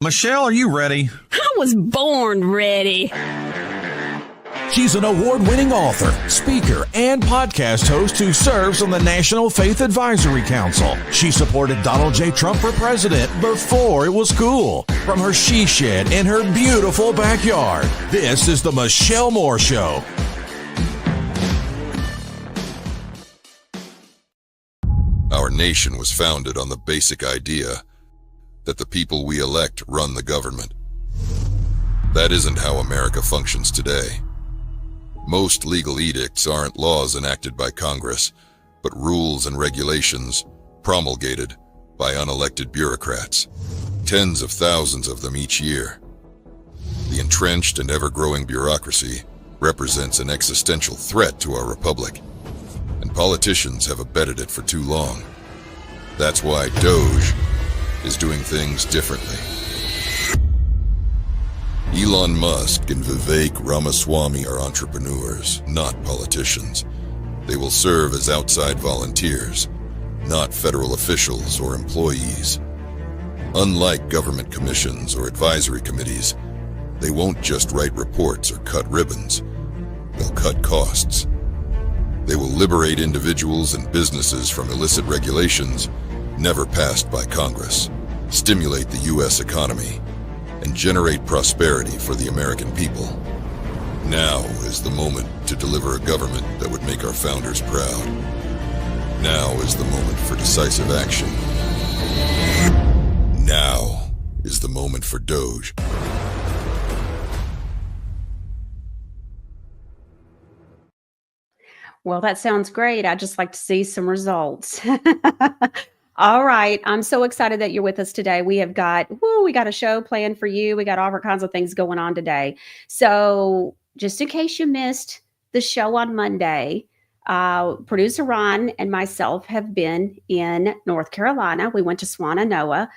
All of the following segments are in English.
Michelle, are you ready? I was born ready. She's an award-winning author, speaker, and podcast host who serves on the National Faith Advisory Council. She supported Donald J. Trump for president before it was cool. From her she shed in her beautiful backyard, this is the Michelle Moore Show. Our nation was founded on the basic idea that the people we elect run the government. That isn't how America functions today. Most legal edicts aren't laws enacted by Congress, but rules and regulations promulgated by unelected bureaucrats, tens of thousands of them each year. The entrenched and ever-growing bureaucracy represents an existential threat to our republic, and politicians have abetted it for too long. That's why DOGE is doing things differently. Elon Musk and Vivek Ramaswamy are entrepreneurs, not politicians. They will serve as outside volunteers, not federal officials or employees. Unlike government commissions or advisory committees, they won't just write reports or cut ribbons. They'll cut costs. They will liberate individuals and businesses from illicit regulations never passed by Congress, stimulate the U.S. economy, and generate prosperity for the American people. Now is the moment to deliver a government that would make our founders proud. Now is the moment for decisive action. Now is the moment for DOGE. Well, that sounds great. I'd just like to see some results. All right. I'm so excited that you're with us today. We got a show planned for you. We got all kinds of things going on today. So just in case you missed the show on Monday, producer Ron and myself have been in North Carolina. We went to Swannanoa.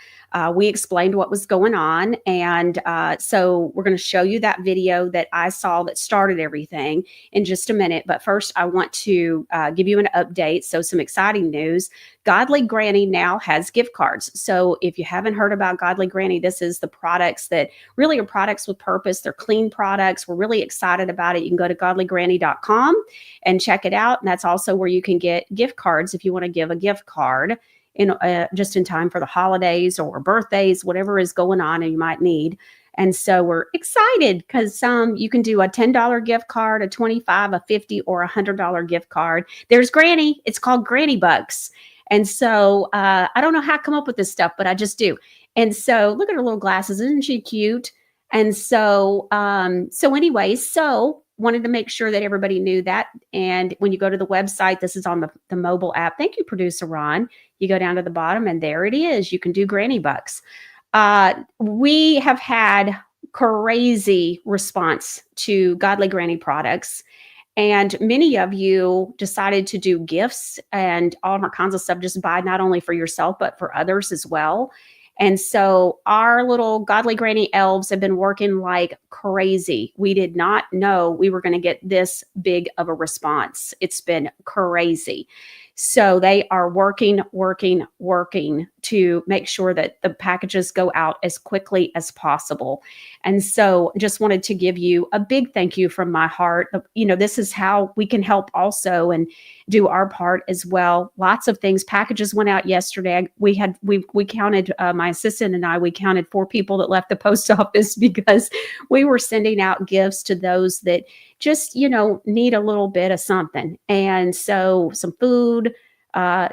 We explained what was going on. And so we're going to show you that video that I saw that started everything in just a minute. But first, I want to give you an update. So some exciting news. Godly Granny now has gift cards. So if you haven't heard about Godly Granny, this is the products that really are products with purpose. They're clean products. We're really excited about it. You can go to godlygranny.com and check it out. And that's also where you can get gift cards if you want to give a gift card just in time for the holidays or birthdays, whatever is going on and you might need. And so we're excited because you can do a $10 gift card, a $25, a $50, or a $100 gift card. There's Granny. It's called Granny Bucks. And so I don't know how I come up with this stuff, but I just do. And so look at her little glasses. Isn't she cute? And so wanted to make sure that everybody knew that. And when you go to the website, this is on the mobile app. Thank you, producer Ron. You go down to the bottom and there it is. You can do Granny Bucks. We have had crazy response to Godly Granny products. And many of you decided to do gifts and all kinds of stuff, just buy not only for yourself, but for others as well. And so our little Godly Granny elves have been working like crazy. We did not know we were going to get this big of a response. It's been crazy. So they are working to make sure that the packages go out as quickly as possible. And so just wanted to give you a big thank you from my heart. This is how we can help also and do our part as well. Lots of things. Packages went out yesterday. We counted, my assistant and I, we counted 4 people that left the post office because we were sending out gifts to those that just, need a little bit of something. And so some food,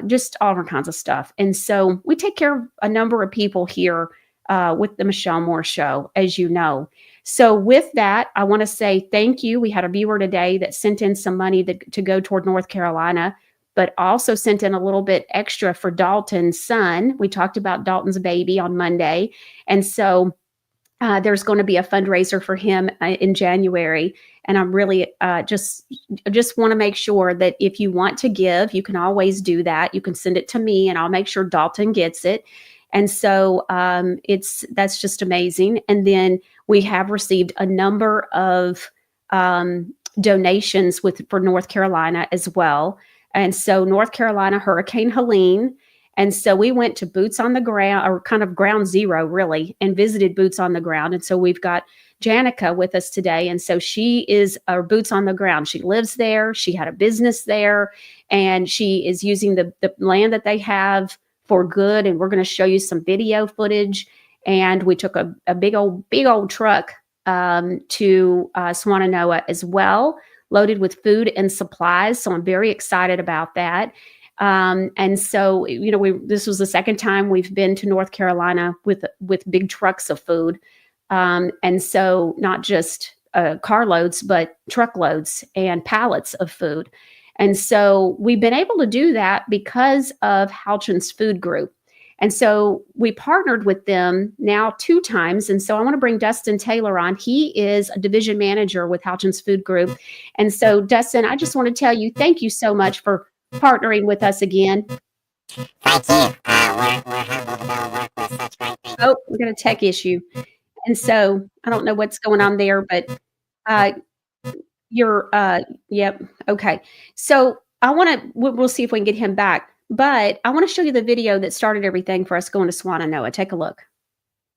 just all kinds of stuff. And so we take care of a number of people here with the Michelle Moore Show, as you know. So with that, I want to say thank you. We had a viewer today that sent in some money to go toward North Carolina, but also sent in a little bit extra for Dalton's son. We talked about Dalton's baby on Monday. And so there's going to be a fundraiser for him in January. And I'm really just want to make sure that if you want to give, you can always do that. You can send it to me and I'll make sure Dalton gets it. And so that's just amazing. And then we have received a number of donations for North Carolina as well. And so North Carolina, Hurricane Helene, And so we went to boots on the ground, or kind of ground zero, really, and visited boots on the ground. And so we've got Janica with us today. And so she is our boots on the ground. She lives there. She had a business there, and she is using the land that they have for good. And we're going to show you some video footage. And we took a big old truck to Swannanoa as well, loaded with food and supplies. So I'm very excited about that. And so, this was the second time we've been to North Carolina with big trucks of food. And so not just carloads, but truckloads and pallets of food. And so we've been able to do that because of Halchin's Food Group. And so we partnered with them now 2 times. And so I want to bring Dustin Taylor on. He is a division manager with Halchin's Food Group. And so, Dustin, I just want to tell you, thank you so much for partnering with us again. Thank you. We're humbled to work with such great people. Oh, we got a tech issue. And so I don't know what's going on there, but yep. Okay. So we'll see if we can get him back. But I want to show you the video that started everything for us going to Swannanoa. Take a look.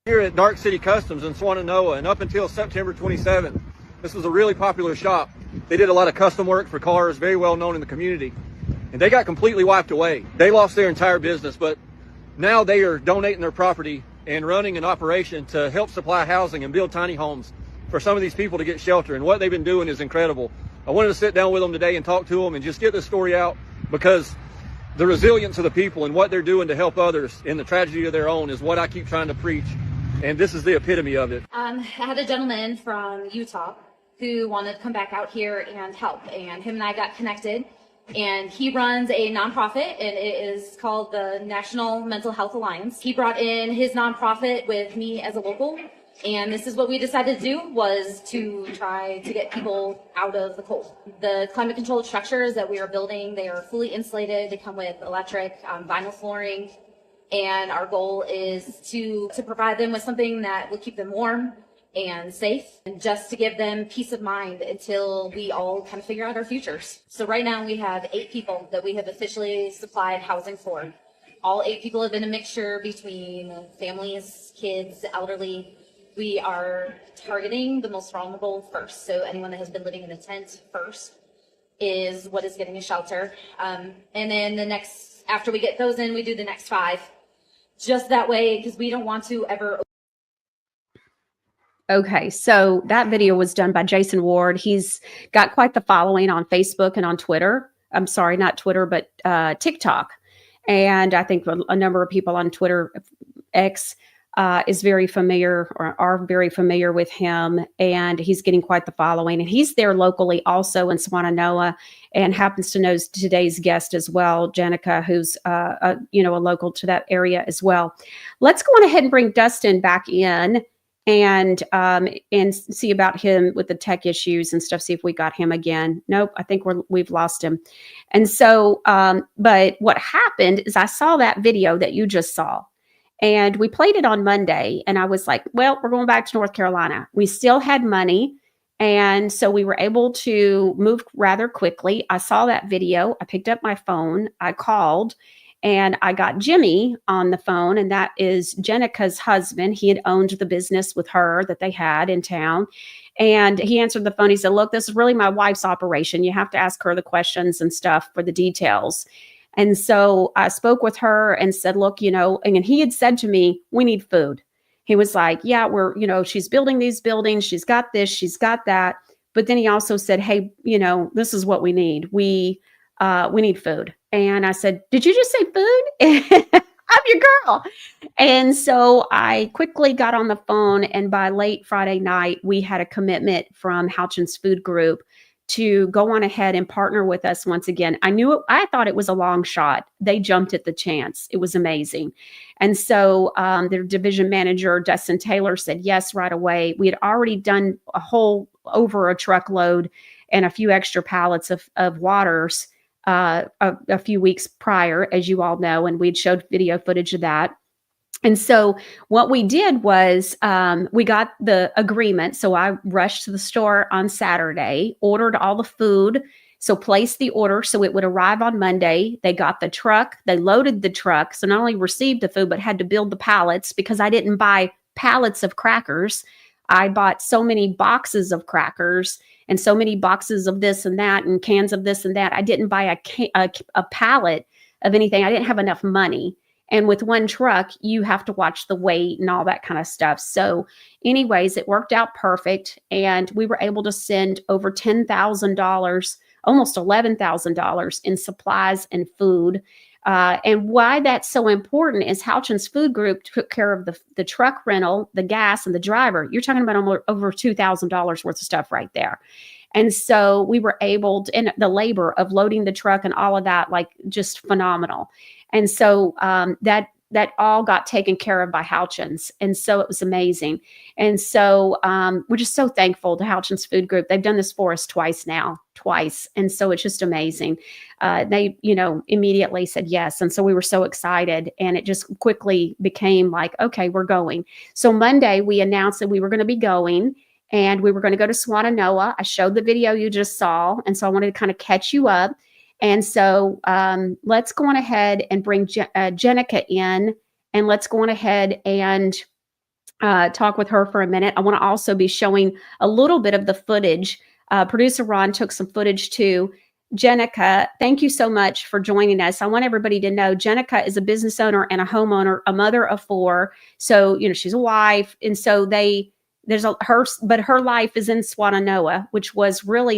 Here at Dark City Customs in Swannanoa, and up until September 27th, this was a really popular shop. They did a lot of custom work for cars, very well known in the community. And they got completely wiped away. They lost their entire business, but now they are donating their property and running an operation to help supply housing and build tiny homes for some of these people to get shelter. And what they've been doing is incredible. I wanted to sit down with them today and talk to them and just get this story out, because the resilience of the people and what they're doing to help others in the tragedy of their own is what I keep trying to preach. And this is the epitome of it. I had a gentleman from Utah who wanted to come back out here and help. And him and I got connected. And he runs a nonprofit, and it is called the National Mental Health Alliance. He brought in his nonprofit with me as a local. And this is what we decided to do, was to try to get people out of the cold. The climate controlled structures that we are building, they are fully insulated. They come with electric, vinyl flooring. And our goal is to provide them with something that will keep them warm and safe, and just to give them peace of mind until we all kind of figure out our futures. So right now we have 8 people that we have officially supplied housing for. All 8 people have been a mixture between families, kids, elderly. We are targeting the most vulnerable first. So anyone that has been living in a tent first is what is getting a shelter. And then after we get those in, we do the next 5. Just that way, because we don't want to ever. Okay, so that video was done by Jason Ward. He's got quite the following on Facebook and on Twitter. I'm sorry, not Twitter, but TikTok. And I think a number of people on Twitter, X, is very familiar, or are very familiar with him, and he's getting quite the following. And he's there locally also in Swannanoa, and happens to know today's guest as well, Janica, who's a local to that area as well. Let's go on ahead and bring Dustin back in and see about him with the tech issues and stuff. See if we got him again. Nope, I think we've lost him. And so, but what happened is I saw that video that you just saw. And we played it on Monday, and I was like, well, we're going back to North Carolina. We still had money, and so we were able to move rather quickly. I saw that video. I picked up my phone. I called, and I got Jimmy on the phone, and that is Jenica's husband. He had owned the business with her that they had in town. And he answered the phone. He said, look, this is really my wife's operation. You have to ask her the questions and stuff for the details. And so I spoke with her and said, look, and he had said to me, we need food. He was like, yeah, she's building these buildings. She's got this, she's got that. But then he also said, hey, this is what we need. We need food. And I said, did you just say food? I'm your girl. And so I quickly got on the phone, and by late Friday night, we had a commitment from Halchin's Food Group to go on ahead and partner with us once again. I thought it was a long shot. They jumped at the chance. It was amazing. And so their division manager, Dustin Taylor, said yes right away. We had already done over a truckload and a few extra pallets of waters a few weeks prior, as you all know, and we'd showed video footage of that. And so what we did was we got the agreement. So I rushed to the store on Saturday, ordered all the food, So placed the order so it would arrive on Monday. They got the truck, they loaded the truck. So not only received the food, but had to build the pallets because I didn't buy pallets of crackers. I bought so many boxes of crackers and so many boxes of this and that and cans of this and that. I didn't buy a pallet of anything. I didn't have enough money. And with one truck, you have to watch the weight and all that kind of stuff. So anyways, it worked out perfect. And we were able to send over $10,000, almost $11,000 in supplies and food. And why that's so important is Houchins Food Group took care of the truck rental, the gas, and the driver. You're talking about over $2,000 worth of stuff right there. And so we were able to, and the labor of loading the truck and all of that, like just phenomenal. And so that all got taken care of by Houchins. And so it was amazing. And so we're just so thankful to Houchins Food Group. They've done this for us twice. And so it's just amazing. They, immediately said yes. And so we were so excited, and it just quickly became like, okay, we're going. So Monday we announced that we were going to be going, and we were going to go to Swannanoa. I showed the video you just saw. And so I wanted to kind of catch you up. And so let's go on ahead and bring Jenica in, and let's go on ahead and talk with her for a minute. I want to also be showing a little bit of the footage. Producer Ron took some footage too. Jenica, thank you so much for joining us. I want everybody to know Jenica is a business owner and a homeowner, a mother of 4. So, she's a wife. And so but her life is in Swannanoa, which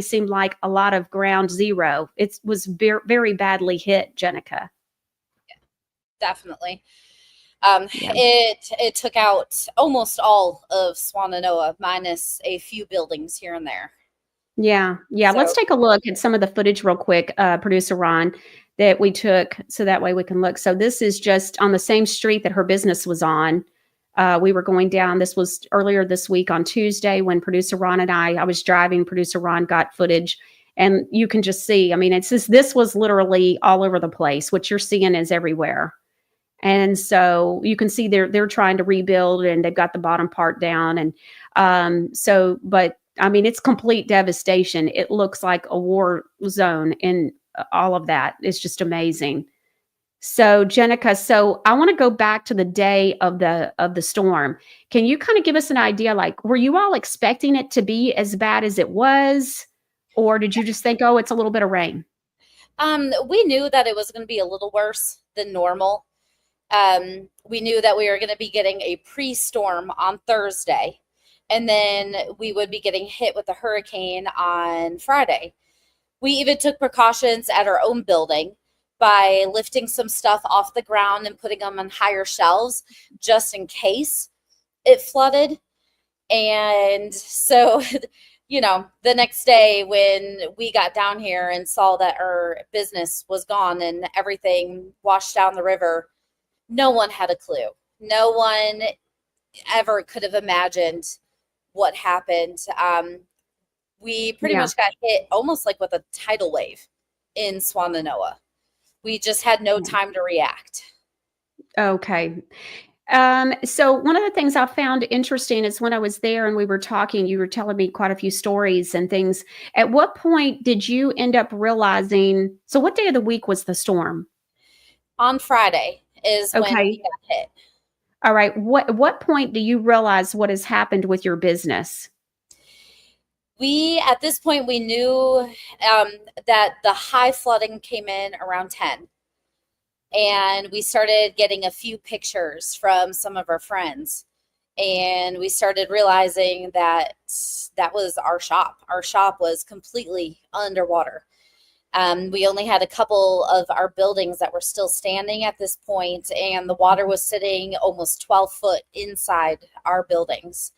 seemed like a lot of ground zero. It was very, very badly hit, Jenica. Yeah, definitely. It took out almost all of Swannanoa, minus a few buildings here and there. Yeah. So, let's take a look at some of the footage real quick, Producer Ron, that we took, so that way we can look. So this is just on the same street that her business was on. We were going down. This was earlier this week on Tuesday when Producer Ron and I was driving. Producer Ron got footage, and you can just see, this was literally all over the place. What you're seeing is everywhere. And so you can see they're trying to rebuild, and they've got the bottom part down. And it's complete devastation. It looks like a war zone, and all of that. It's just amazing. So Jenica, I want to go back to the day of the storm. Can you kind of give us an idea, like, were you all expecting it to be as bad as it was? Or did you just think, oh, it's a little bit of rain? We knew that it was going to be a little worse than normal. We knew that we were going to be getting a pre-storm on Thursday, and then we would be getting hit with a hurricane on Friday. We even took precautions at our own building by lifting some stuff off the ground and putting them on higher shelves just in case it flooded. And so, the next day when we got down here and saw that our business was gone and everything washed down the river, no one had a clue. No one ever could have imagined what happened. We pretty much got hit almost like with a tidal wave in Swannanoa. We just had no time to react. Okay. So one of the things I found interesting is when I was there and we were talking, you were telling me quite a few stories and things. At what point did you end up realizing, so what day of the week was the storm? On Friday is when we got hit. All right. What point do you realize what has happened with your business? At this point, we knew that the high flooding came in around 10. And we started getting a few pictures from some of our friends. And we started realizing that was our shop. Our shop was completely underwater. We only had a couple of our buildings that were still standing at this point, and the water was sitting almost 12 foot inside our buildings.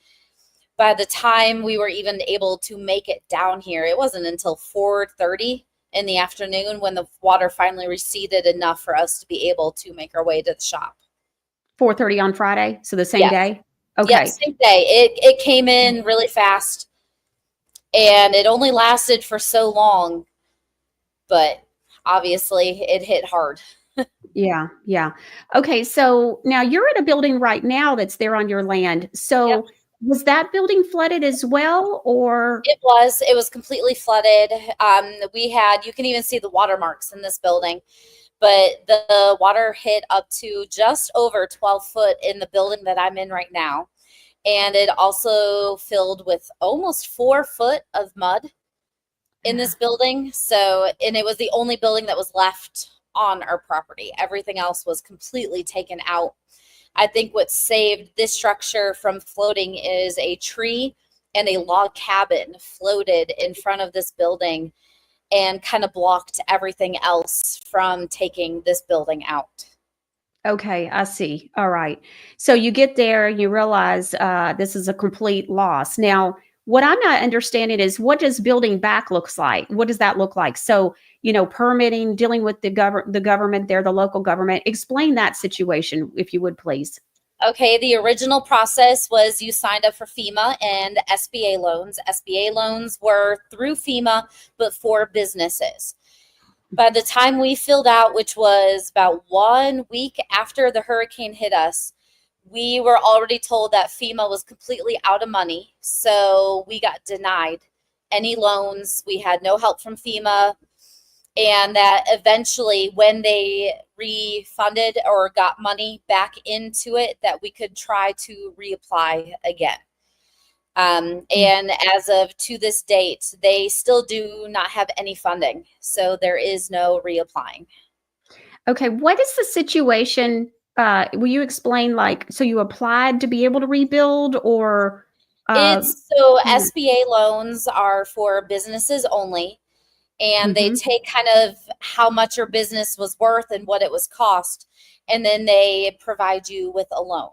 By the time we were even able to make it down here, it wasn't until 4:30 in the afternoon when the water finally receded enough for us to be able to make our way to the shop. 4:30 on Friday? So the same day? Okay. Yeah, same day. It came in really fast, and it only lasted for so long, but obviously it hit hard. Yeah. Okay. So now you're in a building right now that's there on your land. So Was that building flooded as well, or? It was completely flooded. You can even see the watermarks in this building, but the water hit up to just over 12 foot in the building that I'm in right now. And it also filled with almost 4 foot of mud in this building. And it was the only building that was left on our property. Everything else was completely taken out. I think what saved this structure from floating is a tree and a log cabin floated in front of this building and kind of blocked everything else from taking this building out. Okay, I see. All right. So you get there, you realize this is a complete loss. Now, what I'm not understanding is, what does building back looks like? What does that look like? So, permitting, dealing with the government there, the local government. Explain that situation, if you would, please. Okay, the original process was you signed up for FEMA and SBA loans. SBA loans were through FEMA, but for businesses. By the time we filled out, which was about 1 week after the hurricane hit us, we were already told that FEMA was completely out of money. So we got denied any loans. We had no help from FEMA. And that eventually, when they refunded or got money back into it, that we could try to reapply again. And as of to this date, they still do not have any funding. So there is no reapplying. Okay. What is the situation? Will you explain, so you applied to be able to rebuild, or? SBA loans are for businesses only, and they take kind of how much your business was worth and what it was cost, and then they provide you with a loan.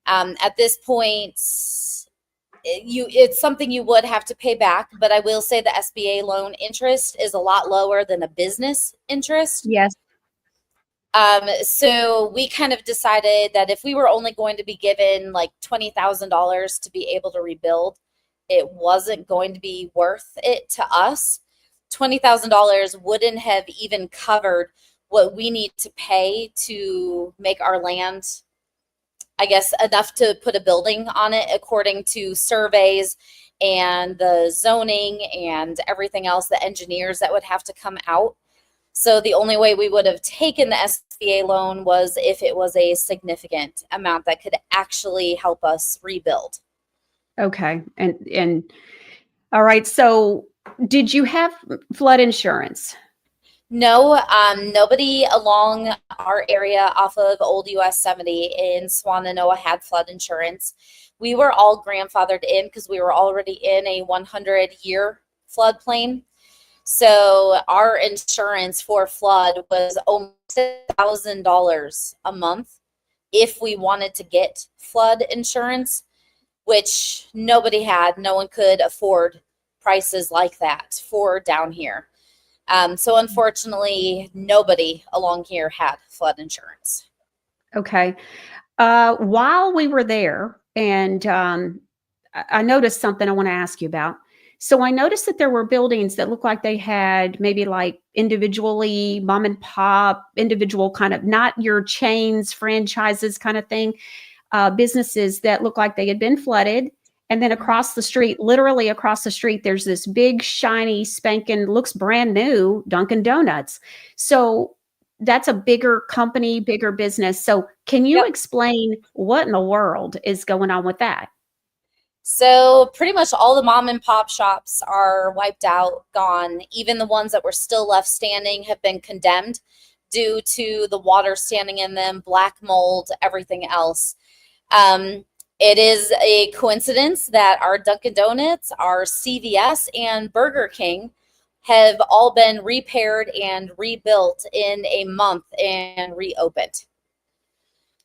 At this point, it's something you would have to pay back, but I will say the SBA loan interest is a lot lower than a business interest. Yes. So we kind of decided that if we were only going to be given like $20,000 to be able to rebuild, it wasn't going to be worth it to us. $20,000 wouldn't have even covered what we need to pay to make our land, I guess, enough to put a building on it according to surveys and the zoning and everything else, the engineers that would have to come out. So the only way we would have taken the SBA loan was if it was a significant amount that could actually help us rebuild. Okay. And all right. So did you have flood insurance? No, nobody along our area off of Old US 70 in Swannanoa had flood insurance. We were all grandfathered in because we were already in a 100-year floodplain. So our insurance for flood was almost $1,000 a month if we wanted to get flood insurance, which nobody had. No one could afford prices like that for down here. So unfortunately, nobody along here had flood insurance. Okay. While we were there, and I noticed something I want to ask you about. So I noticed that there were buildings that looked like they had maybe like individually mom and pop, individual kind of, not your chains, franchises kind of thing, businesses that looked like they had been flooded. And then across the street, literally across the street, there's this big, shiny, spanking, looks brand new Dunkin' Donuts. So that's a bigger company, bigger business. So can you explain what in the world is going on with that? So pretty much all the mom and pop shops are wiped out, gone. Even the ones that were still left standing have been condemned due to the water standing in them, black mold, everything else. It is a coincidence that our Dunkin' Donuts, our CVS, and Burger King have all been repaired and rebuilt in a month and reopened.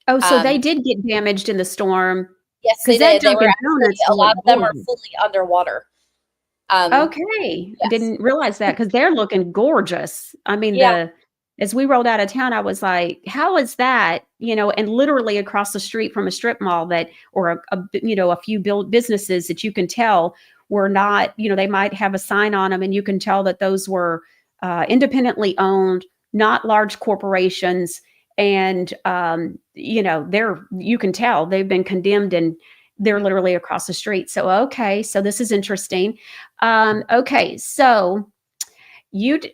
Oh, so they did get damaged in the storm. Yes, they did. They were actually, a lot of them are gorgeous. fully underwater. Okay. Yes. I didn't realize that, because they're looking gorgeous. I mean, as we rolled out of town, I was like, how is that? And literally across the street from a strip mall that, or a few businesses that you can tell were not, they might have a sign on them and you can tell that those were independently owned, not large corporations. And, you can tell they've been condemned and they're literally across the street. So, okay. So this is interesting. Okay. So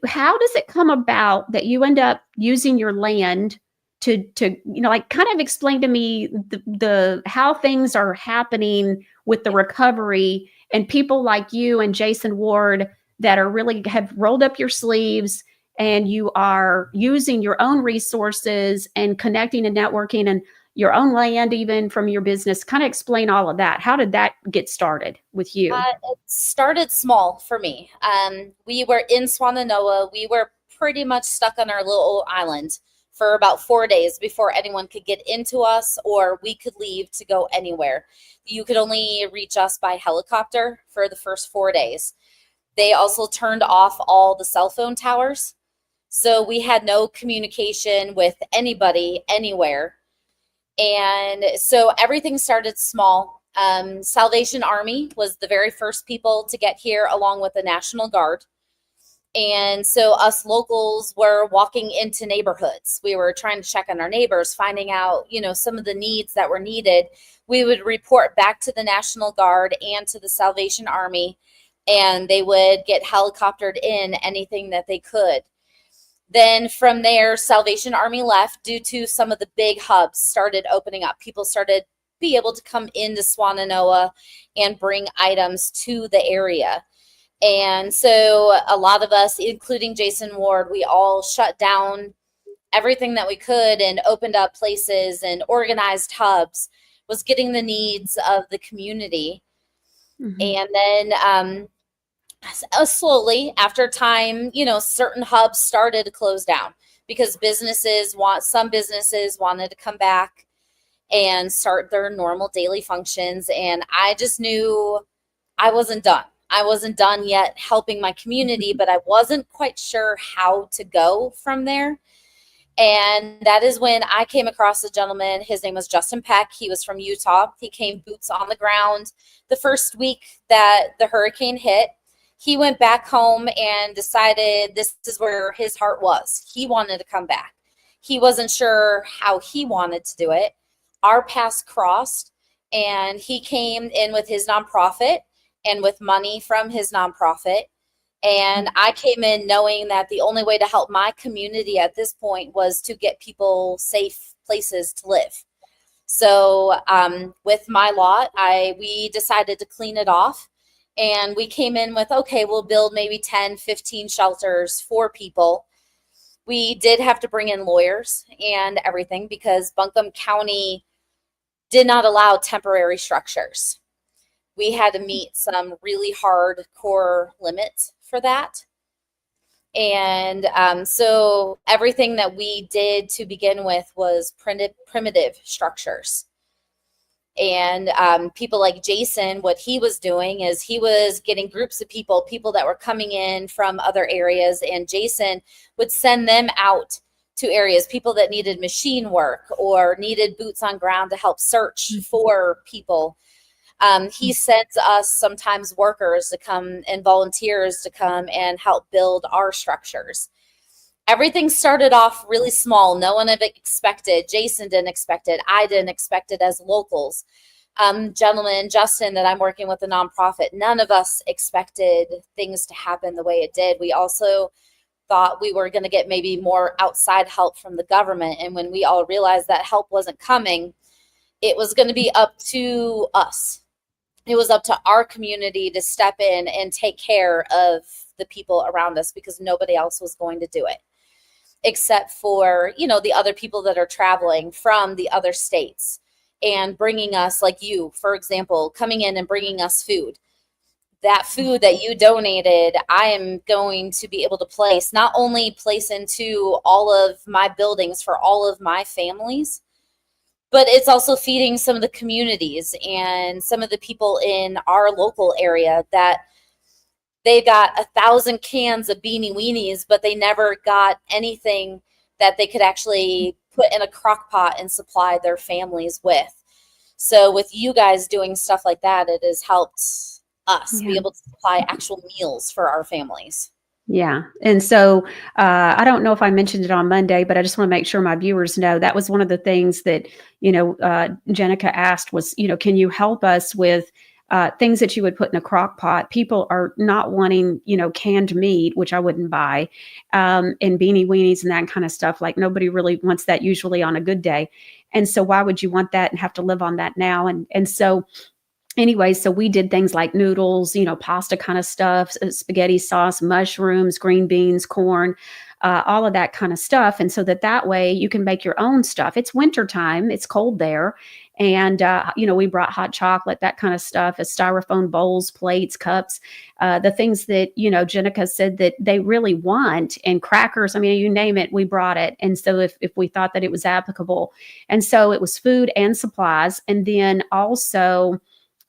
how does it come about that you end up using your land to, like kind of explain to me the how things are happening with the recovery and people like you and Jason Ward that are really have rolled up your sleeves and you are using your own resources and connecting and networking and your own land, even from your business. Kind of explain all of that. How did that get started with you? It started small for me. We were in Swannanoa. We were pretty much stuck on our little island for about 4 days before anyone could get into us or we could leave to go anywhere. You could only reach us by helicopter for the first 4 days. They also turned off all the cell phone towers. So we had no communication with anybody anywhere. And so everything started small. Salvation Army was the very first people to get here along with the National Guard. And so us locals were walking into neighborhoods. We were trying to check on our neighbors, finding out, some of the needs that were needed. We would report back to the National Guard and to the Salvation Army, and they would get helicoptered in anything that they could. Then from there, Salvation Army left due to some of the big hubs started opening up. People started be able to come into Swannanoa and bring items to the area. And so a lot of us, including Jason Ward, we all shut down everything that we could and opened up places and organized hubs, was getting the needs of the community. Mm-hmm. And then slowly after time, certain hubs started to close down because some businesses wanted to come back and start their normal daily functions. And I just knew I wasn't done. I wasn't done yet helping my community, but I wasn't quite sure how to go from there. And that is when I came across a gentleman. His name was Justin Peck. He was from Utah. He came boots on the ground the first week that the hurricane hit. He went back home and decided this is where his heart was. He wanted to come back. He wasn't sure how he wanted to do it. Our paths crossed, and he came in with his nonprofit and with money from his nonprofit. And I came in knowing that the only way to help my community at this point was to get people safe places to live. So with my lot, we decided to clean it off. And we came in with, okay, we'll build maybe 10, 15 shelters for people. We did have to bring in lawyers and everything because Buncombe County did not allow temporary structures. We had to meet some really hardcore limits for that. And so everything that we did to begin with was primitive structures. And people like Jason, what he was doing is he was getting groups of people that were coming in from other areas, and Jason would send them out to areas, people that needed machine work or needed boots on ground to help search for people. He sends us sometimes workers to come and volunteers to come and help build our structures. Everything started off really small. No one had expected. Jason didn't expect it. I didn't expect it as locals. Gentleman, Justin, that I'm working with a nonprofit, none of us expected things to happen the way it did. We also thought we were going to get maybe more outside help from the government. And when we all realized that help wasn't coming, it was going to be up to us. It was up to our community to step in and take care of the people around us because nobody else was going to do it. Except for, the other people that are traveling from the other states and bringing us, like you, for example, coming in and bringing us food. That food that you donated, I am going to be able to not only place into all of my buildings for all of my families, but it's also feeding some of the communities and some of the people in our local area that they got 1,000 cans of Beanie Weenies, but they never got anything that they could actually put in a crock pot and supply their families with. So with you guys doing stuff like that, it has helped us be able to supply actual meals for our families. Yeah. And so I don't know if I mentioned it on Monday, but I just want to make sure my viewers know that was one of the things that, Jenica asked was, can you help us with things that you would put in a crock pot? People are not wanting, canned meat, which I wouldn't buy, and beanie weenies and that kind of stuff. Like nobody really wants that usually on a good day. And so why would you want that and have to live on that now? And so anyway, so we did things like noodles, pasta kind of stuff, spaghetti sauce, mushrooms, green beans, corn, all of that kind of stuff. And so that way you can make your own stuff. It's wintertime, it's cold there. And, we brought hot chocolate, that kind of stuff, as styrofoam bowls, plates, cups, the things that, Jenica said that they really want, and crackers. I mean, you name it, we brought it. And so if we thought that it was applicable. And so it was food and supplies. And then also,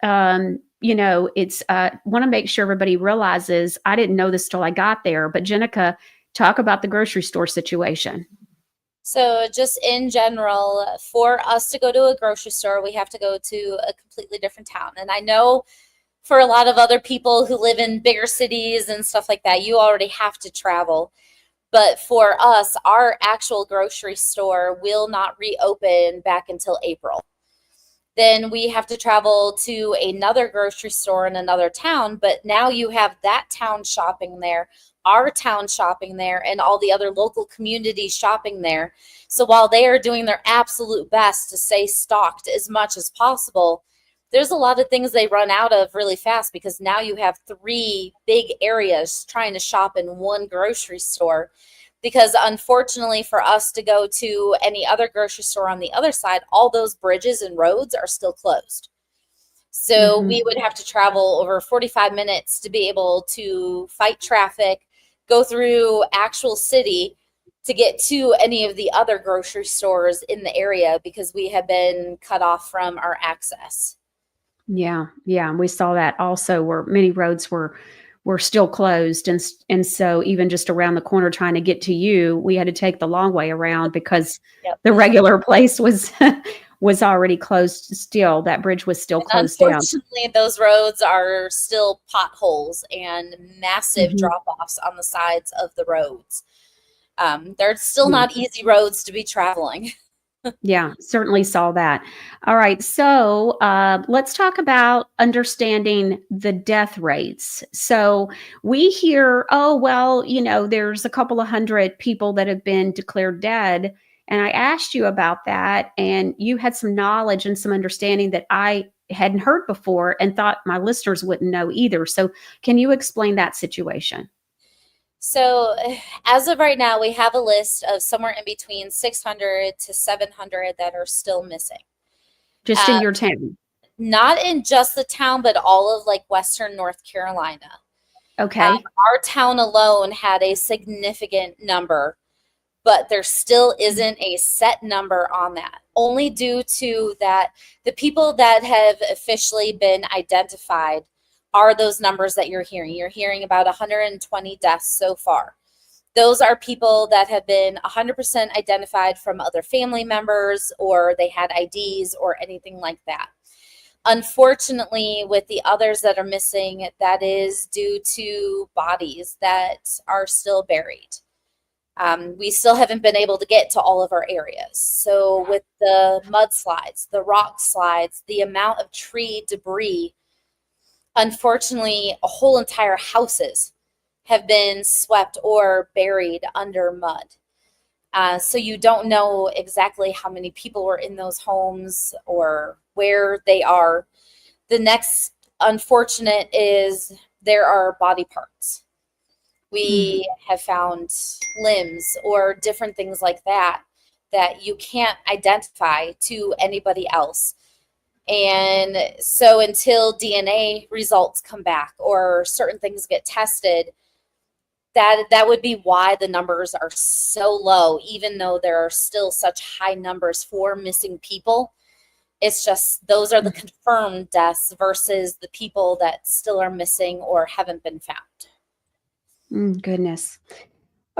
it's want to make sure everybody realizes, I didn't know this till I got there, but Jenica, talk about the grocery store situation. So just in general, for us to go to a grocery store, we have to go to a completely different town. And I know for a lot of other people who live in bigger cities and stuff like that, you already have to travel. But for us, our actual grocery store will not reopen back until April. Then we have to travel to another grocery store in another town. But now you have that town shopping there, our town shopping there, and all the other local communities shopping there. So while they are doing their absolute best to stay stocked as much as possible, there's a lot of things they run out of really fast, because now you have 3 big areas trying to shop in one grocery store. Because unfortunately for us to go to any other grocery store on the other side, all those bridges and roads are still closed. So we would have to travel over 45 minutes to be able to fight traffic, go through actual city to get to any of the other grocery stores in the area, because we have been cut off from our access. Yeah. Yeah. And we saw that also, where many roads were still closed. And so even just around the corner trying to get to you, we had to take the long way around, because the regular place was already closed still. That bridge was still closed down. Unfortunately, those roads are still potholes and massive drop-offs on the sides of the roads. They're still not easy roads to be traveling. Yeah, certainly saw that. All right. So let's talk about understanding the death rates. So we hear, oh, well, there's a couple of hundred people that have been declared dead. And I asked you about that, and you had some knowledge and some understanding that I hadn't heard before and thought my listeners wouldn't know either. So can you explain that situation? So as of right now, we have a list of somewhere in between 600 to 700 that are still missing. Just in your town? Not in just the town, but all of Western North Carolina. Okay. Our town alone had a significant number, but there still isn't a set number on that, only due to that the people that have officially been identified are those numbers that you're hearing. You're hearing about 120 deaths so far. Those are people that have been 100% identified from other family members, or they had IDs or anything like that. Unfortunately, with the others that are missing, that is due to bodies that are still buried. We still haven't been able to get to all of our areas. So with the mudslides, the rock slides, the amount of tree debris, unfortunately, whole entire houses have been swept or buried under mud. So you don't know exactly how many people were in those homes or where they are. The next unfortunate is there are body parts. We have found limbs or different things like that that you can't identify to anybody else. And so until DNA results come back or certain things get tested, that would be why the numbers are so low, even though there are still such high numbers for missing people. It's just those are the confirmed deaths versus the people that still are missing or haven't been found. Goodness.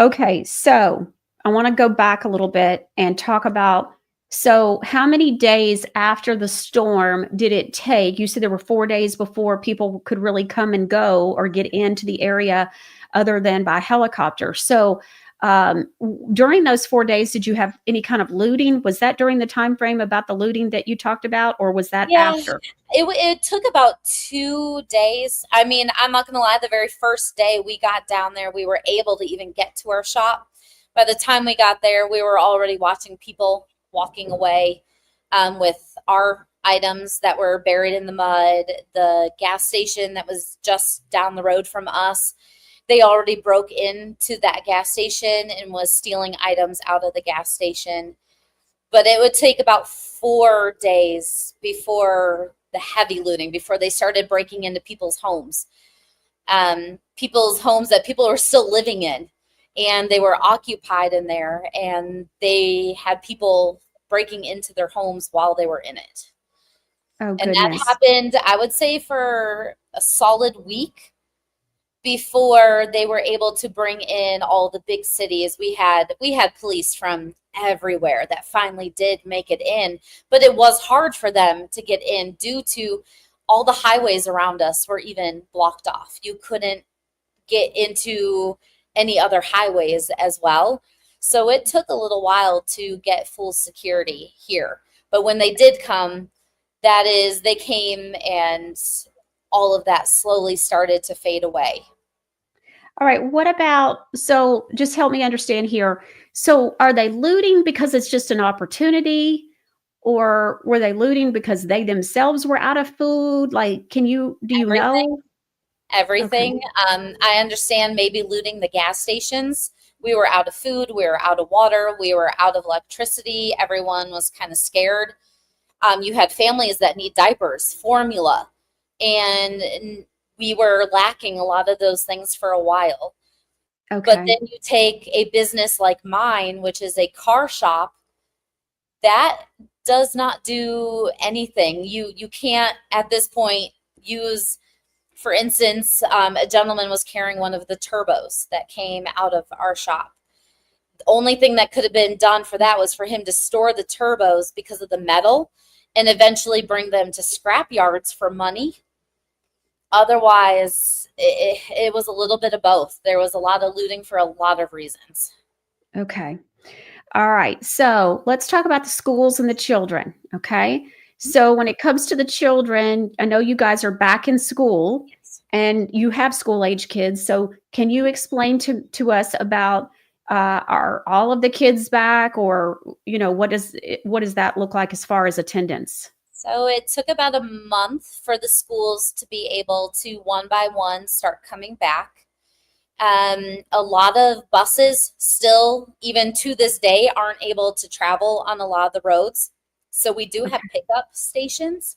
Okay, so I want to go back a little bit and talk about, so how many days after the storm did it take? You said there were 4 days before people could really come and go or get into the area other than by helicopter. So during those 4 days, did you have any kind of looting? Was that during the time frame about the looting that you talked about, or was that Yeah, after? it took about 2 days. I mean, I'm not gonna lie, the very first day we got down there, we were able to even get to our shop. By the time we got there, we were already watching people walking away with our items that were buried in the mud. The gas station that was just down the road from us, they already broke into that gas station and was stealing items out of the gas station. But it would take about 4 days before the heavy looting, before they started breaking into people's homes that people were still living in, and they were occupied in there, and they had people breaking into their homes while they were in it. Oh, And goodness. that happened, I would say, for a solid week before they were able to bring in all the big cities. We had police from everywhere that finally did make it in, but it was hard for them to get in due to all the highways around us were even blocked off. You couldn't get into any other highways as well. So it took a little while to get full security here. But when they did come, they came and all of that slowly started to fade away. All right. What about, so just help me understand here. So are they looting because it's just an opportunity, or were they looting because they themselves were out of food? Like, do you know? Everything. I understand maybe looting the gas stations. We were out of food. We were out of water. We were out of electricity. Everyone was kind of scared. You had families that need diapers, formula, and we were lacking a lot of those things for a while. Okay. But then you take a business like mine, which is a car shop, that does not do anything. You can't at this point use, for instance, a gentleman was carrying one of the turbos that came out of our shop. The only thing that could have been done for that was for him to store the turbos because of the metal and eventually bring them to scrap yards for money. Otherwise, it was a little bit of both. There was a lot of looting for a lot of reasons. Okay. All right. So let's talk about the schools and the children. Okay. So when it comes to the children, I know you guys are back in school. Yes. And you have school age kids. So can you explain to us about, are all of the kids back, or, what does that look like as far as attendance? So it took about a month for the schools to be able to one by one start coming back. A lot of buses still, even to this day, aren't able to travel on a lot of the roads. So we do have pickup stations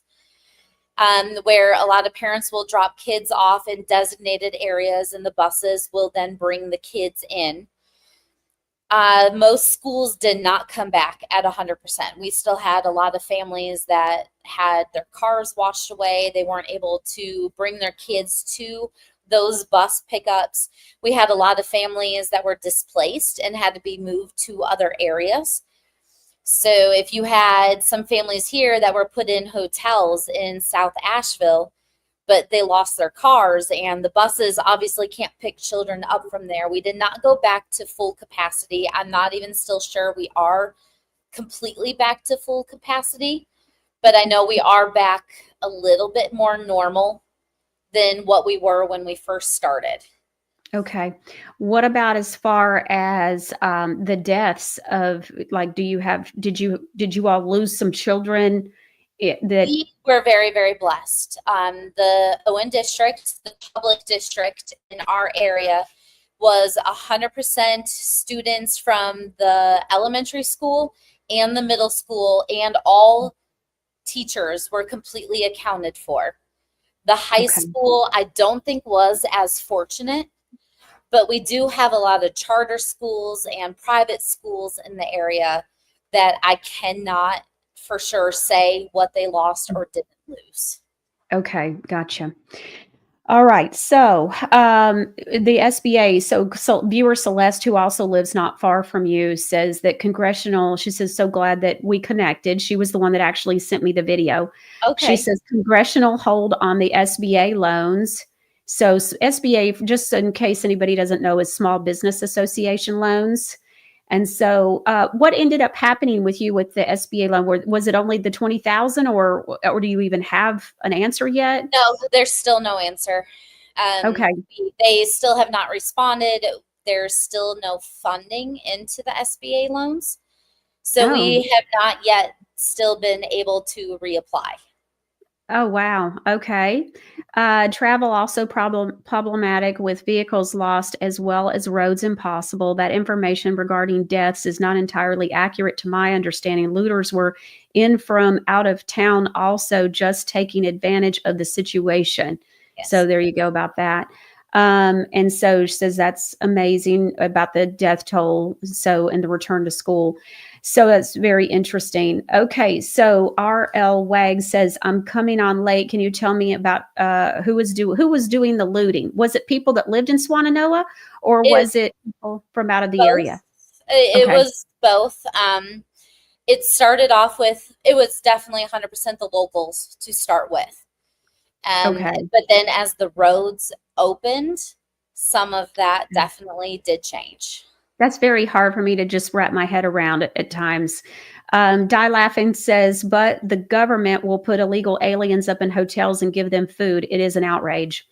where a lot of parents will drop kids off in designated areas, and the buses will then bring the kids in. Most schools did not come back at 100%. We still had a lot of families that had their cars washed away. They weren't able to bring their kids to those bus pickups. We had a lot of families that were displaced and had to be moved to other areas. So if you had some families here that were put in hotels in South Asheville, but they lost their cars, and the buses obviously can't pick children up from there. We did not go back to full capacity. I'm not even still sure we are completely back to full capacity, but I know we are back a little bit more normal than what we were when we first started. Okay. What about as far as the deaths of, like, did you all lose some children? We were very, very blessed. The Owen district, the public district in our area, was 100% students from the elementary school and the middle school, and all teachers were completely accounted for. The high school, I don't think, was as fortunate, but we do have a lot of charter schools and private schools in the area that I cannot for sure say what they lost or didn't lose. Okay, gotcha. All right. So the SBA, so viewer Celeste, who also lives not far from you, says that she says, so glad that we connected. She was the one that actually sent me the video. Okay. She says congressional hold on the SBA loans. So SBA, just in case anybody doesn't know, is Small Business Association loans. And so, what ended up happening with you with the SBA loan? Was it only the 20,000, or do you even have an answer yet? No, there's still no answer. Okay. They still have not responded. There's still no funding into the SBA loans. So we have not yet still been able to reapply. Oh, wow. Okay. Travel also problematic with vehicles lost as well as roads impossible. That information regarding deaths is not entirely accurate to my understanding. Looters were in from out of town also just taking advantage of the situation. Yes. So there you go about that. And so she says that's amazing about the death toll. So, and the return to school. So that's very interesting. Okay. So RL Wag says, I'm coming on late. Can you tell me about, who was doing the looting? Was it people that lived in Swannanoa, or was it people from out of the both. area? It Okay. was both. It started off with, it was definitely 100% the locals to start with. Okay. But then as the roads opened, some of that definitely did change. That's very hard for me to just wrap my head around at times. Die Laughing says, but the government will put illegal aliens up in hotels and give them food. It is an outrage.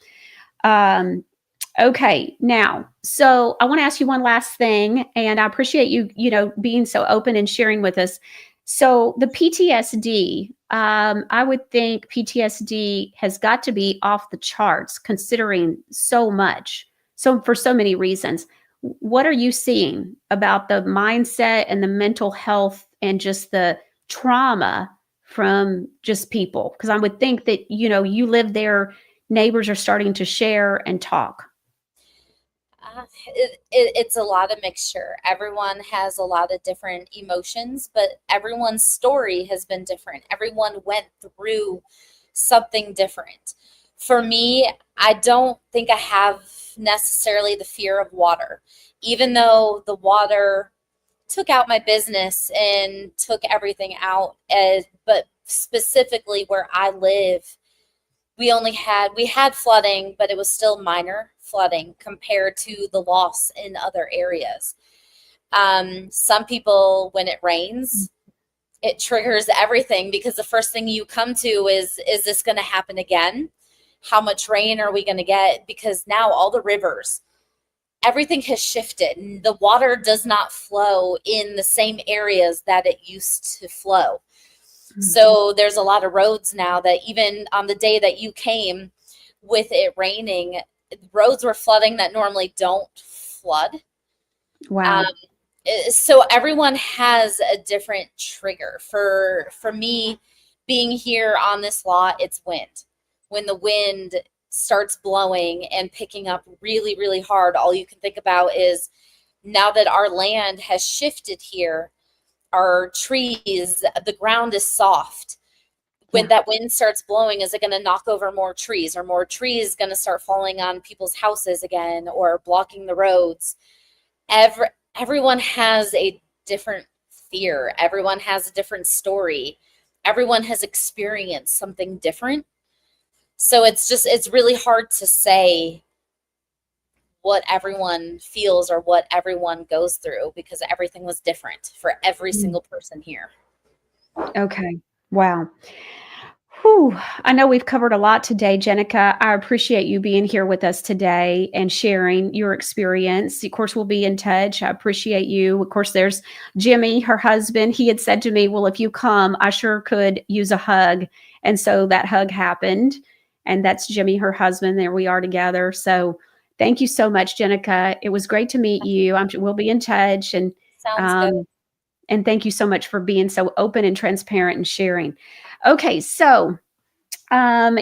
Okay, now, so I want to ask you one last thing, and I appreciate you, being so open and sharing with us. So the PTSD, I would think PTSD has got to be off the charts considering so much. So for so many reasons. What are you seeing about the mindset and the mental health and just the trauma from just people? Because I would think that, you live there, neighbors are starting to share and talk. It's a lot of mixture. Everyone has a lot of different emotions, but everyone's story has been different. Everyone went through something different. For me, I don't think I have necessarily the fear of water, even though the water took out my business and took everything out. But specifically where I live, we had flooding, but it was still minor flooding compared to the loss in other areas. Some people, when it rains, it triggers everything, because the first thing you come to is this going to happen again? How much rain are we going to get? Because now all the rivers, everything has shifted. The water does not flow in the same areas that it used to flow. Mm-hmm. So there's a lot of roads now that even on the day that you came with it raining, roads were flooding that normally don't flood. Wow. So everyone has a different trigger. For me, being here on this lot, it's wind. When the wind starts blowing and picking up really, really hard, all you can think about is, now that our land has shifted here, our trees, the ground is soft. When that wind starts blowing, is it going to knock over more trees, or more trees going to start falling on people's houses again, or blocking the roads? Everyone has a different fear. Everyone has a different story. Everyone has experienced something different. So it's really hard to say what everyone feels or what everyone goes through, because everything was different for every single person here. Okay. Wow. Whew. I know we've covered a lot today, Jenica. I appreciate you being here with us today and sharing your experience. Of course, we'll be in touch. I appreciate you. Of course, there's Jimmy, her husband. He had said to me, well, if you come, I sure could use a hug. And so that hug happened. And that's Jimmy, her husband. There we are together. So thank you so much, Jenica. It was great to meet you. We'll be in touch. And Sounds good. And thank you so much for being so open and transparent and sharing. Okay, so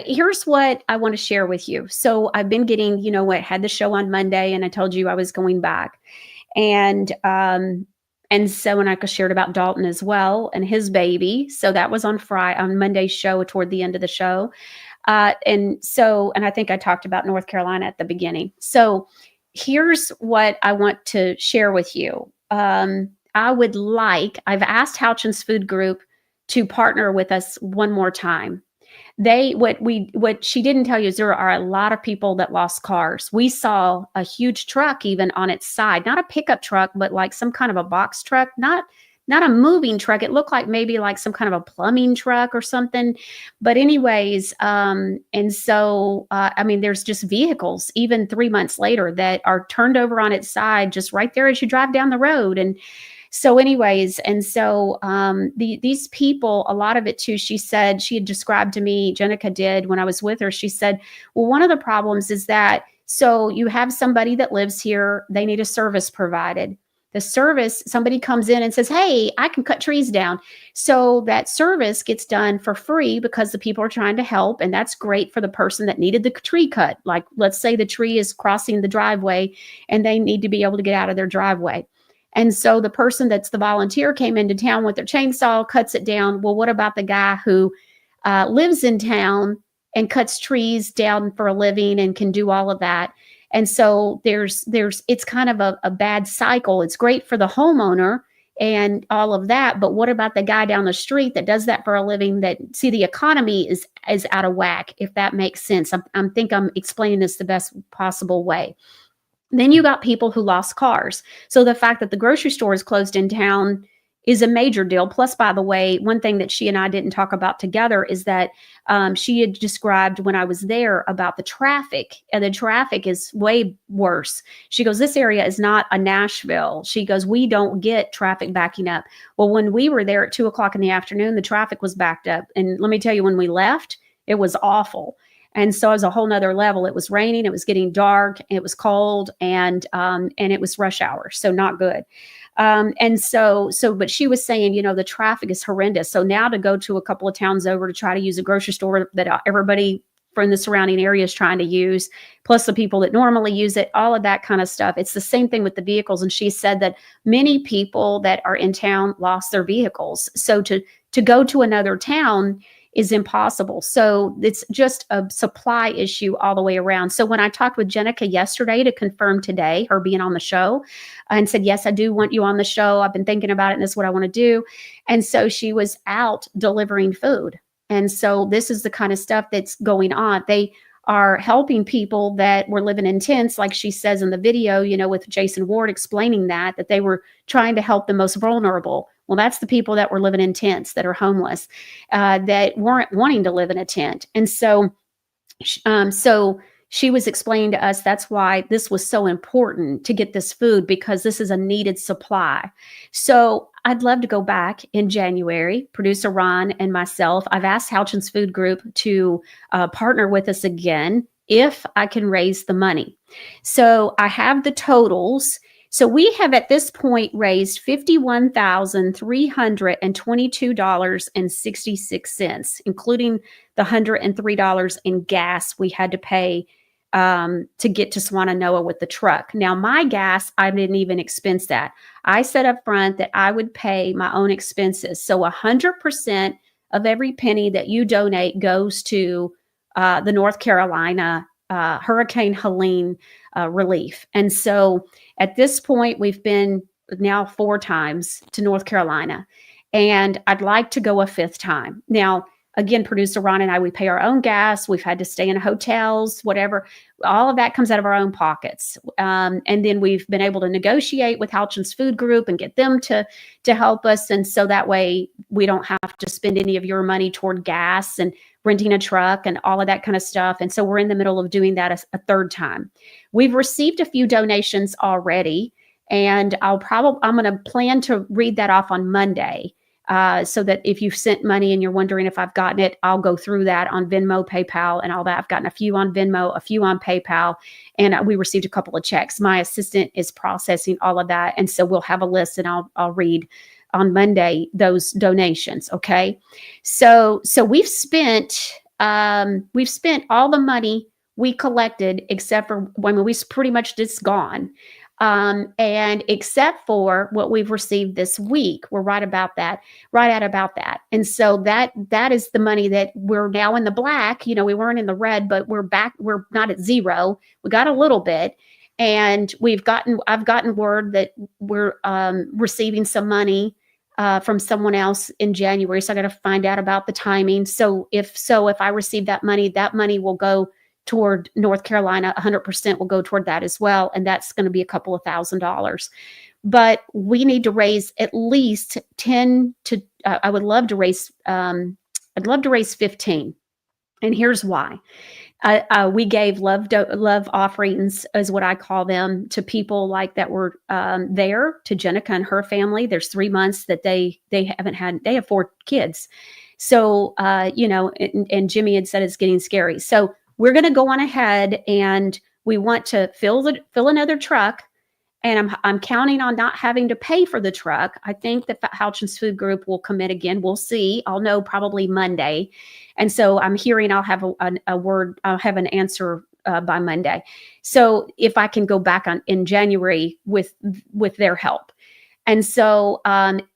here's what I want to share with you. So I've been getting, I had the show on Monday, and I told you I was going back. And so, and I shared about Dalton as well and his baby. So that was on Monday's show, toward the end of the show. And I think I talked about North Carolina at the beginning. So here's what I want to share with you. I've asked Houchins Food Group to partner with us one more time. What she didn't tell you is there are a lot of people that lost cars. We saw a huge truck even on its side, not a pickup truck, but like some kind of a box truck, not a moving truck. It looked like maybe like some kind of a plumbing truck or something. But anyways, and so, I mean, there's just vehicles even 3 months later that are turned over on its side, just right there as you drive down the road. And so anyways, and so these people, a lot of it too, she said, she had described to me, Jenica did when I was with her, she said, well, one of the problems is that, so you have somebody that lives here, they need a service provided. The service, somebody comes in and says, hey, I can cut trees down. So that service gets done for free because the people are trying to help. And that's great for the person that needed the tree cut. Like, let's say the tree is crossing the driveway and they need to be able to get out of their driveway. And so the person that's the volunteer came into town with their chainsaw, cuts it down. Well, what about the guy who lives in town and cuts trees down for a living and can do all of that? And so it's kind of a bad cycle. It's great for the homeowner and all of that, but what about the guy down the street that does that for a living? That, see, the economy is out of whack, if that makes sense. I think I'm explaining this the best possible way. Then you got people who lost cars. So the fact that the grocery store is closed in town is a major deal. Plus, by the way, one thing that she and I didn't talk about together is that she had described when I was there about the traffic, and the traffic is way worse. She goes, this area is not a Nashville. She goes, we don't get traffic backing up. Well, when we were there at 2:00 in the afternoon, the traffic was backed up. And let me tell you, when we left, it was awful. And so it was a whole nother level. It was raining, it was getting dark, it was cold, and it was rush hour. So not good. But she was saying, the traffic is horrendous. So now to go to a couple of towns over to try to use a grocery store that everybody from the surrounding area is trying to use, plus the people that normally use it, all of that kind of stuff. It's the same thing with the vehicles. And she said that many people that are in town lost their vehicles. So to go to another town is impossible. So it's just a supply issue all the way around. So when I talked with Jenica yesterday to confirm today, her being on the show, and said, yes, I do want you on the show. I've been thinking about it and this is what I want to do. And so she was out delivering food. And so this is the kind of stuff that's going on. They are helping people that were living in tents, like she says in the video, with Jason Ward explaining that they were trying to help the most vulnerable. Well, that's the people that were living in tents, that are homeless, that weren't wanting to live in a tent. And so she was explaining to us that's why this was so important to get this food, because this is a needed supply. So I'd love to go back in January, producer Ron and myself. I've asked Houchins Food Group to partner with us again if I can raise the money. So I have the totals. So we have at this point raised $51,322.66, including the $103 in gas we had to pay to get to Swannanoa with the truck. Now, my gas, I didn't even expense that. I said up front that I would pay my own expenses. So 100% of every penny that you donate goes to the North Carolina Hurricane Helene relief. And so at this point, we've been now 4 times to North Carolina, and I'd like to go a 5th time. Now, again, producer Ron and I, we pay our own gas. We've had to stay in hotels, whatever. All of that comes out of our own pockets. And then we've been able to negotiate with Houchins Food Group and get them to help us. And so that way we don't have to spend any of your money toward gas and renting a truck and all of that kind of stuff. And so we're in the middle of doing that a 3rd time. We've received a few donations already, and I'm going to plan to read that off on Monday. So that if you've sent money and you're wondering if I've gotten it, I'll go through that on Venmo, PayPal, and all that. I've gotten a few on Venmo, a few on PayPal, and we received a couple of checks. My assistant is processing all of that, and so we'll have a list, and I'll read on Monday those donations. Okay, so we've spent all the money we collected except for when we pretty much just gone. And except for what we've received this week, we're right at about that. And so that is the money that we're now in the black. We weren't in the red, but we're back. We're not at zero. We got a little bit, and I've gotten word that we're receiving some money from someone else in January. So I got to find out about the timing. So if I receive that money will go toward North Carolina. 100% will go toward that as well. And that's going to be a couple of $1,000s. But we need to raise at least 10 to, I would love to raise, I'd love to raise 15. And here's why. We gave love offerings, is what I call them, to people like that were there, to Jenica and her family. There's 3 months that they haven't had. They have 4 kids, so and Jimmy had said it's getting scary. So we're going to go on ahead, and we want to fill another truck. And I'm counting on not having to pay for the truck. I think that Houchins Food Group will commit again. We'll see. I'll know probably Monday. And so I'm hearing I'll have I'll have an answer by Monday. So if I can go back in January with their help. And so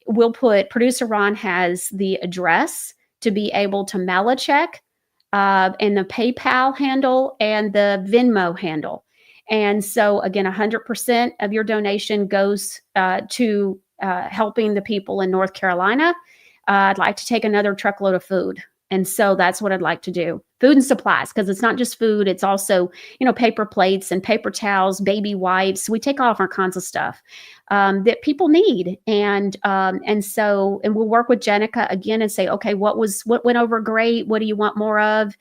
we'll put, producer Ron has the address to be able to mail a check, and the PayPal handle and the Venmo handle. And so again, 100% of your donation goes to helping the people in North Carolina. I'd like to take another truckload of food. And so that's what I'd like to do. Food and supplies, because it's not just food. It's also, paper plates and paper towels, baby wipes. We take all kinds of stuff that people need. And we'll work with Jenica again and say, okay, what went over great? What do you want more of?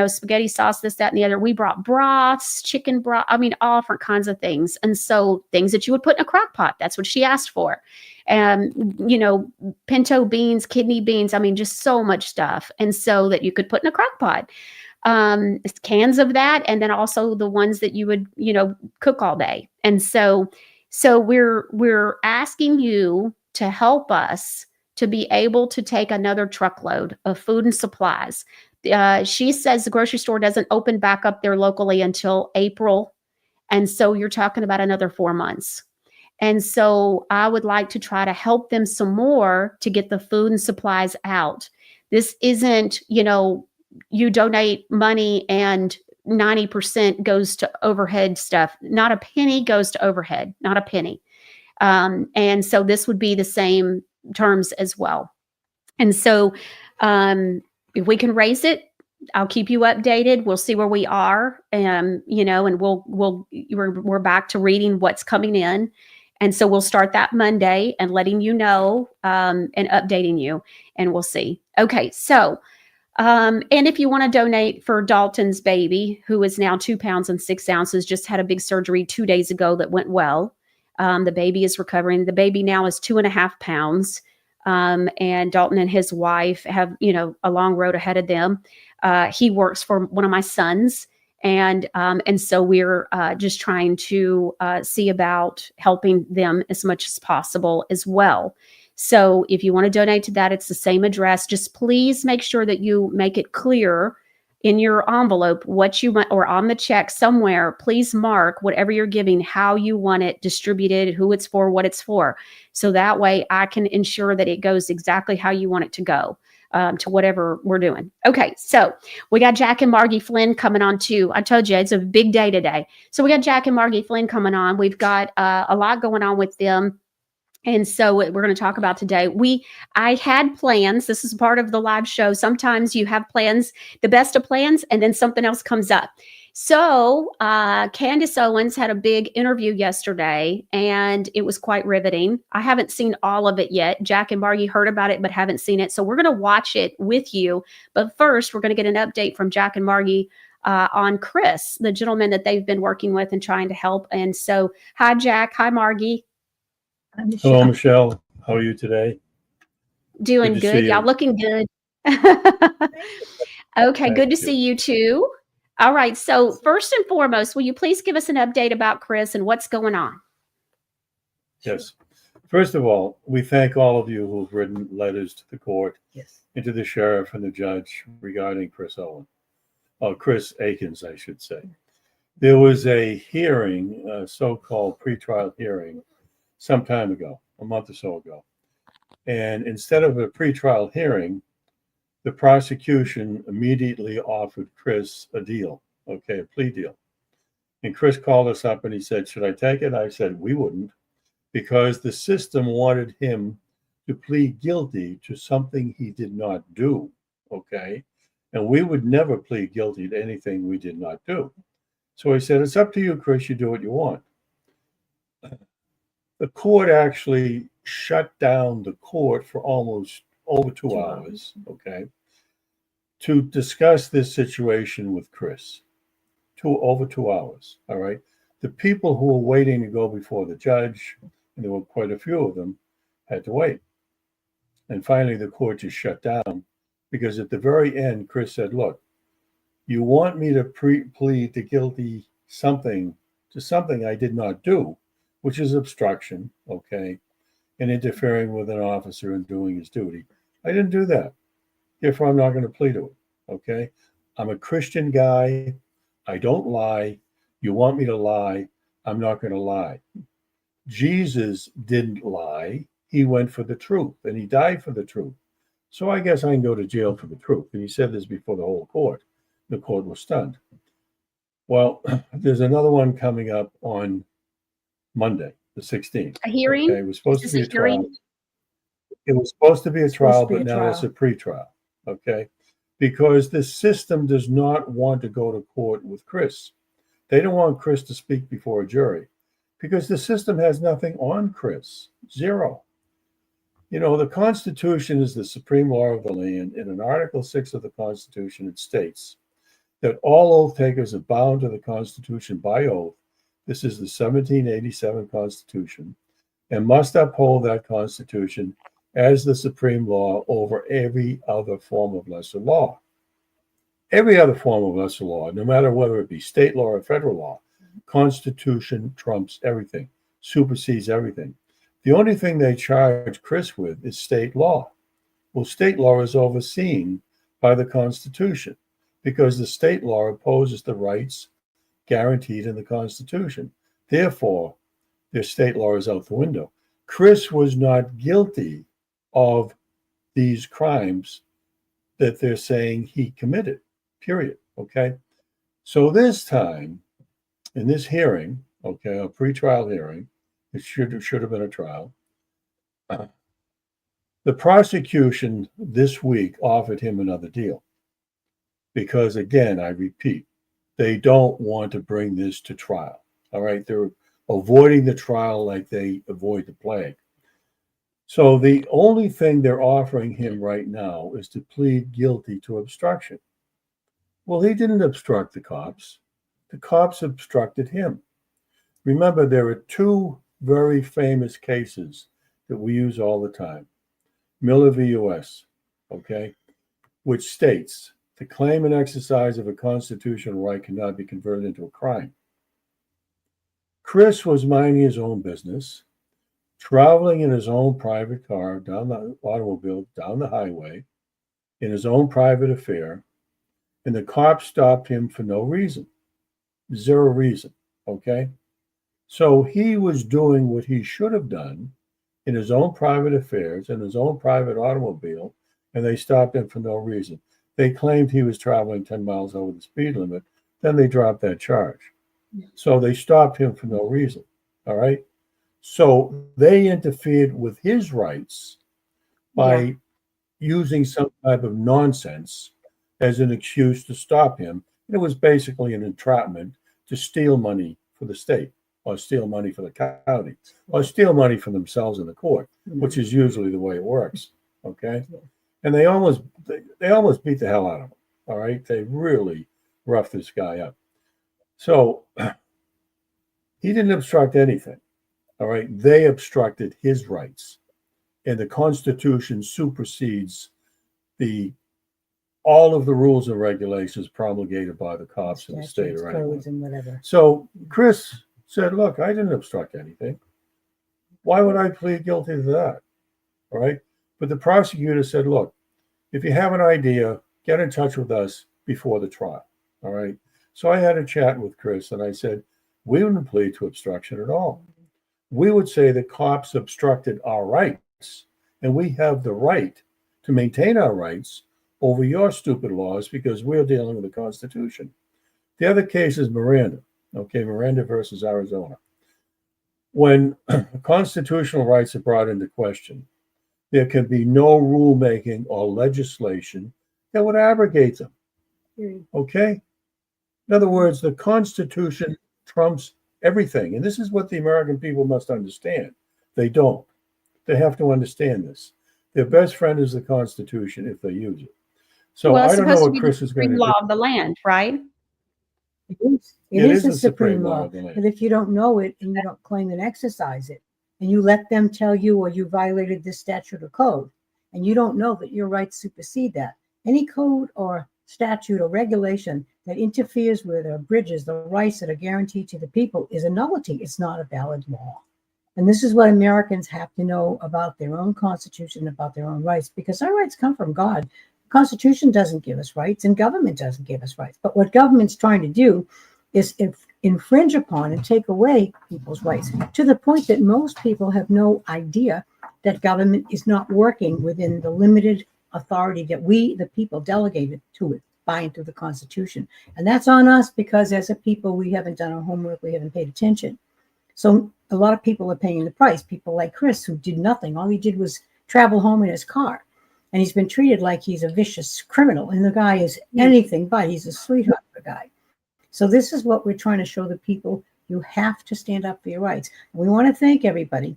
Spaghetti sauce, this, that, and the other. We brought broths, chicken broth, all different kinds of things. And so things that you would put in a crock pot, that's what she asked for. And, pinto beans, kidney beans, just so much stuff. And so that you could put in a crock pot, cans of that. And then also the ones that you would, cook all day. And so we're asking you to help us to be able to take another truckload of food and supplies. She says the grocery store doesn't open back up there locally until April. And so you're talking about another 4 months. And so I would like to try to help them some more to get the food and supplies out. This isn't, you donate money and 90% goes to overhead stuff. Not a penny goes to overhead, not a penny. And so this would be the same terms as well. And so if we can raise it, I'll keep you updated. We'll see where we are, and we're back to reading what's coming in. And so we'll start that Monday and letting you know, and updating you, and we'll see. Okay. So, and if you want to donate for Dalton's baby, who is now 2 pounds and 6 ounces, just had a big surgery 2 days ago that went well. The baby is recovering. The baby now is 2.5 pounds. And Dalton and his wife have, a long road ahead of them. He works for one of my sons. And so we're just trying to see about helping them as much as possible as well. So if you want to donate to that, it's the same address. Just please make sure that you make it clear in your envelope what you want, or on the check somewhere, please mark whatever you're giving, how you want it distributed, who it's for, what it's for. So that way I can ensure that it goes exactly how you want it to go. To whatever we're doing. Okay, so we got Jack and Margie Flynn coming on too. I told you it's a big day today. So we got Jack and Margie Flynn coming on. We've got a lot going on with them. And so we're going to talk about today. I had plans. This is part of the live show. Sometimes you have plans, the best of plans, and then something else comes up. So Candace Owens had a big interview yesterday, and it was quite riveting. I haven't seen all of it yet. Jack and Margie heard about it, but haven't seen it. So we're going to watch it with you. But first, we're going to get an update from Jack and Margie on Chris, the gentleman that they've been working with and trying to help. And so, hi, Jack. Hi, Margie. Hello, Michelle. How are you today? Doing good. Y'all looking good. Okay, good to see you too. All right. So first and foremost, will you please give us an update about Chris and what's going on? Yes. First of all, we thank all of you who've written letters to the court, and to the sheriff and the judge regarding Chris Akins, I should say. There was a hearing, a so-called pretrial hearing, some time ago, a month or so ago. And instead of a pretrial hearing, the prosecution immediately offered Chris a deal, a plea deal. And Chris called us up and he said, should I take it? I said, we wouldn't, because the system wanted him to plead guilty to something he did not do, okay? And we would never plead guilty to anything we did not do. So he said, it's up to you, Chris, you do what you want. The court actually shut down the court for almost over 2 hours, okay, to discuss this situation with Chris. Over 2 hours, all right? The people who were waiting to go before the judge, and there were quite a few of them, had to wait. And finally, the court just shut down because at the very end, Chris said, look, you want me to plead to guilty to something I did not do, which is obstruction, okay, and interfering with an officer and doing his duty. I didn't do that. Therefore, I'm not going to plead to it, okay? I'm a Christian guy. I don't lie. You want me to lie? I'm not going to lie. Jesus didn't lie. He went for the truth, and he died for the truth. So I guess I can go to jail for the truth. And he said this before the whole court. The court was stunned. Well, there's another one coming up on Monday, the 16th. A hearing? Okay, it was supposed Is to be this a a hearing? trial. It was supposed to be a trial, to be but a now trial. it's a pre-trial. Okay, because the system does not want to go to court with Chris. They don't want Chris to speak before a jury because the system has nothing on Chris. Zero. You know, the Constitution is the supreme law of the land. And in Article 6 of the Constitution, it states that all oath takers are bound to the Constitution by oath. This is the 1787 Constitution, and must uphold that Constitution as the supreme law over every other form of lesser law. Every other form of lesser law, no matter whether it be state law or federal law, Constitution trumps everything, supersedes everything. The only thing they charge Chris with is state law. Well, state law is overseen by the Constitution because the state law opposes the rights guaranteed in the Constitution. Therefore, their state law is out the window. Chris was not guilty of these crimes that they're saying he committed, period. Okay. So this time, in this hearing, okay, a pretrial hearing, it should have been a trial. The prosecution this week offered him another deal because, again, I repeat, they don't want to bring this to trial. All right, they're avoiding the trial like they avoid the plague. So the only thing they're offering him right now is to plead guilty to obstruction. Well, he didn't obstruct the cops. The cops obstructed him. Remember, there are two very famous cases that we use all the time. Miller v. U.S., okay, which states the claim and exercise of a constitutional right cannot be converted into a crime. Chris was minding his own business, traveling in his own private car down the automobile, down the highway, in his own private affair, and the cops stopped him for no reason. Zero reason, okay? So he was doing what he should have done in his own private affairs, in his own private automobile, and they stopped him for no reason. They claimed he was traveling 10 miles over the speed limit. Then they dropped that charge. So they stopped him for no reason, all right? So they interfered with his rights by using some type of nonsense as an excuse to stop him. It was basically an entrapment to steal money for the state, or steal money for the county, or steal money for themselves in the court, which is usually the way it works. Okay, and they almost beat the hell out of him. All right, they really roughed this guy up. So he didn't obstruct anything. All right, they obstructed his rights, and the Constitution supersedes all of the rules and regulations promulgated by the cops in the state or anyone. Codes and whatever. So Chris said, look, I didn't obstruct anything. Why would I plead guilty to that? All right. But the prosecutor said, look, if you have an idea, get in touch with us before the trial. All right. So I had a chat with Chris and I said, we wouldn't plead to obstruction at all. We would say the cops obstructed our rights and we have the right to maintain our rights over your stupid laws because we're dealing with the Constitution. The other case is Miranda. Okay, Miranda versus Arizona. When constitutional rights are brought into question, there can be no rulemaking or legislation that would abrogate them. Okay? In other words, the Constitution trumps everything. And this is what the American people must understand. They don't. They have to understand this. Their best friend is the Constitution if they use it. So Well, it's I don't know supposed to what be Chris the is going to supreme do. law of the land, right? It is. It It is is the supreme law. of the land. But if you don't know it and you don't claim and exercise it, and you let them tell you, or you violated this statute or code, and you don't know that your rights supersede that, any code or statute or regulation that interferes with or abridges the rights that are guaranteed to the people is a nullity. It's not a valid law. And this is what Americans have to know about their own Constitution, about their own rights, because our rights come from God. The Constitution doesn't give us rights, and government doesn't give us rights. But what government's trying to do is infringe upon and take away people's rights, to the point that most people have no idea that government is not working within the limited authority that we, the people, delegated to it by and through the Constitution. And that's on us, because as a people, we haven't done our homework, we haven't paid attention. So a lot of people are paying the price. People like Chris, who did nothing. All he did was travel home in his car. And he's been treated like he's a vicious criminal. And the guy is anything but. He's a sweetheart of a guy. So this is what we're trying to show the people. You have to stand up for your rights. And we want to thank everybody,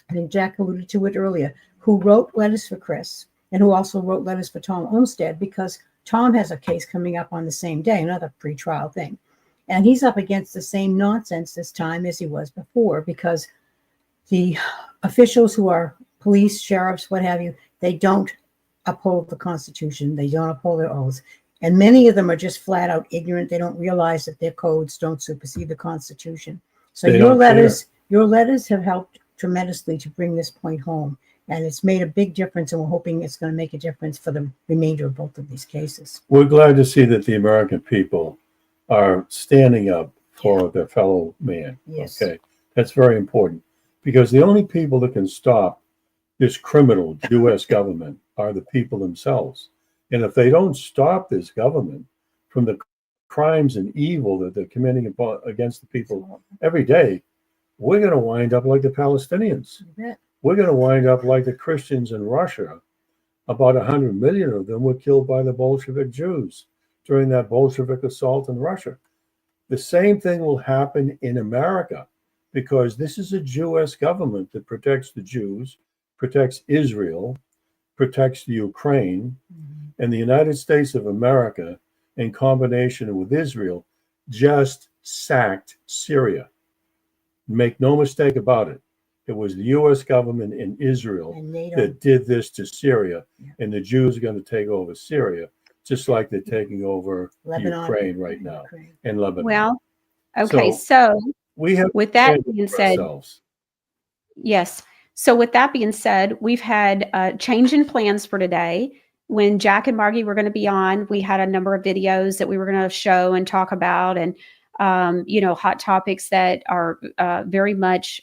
I think Jack alluded to it earlier, who wrote letters for Chris and who also wrote letters for Tom Olmsted, because Tom has a case coming up on the same day, another pre-trial thing. And he's up against the same nonsense this time as he was before, because the officials who are police, sheriffs, what have you, they don't uphold the Constitution. They don't uphold their oaths. And many of them are just flat out ignorant. They don't realize that their codes don't supersede the Constitution. So your letters have helped tremendously to bring this point home. And it's made a big difference, and we're hoping it's going to make a difference for the remainder of both of these cases. We're glad to see that the American people are standing up for their fellow man. Yes. Okay. That's very important, because the only people that can stop this criminal U.S. government are the people themselves. And if they don't stop this government from the crimes and evil that they're committing against the people every day, we're going to wind up like the Palestinians. We're going to wind up like the Christians in Russia. About 100 million of them were killed by the Bolshevik Jews during that Bolshevik assault in Russia. The same thing will happen in America, because this is a Jewish government that protects the Jews, protects Israel, protects the Ukraine, and the United States of America, in combination with Israel, just sacked Syria. Make no mistake about it. It was the U.S. government in Israel that did this to Syria, and the Jews are going to take over Syria, just like they're taking over Ukraine right now, and Lebanon. Well, okay, so we have, with that being said, yes. So with that being said, we've had a change in plans for today. When Jack and Margie were going to be on, we had a number of videos that we were going to show and talk about, and hot topics that are very much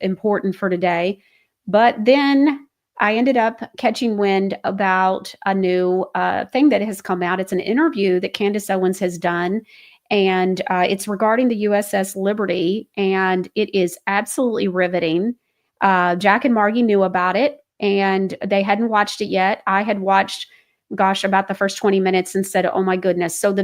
important for today. But then I ended up catching wind about a new thing that has come out. It's an interview that Candace Owens has done, and it's regarding the USS Liberty, and it is absolutely riveting. Jack and Margie knew about it, and they hadn't watched it yet. I had watched, about the first 20 minutes and said, oh my goodness. So the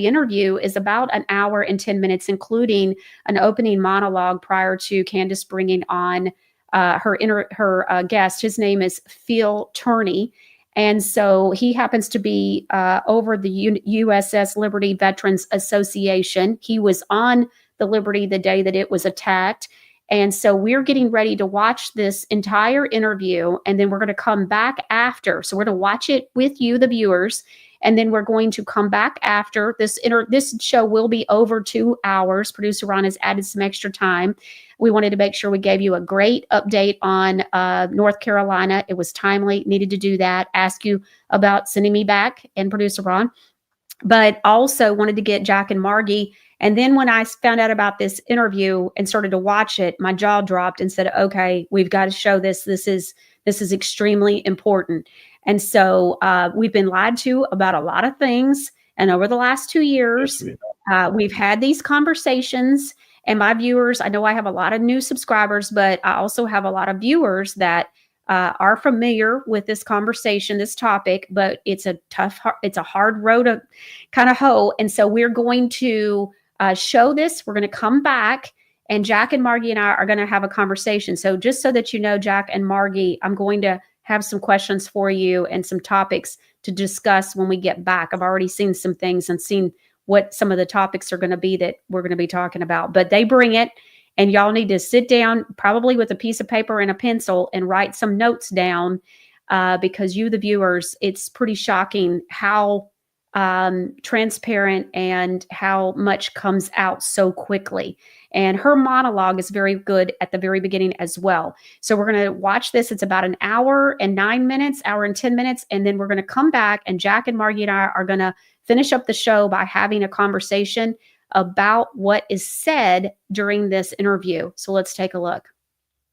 interview is about an hour and 10 minutes, including an opening monologue prior to Candace bringing on her guest. His name is Phil Turney. And so he happens to be over the USS Liberty Veterans Association. He was on the Liberty the day that it was attacked. And so we're getting ready to watch this entire interview, and then we're going to come back after. So we're going to watch it with you, the viewers, and then we're going to come back after. This show will be over 2 hours. Producer Ron has added some extra time. We wanted to make sure we gave you a great update on North Carolina. It was timely, needed to do that. Ask you about sending me back and Producer Ron, but also wanted to get Jack and Margie. And then when I found out about this interview and started to watch it, my jaw dropped and said, okay, we've got to show this. This is extremely important. And so we've been lied to about a lot of things. And over the last 2 years, we've had these conversations. And my viewers, I know I have a lot of new subscribers, but I also have a lot of viewers that are familiar with this conversation, this topic, but it's a it's a hard road to kind of hoe. And so we're going to show this. We're going to come back, and Jack and Margie and I are going to have a conversation. So just so that you know, Jack and Margie, I'm going to have some questions for you and some topics to discuss when we get back. I've already seen some things and seen what some of the topics are going to be that we're going to be talking about, but they bring it. And y'all need to sit down probably with a piece of paper and a pencil and write some notes down because you, the viewers, it's pretty shocking how transparent and how much comes out so quickly. And her monologue is very good at the very beginning as well. So we're going to watch this. It's about an hour and 9 minutes, hour and 10 minutes. And then we're going to come back, and Jack and Margie and I are going to finish up the show by having a conversation about what is said during this interview. So let's take a look.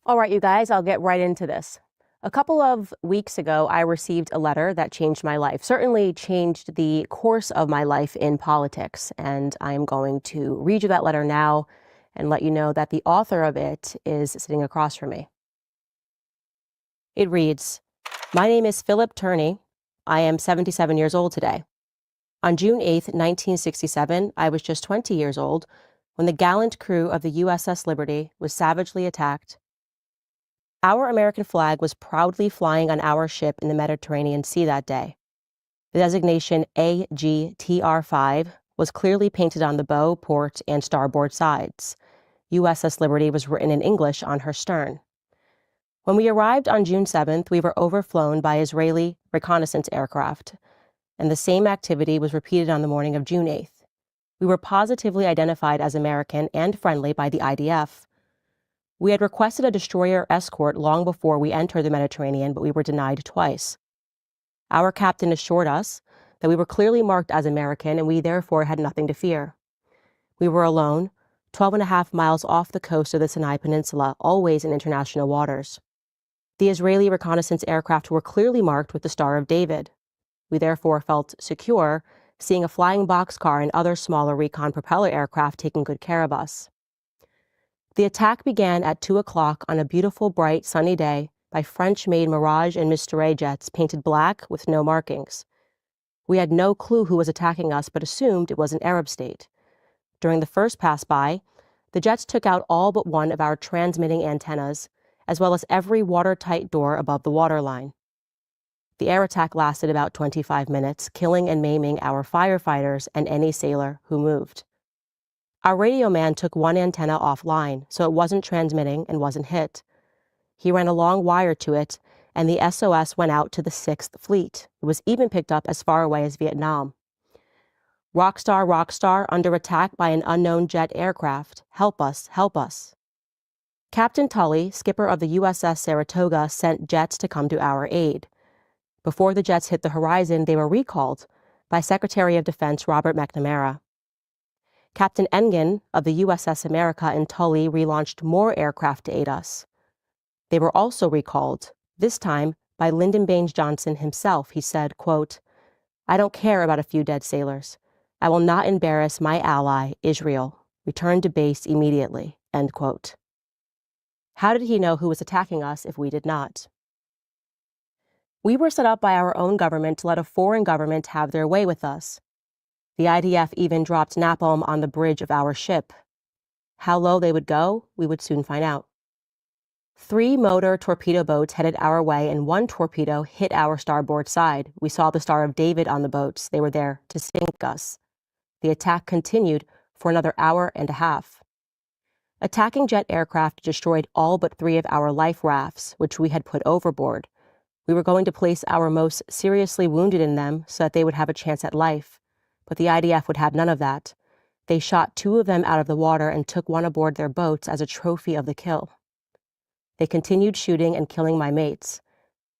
All right, you guys, I'll get right into this. A couple of weeks ago, I received a letter that changed my life, certainly changed the course of my life in politics. And I'm going to read you that letter now and let you know that the author of it is sitting across from me. It reads, "My name is Philip Turney. I am 77 years old today. On June 8th, 1967, I was just 20 years old when the gallant crew of the USS Liberty was savagely attacked. Our American flag was proudly flying on our ship in the Mediterranean Sea that day. The designation AGTR-5 was clearly painted on the bow, port, and starboard sides. USS Liberty was written in English on her stern. When we arrived on June 7th, we were overflown by Israeli reconnaissance aircraft, and the same activity was repeated on the morning of June 8th. We were positively identified as American and friendly by the IDF. We had requested a destroyer escort long before we entered the Mediterranean, but we were denied twice. Our captain assured us that we were clearly marked as American and we therefore had nothing to fear. We were alone, 12.5 miles off the coast of the Sinai Peninsula, always in international waters. The Israeli reconnaissance aircraft were clearly marked with the Star of David. We therefore felt secure, seeing a flying boxcar and other smaller recon propeller aircraft taking good care of us. The attack began at 2 o'clock on a beautiful, bright, sunny day by French-made Mirage and Mistral jets painted black with no markings. We had no clue who was attacking us, but assumed it was an Arab state. During the first pass-by, the jets took out all but one of our transmitting antennas, as well as every watertight door above the waterline. The air attack lasted about 25 minutes, killing and maiming our firefighters and any sailor who moved. Our radio man took one antenna offline, so it wasn't transmitting and wasn't hit. He ran a long wire to it, and the SOS went out to the 6th Fleet. It was even picked up as far away as Vietnam. Rockstar, Rockstar, under attack by an unknown jet aircraft. Help us, help us. Captain Tully, skipper of the USS Saratoga, sent jets to come to our aid. Before the jets hit the horizon, they were recalled by Secretary of Defense Robert McNamara. Captain Engen of the USS America and Tully relaunched more aircraft to aid us. They were also recalled, this time by Lyndon Baines Johnson himself. He said, quote, "I don't care about a few dead sailors. I will not embarrass my ally, Israel. Return to base immediately," end quote. How did he know who was attacking us if we did not? We were set up by our own government to let a foreign government have their way with us. The IDF even dropped napalm on the bridge of our ship. How low they would go, we would soon find out. 3 motor torpedo boats headed our way, and 1 torpedo hit our starboard side. We saw the Star of David on the boats. They were there to sink us. The attack continued for another hour and a half. Attacking jet aircraft destroyed all but 3 of our life rafts, which we had put overboard. We were going to place our most seriously wounded in them so that they would have a chance at life, but the IDF would have none of that. They shot 2 of them out of the water and took 1 aboard their boats as a trophy of the kill. They continued shooting and killing my mates.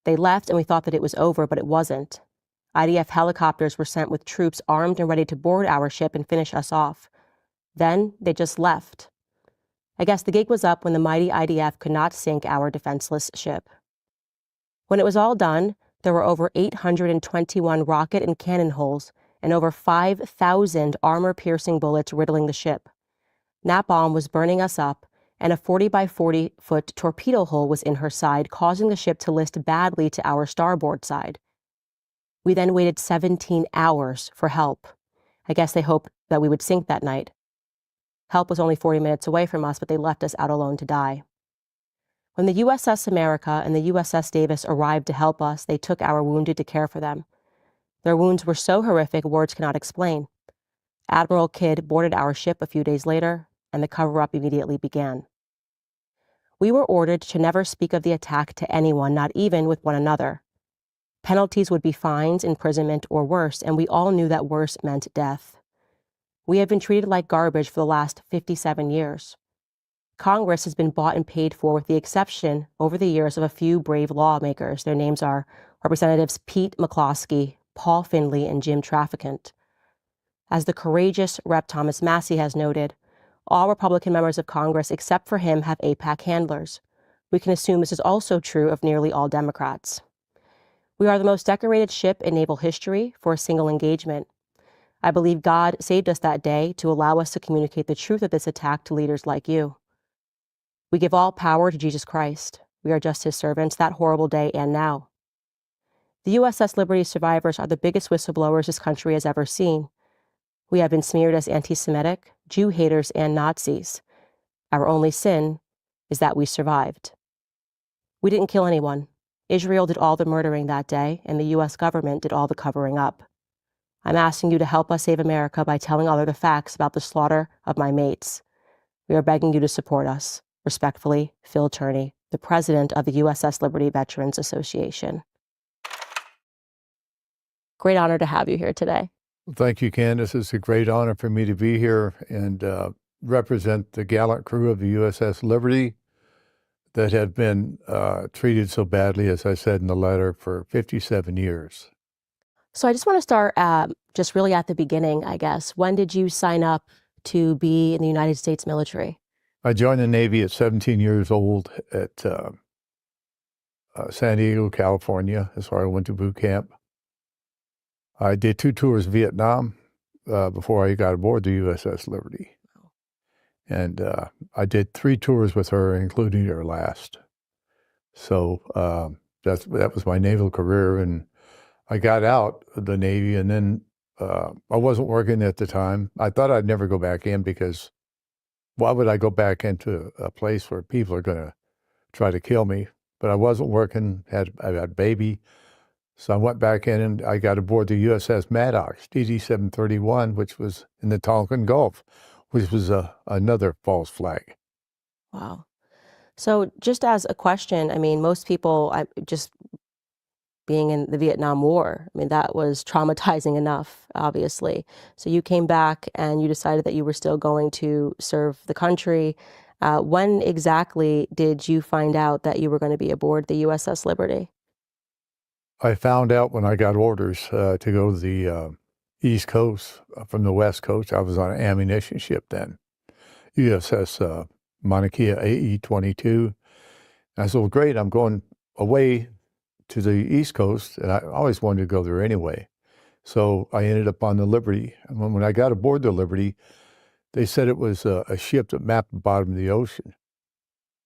They left and we thought that it was over, but it wasn't. IDF helicopters were sent with troops armed and ready to board our ship and finish us off. Then they just left. I guess the gig was up when the mighty IDF could not sink our defenseless ship. When it was all done, there were over 821 rocket and cannon holes and over 5,000 armor-piercing bullets riddling the ship. Napalm was burning us up, and a 40 by 40 foot torpedo hole was in her side, causing the ship to list badly to our starboard side. We then waited 17 hours for help. I guess they hoped that we would sink that night. Help was only 40 minutes away from us, but they left us out alone to die. When the USS America and the USS Davis arrived to help us, they took our wounded to care for them. Their wounds were so horrific, words cannot explain. Admiral Kidd boarded our ship a few days later, and the cover-up immediately began. We were ordered to never speak of the attack to anyone, not even with one another. Penalties would be fines, imprisonment, or worse, and we all knew that worse meant death. We have been treated like garbage for the last 57 years. Congress has been bought and paid for, with the exception, over the years, of a few brave lawmakers. Their names are Representatives Pete McCloskey, Paul Findley, and Jim Traficant. As the courageous Rep. Thomas Massey has noted, all Republican members of Congress except for him have APAC handlers. We can assume this is also true of nearly all Democrats. We are the most decorated ship in naval history for a single engagement. I believe God saved us that day to allow us to communicate the truth of this attack to leaders like you. We give all power to Jesus Christ. We are just his servants that horrible day and now. The USS Liberty survivors are the biggest whistleblowers this country has ever seen. We have been smeared as anti-Semitic, Jew haters, and Nazis. Our only sin is that we survived. We didn't kill anyone. Israel did all the murdering that day, and the U.S. government did all the covering up. I'm asking you to help us save America by telling others the facts about the slaughter of my mates. We are begging you to support us. Respectfully, Phil Turney, the president of the USS Liberty Veterans Association. Great honor to have you here today. Thank you, Candace. It's a great honor for me to be here and represent the gallant crew of the USS Liberty that have been treated so badly, as I said in the letter, for 57 years. So I just want to start just really at the beginning, I guess. When did you sign up to be in the United States military? I joined the Navy at 17 years old at San Diego, California. That's where I went to boot camp. I did 2 tours of Vietnam before I got aboard the USS Liberty. And I did 3 tours with her, including her last. So that was my naval career. And I got out of the Navy, and then I wasn't working at the time. I thought I'd never go back in because why would I go back into a place where people are going to try to kill me? But I wasn't working, I had a baby. So I went back in and I got aboard the USS Maddox, DD-731, which was in the Tonkin Gulf, which was another false flag. Wow. So just as a question, I mean, most people, just being in the Vietnam War, I mean, that was traumatizing enough, obviously. So you came back and you decided that you were still going to serve the country. When exactly did you find out that you were going to be aboard the USS Liberty? I found out when I got orders to go to the East Coast from the West Coast. I was on an ammunition ship then, USS Mauna Kea AE-22. I said, well, great, I'm going away to the East Coast, and I always wanted to go there anyway. So I ended up on the Liberty. And when I got aboard the Liberty, they said it was a ship that mapped the bottom of the ocean.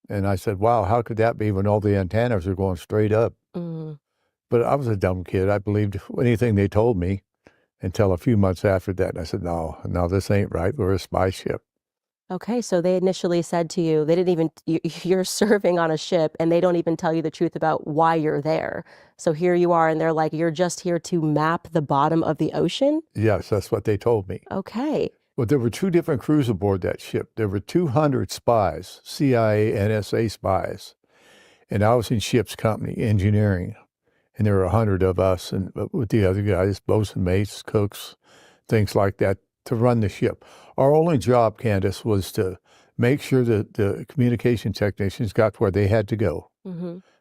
And I said, wow, how could that be when all the antennas are going straight up? Mm-hmm. But I was a dumb kid. I believed anything they told me until a few months after that. And I said, no, this ain't right. We're a spy ship. Okay, so they initially said to you, you're serving on a ship and they don't even tell you the truth about why you're there. So here you are and they're like, you're just here to map the bottom of the ocean? Yes, that's what they told me. Okay. Well, there were 2 different crews aboard that ship. There were 200 spies, CIA, NSA spies. And I was in ship's company, engineering. And there were 100 of us, and with the other guys, bosun mates, cooks, things like that, to run the ship. Our only job, Candace, was to make sure that the communication technicians got where they had to go,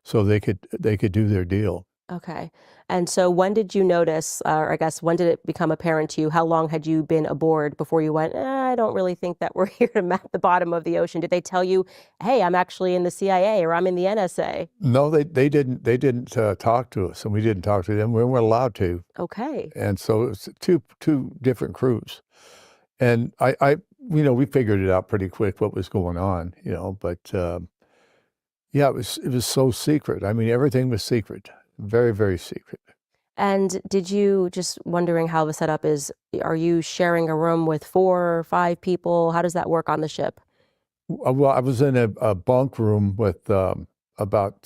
so they could do their deal. Okay. And so when did you notice, or I guess when did it become apparent to you? How long had you been aboard before you went, I don't really think that we're here to map the bottom of the ocean? Did they tell you, hey, I'm actually in the CIA or I'm in the NSA? No, they didn't talk to us, and we didn't talk to them. We weren't allowed to. Okay. And so it's two different crews. And I we figured it out pretty quick what was going on, but yeah, it was so secret. I mean, everything was secret, very, very secret. And did you, just wondering how the setup is, are you sharing a room with 4 or 5 people? How does that work on the ship? Well, I was in a bunk room with about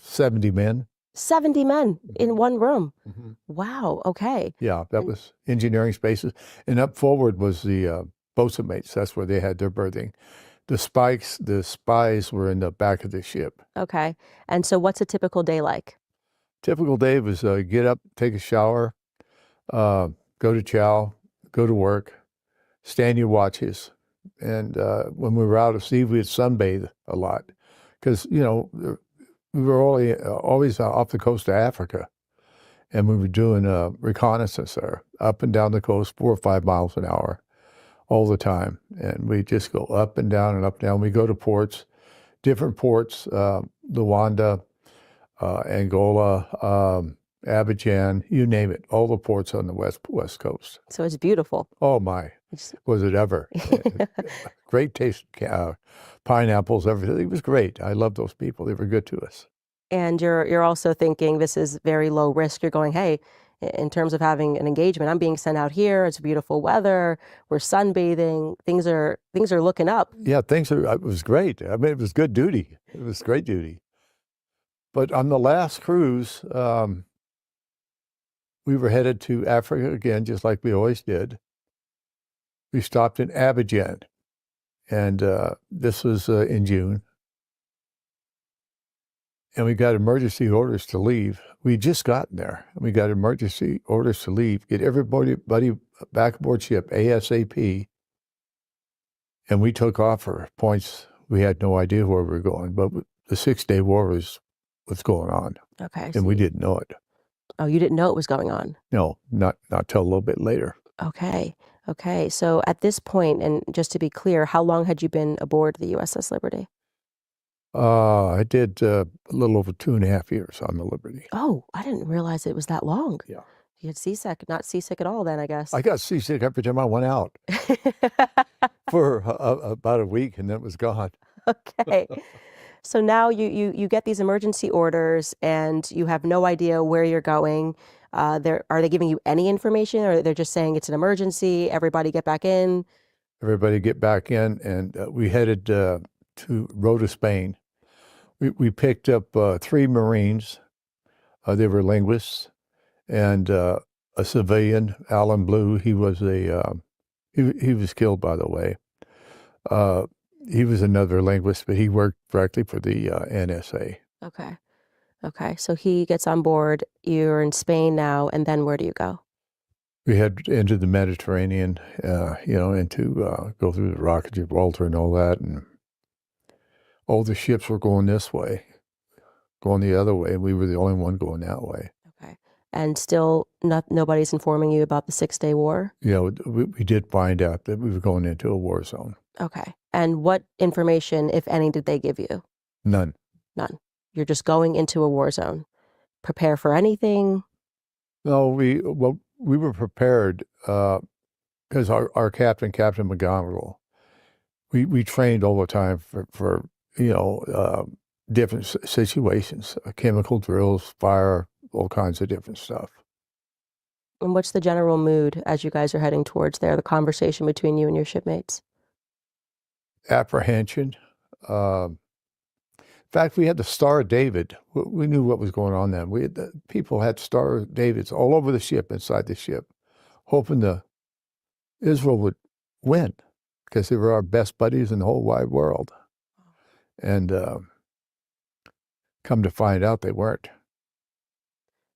70 men. 70 men in one room. Mhm. Wow. Okay. Yeah, that was engineering spaces. And up forward was the bosun mates. That's where they had their berthing. The spies were in the back of the ship. Okay. And so what's a typical day like? Typical day was get up, take a shower, go to chow, go to work, stand your watches. And when we were out at sea, we'd sunbathe a lot because, we were always off the coast of Africa. And we were doing reconnaissance there, up and down the coast, 4 or 5 miles an hour all the time. And we just go up and down and up and down. We go to ports, different ports, Luanda, Angola, Abidjan, you name it, all the ports on the west coast. So it's beautiful. Oh my, was it ever. Great taste, pineapples, everything. It was great. I love those people. They were good to us. And you're also thinking this is very low risk. You're going, hey, in terms of having an engagement, I'm being sent out here. It's beautiful weather. We're sunbathing. Things are looking up. Yeah, it was great. I mean, it was good duty. It was great duty. But on the last cruise, we were headed to Africa again, just like we always did. We stopped in Abidjan, and this was in June. And we got emergency orders to leave. We'd just gotten there. And we got emergency orders to leave, get everybody back aboard ship ASAP. And we took off for points. We had no idea where we were going, but the 6-day war was what's going on. Okay. And we didn't know it. Oh, you didn't know it was going on? No, not till a little bit later. Okay. Okay. So at this point, and just to be clear, how long had you been aboard the USS Liberty? I did a little over 2.5 years on the Liberty. Oh, I didn't realize it was that long. Yeah. You had seasick, not seasick at all then, I guess. I got seasick every time I went out for about a week, and then it was gone. Okay. So now you get these emergency orders and you have no idea where you're going. Are they giving you any information, or they're just saying it's an emergency, everybody get back in? Everybody get back in, and we headed to Rota, Spain. We picked up 3 Marines. They were linguists, and a civilian, Alan Blue. He was he was killed, by the way. He was another linguist, but he worked directly for the NSA. Okay. Okay. So he gets on board. You're in Spain now, and then where do you go? We head into the Mediterranean, into go through the Rock of Gibraltar and all that, and all the ships were going this way, going the other way, and we were the only one going that way. Okay. And still nobody's informing you about the 6-day war? We did find out that we were going into a war zone. Okay. And what information, if any, did they give you? None. None. You're just going into a war zone. Prepare for anything? No, we were prepared because our Captain McGonigal, we trained all the time for different situations, chemical drills, fire, all kinds of different stuff. And what's the general mood as you guys are heading towards there, the conversation between you and your shipmates? Apprehension. In fact, we had the Star of David. We knew what was going on then. People had Star of Davids all over the ship, inside the ship, hoping Israel would win because they were our best buddies in the whole wide world. And come to find out, they weren't.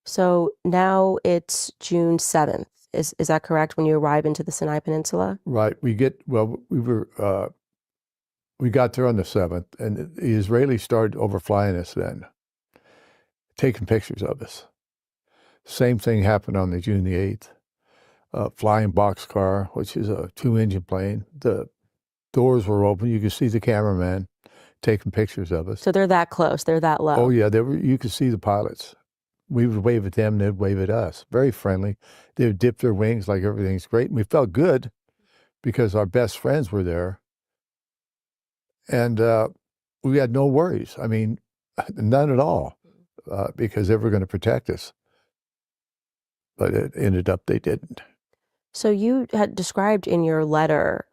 So now it's June 7th. Is that correct, when you arrive into the Sinai Peninsula? Right. We got there on the 7th, and the Israelis started overflying us then, taking pictures of us. Same thing happened on the June the 8th. Flying boxcar, which is a 2-engine plane. The doors were open. You could see the cameraman taking pictures of us. So they're that close. They're that low. Oh, yeah. You could see the pilots. We would wave at them, they'd wave at us. Very friendly. They would dip their wings like everything's great. And we felt good because our best friends were there. And we had no worries. I mean, none at all, because they were going to protect us. But it ended up they didn't. So you had described in your letter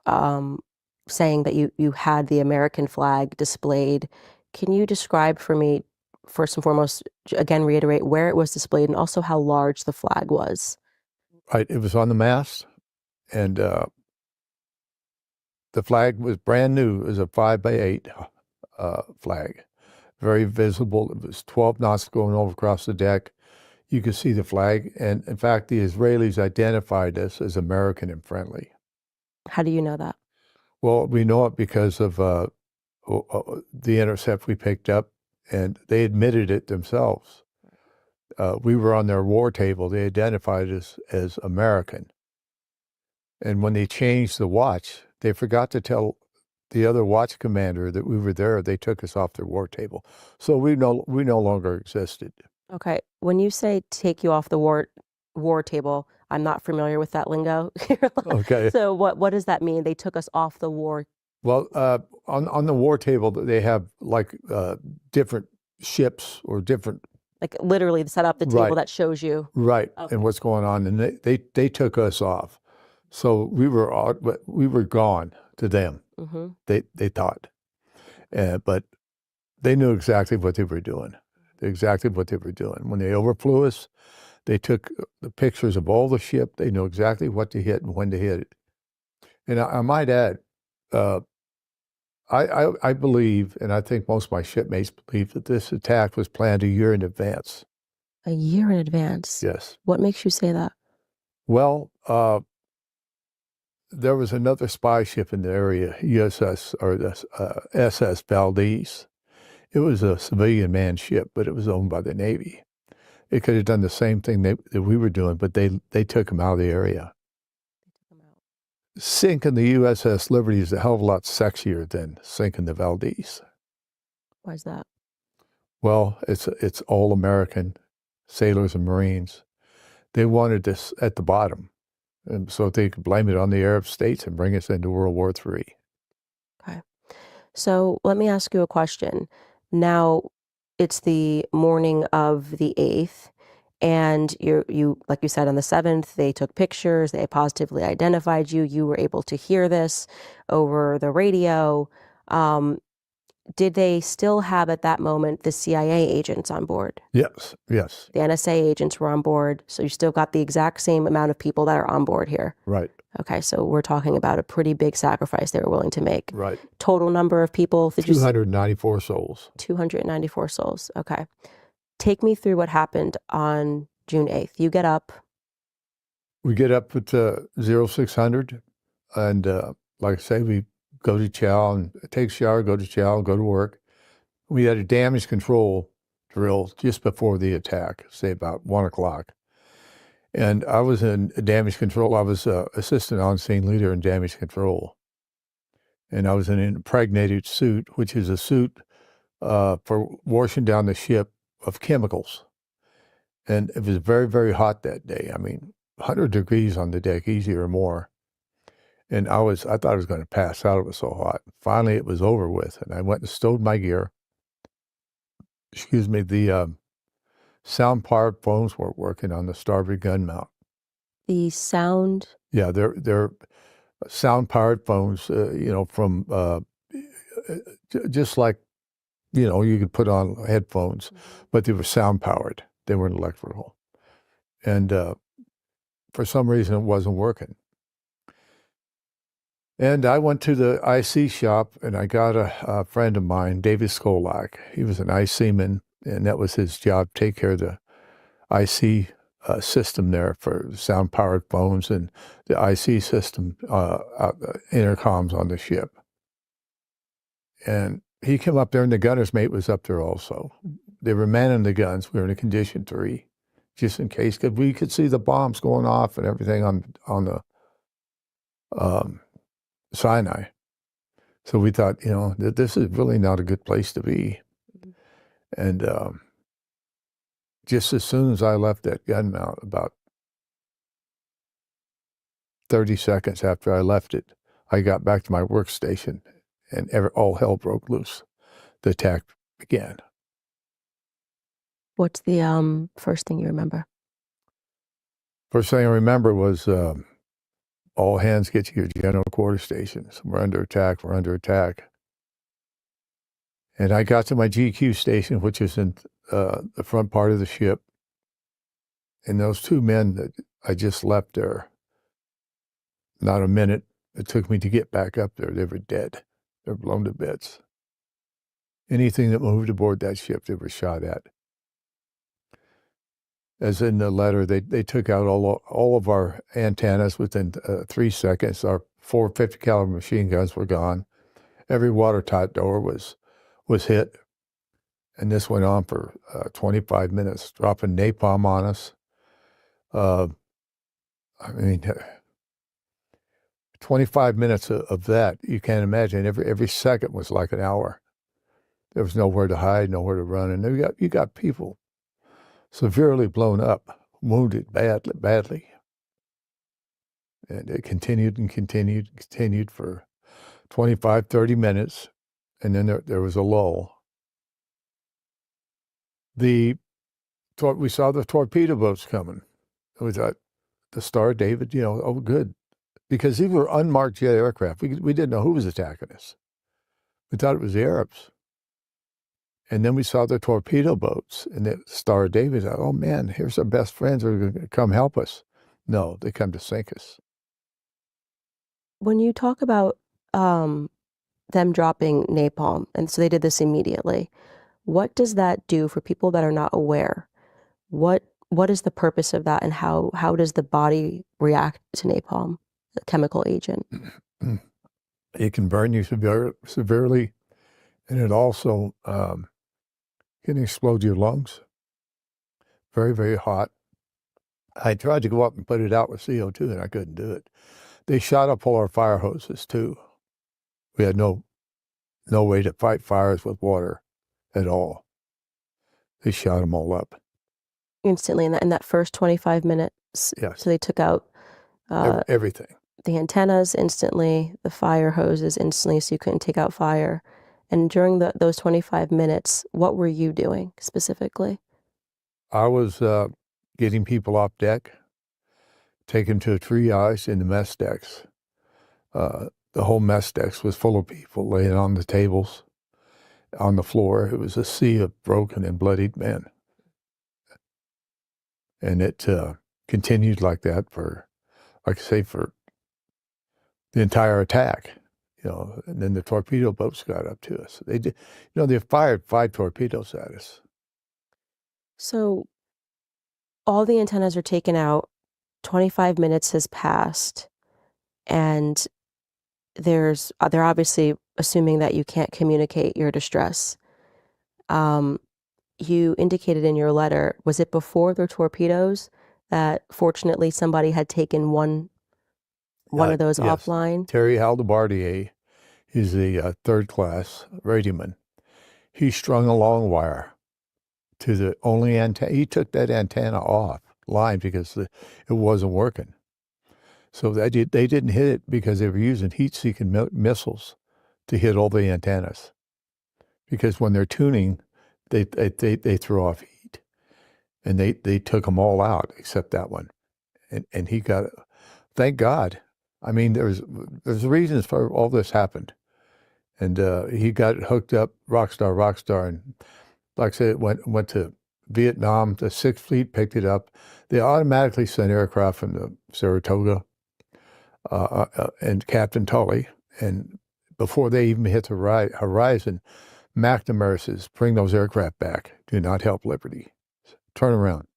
saying that you had the American flag displayed. Can you describe for me, first and foremost, again, reiterate where it was displayed and also how large the flag was? Right, it was on the mast, and the flag was brand new. It was a 5x8 flag, very visible. It was 12 knots going over across the deck. You could see the flag, and in fact, the Israelis identified us as American and friendly. How do you know that? Well, we know it because of the intercept we picked up, and they admitted it themselves. We were on their war table. They identified us as American. And when they changed the watch, they forgot to tell the other watch commander that we were there. They took us off their war table. So we no longer existed. Okay. When you say take you off the war table, I'm not familiar with that lingo. Okay. So what does that mean? They took us off the war. Well, on the war table, they have like different ships or different. Like literally set up the table Right. that shows you. Right. Okay. And what's going on. And they took us off. So we were gone to them. Mm-hmm. They thought. But they knew exactly what they were doing. Exactly what they were doing. When they overflew us, they took the pictures of all the ship. They knew exactly what to hit and when to hit it. And I might add, I believe, and I think most of my shipmates believe, that this attack was planned a year in advance. A year in advance? Yes. What makes you say that? Well, there was another spy ship in the area, USS or the SS Valdez. It was a civilian manned ship, but it was owned by the Navy. It could have done the same thing that we were doing, but they took them out of the area. Sinking the USS Liberty is a hell of a lot sexier than sinking the Valdez. Why is that? Well, it's all American sailors and Marines. They wanted this at the bottom, and so they could blame it on the Arab states and bring us into World War III. Okay. So let me ask you a question. Now, it's the morning of the 8th, and you like you said, on the 7th, they took pictures, they positively identified you, you were able to hear this over the radio. Did they still have at that moment the CIA agents on board? Yes, yes. The NSA agents were on board, so you still got the exact same amount of people that are on board here. Right. Okay, so we're talking about a pretty big sacrifice they were willing to make. Right. Total number of people? 294 souls. 294 souls. Okay. Take me through what happened on June 8th. You get up. We get up at 0600, and like I say, we go to chow and take a shower, go to chow, go to work. We had a damage control drill just before the attack, say about 1 o'clock. And I was in damage control. I was assistant on-scene leader in damage control. And I was in an impregnated suit, which is a suit for washing down the ship of chemicals. And it was very, very hot that day. I mean, 100 degrees on the deck, easy or more. And I thought I was going to pass out. It was so hot. Finally, it was over with. And I went and stowed my gear. Excuse me, the sound-powered phones weren't working on the starboard gun mount. The sound? Yeah, they're sound-powered phones, from just like, you could put on headphones, but they were sound-powered. They weren't electrical. And for some reason, it wasn't working. And I went to the IC shop, and I got a friend of mine, David Skolak. He was an IC seaman, and that was his job, take care of the IC system there for sound-powered phones and the IC system, intercoms on the ship. And he came up there, and the gunner's mate was up there also. They were manning the guns. We were in a condition 3, just in case, because we could see the bombs going off and everything on the Sinai. So we thought, that this is really not a good place to be. And just as soon as I left that gun mount, about 30 seconds after I left it, I got back to my workstation, and all hell broke loose. The attack began. What's the first thing you remember? First thing I remember was all hands get to your general quarter stations. We're under attack. We're under attack. And I got to my GQ station, which is in the front part of the ship. And those two men that I just left there, not a minute it took me to get back up there. They were dead. They're blown to bits. Anything that moved aboard that ship, they were shot at. As in the letter, they took out all of our antennas within 3 seconds. Our 450 caliber machine guns were gone. Every watertight door was hit. And this went on for 25 minutes, dropping napalm on us. 25 minutes of that, you can't imagine. Every second was like an hour. There was nowhere to hide, nowhere to run. And you got people severely blown up, wounded badly. And it continued and continued and continued for 25, 30 minutes. And then there was a lull. We saw the torpedo boats coming. We thought, the Star of David, oh, good. Because these were unmarked jet aircraft. We didn't know who was attacking us. We thought it was the Arabs. And then we saw the torpedo boats, and the Star of David. Oh, man, here's our best friends who are going to come help us. No, they come to sink us. When you talk about them dropping napalm, and so they did this immediately, what does that do for people that are not aware? What is the purpose of that, and how does the body react to napalm, the chemical agent? It can burn you severely, and it also can explode your lungs. Very, very hot. I tried to go up and put it out with CO2, and I couldn't do it. They shot up all our fire hoses, too. We had no way to fight fires with water at all. They shot them all up. Instantly, in that first 25 minutes? Yes. So they took out everything. The antennas instantly, the fire hoses instantly, so you couldn't take out fire. And during those 25 minutes, what were you doing specifically? I was getting people off deck, taking them to a triage in the mess decks. The whole mess decks was full of people laying on the tables, on the floor. It was a sea of broken and bloodied men. And it continued like that for the entire attack. And then the torpedo boats got up to us. They did, they fired 5 torpedoes at us. So all the antennas are taken out, 25 minutes has passed, and they're obviously assuming that you can't communicate your distress. You indicated in your letter, was it before the torpedoes that fortunately somebody had taken one of those yes. offline? Terry Haldebardier, he's a third-class radioman. He strung a long wire to the only antenna. He took that antenna offline because it wasn't working. So they didn't hit it because they were using heat-seeking missiles to hit all the antennas. Because when they're tuning, they throw off heat. And they took them all out except that one. And he got, thank God. I mean, there's reasons for all this happened. And he got hooked up, Rockstar. And like I said, it went to Vietnam. The 6th Fleet picked it up. They automatically sent aircraft from the Saratoga and Captain Tully. And before they even hit the horizon, McNamara says, bring those aircraft back. Do not help Liberty. Turn around.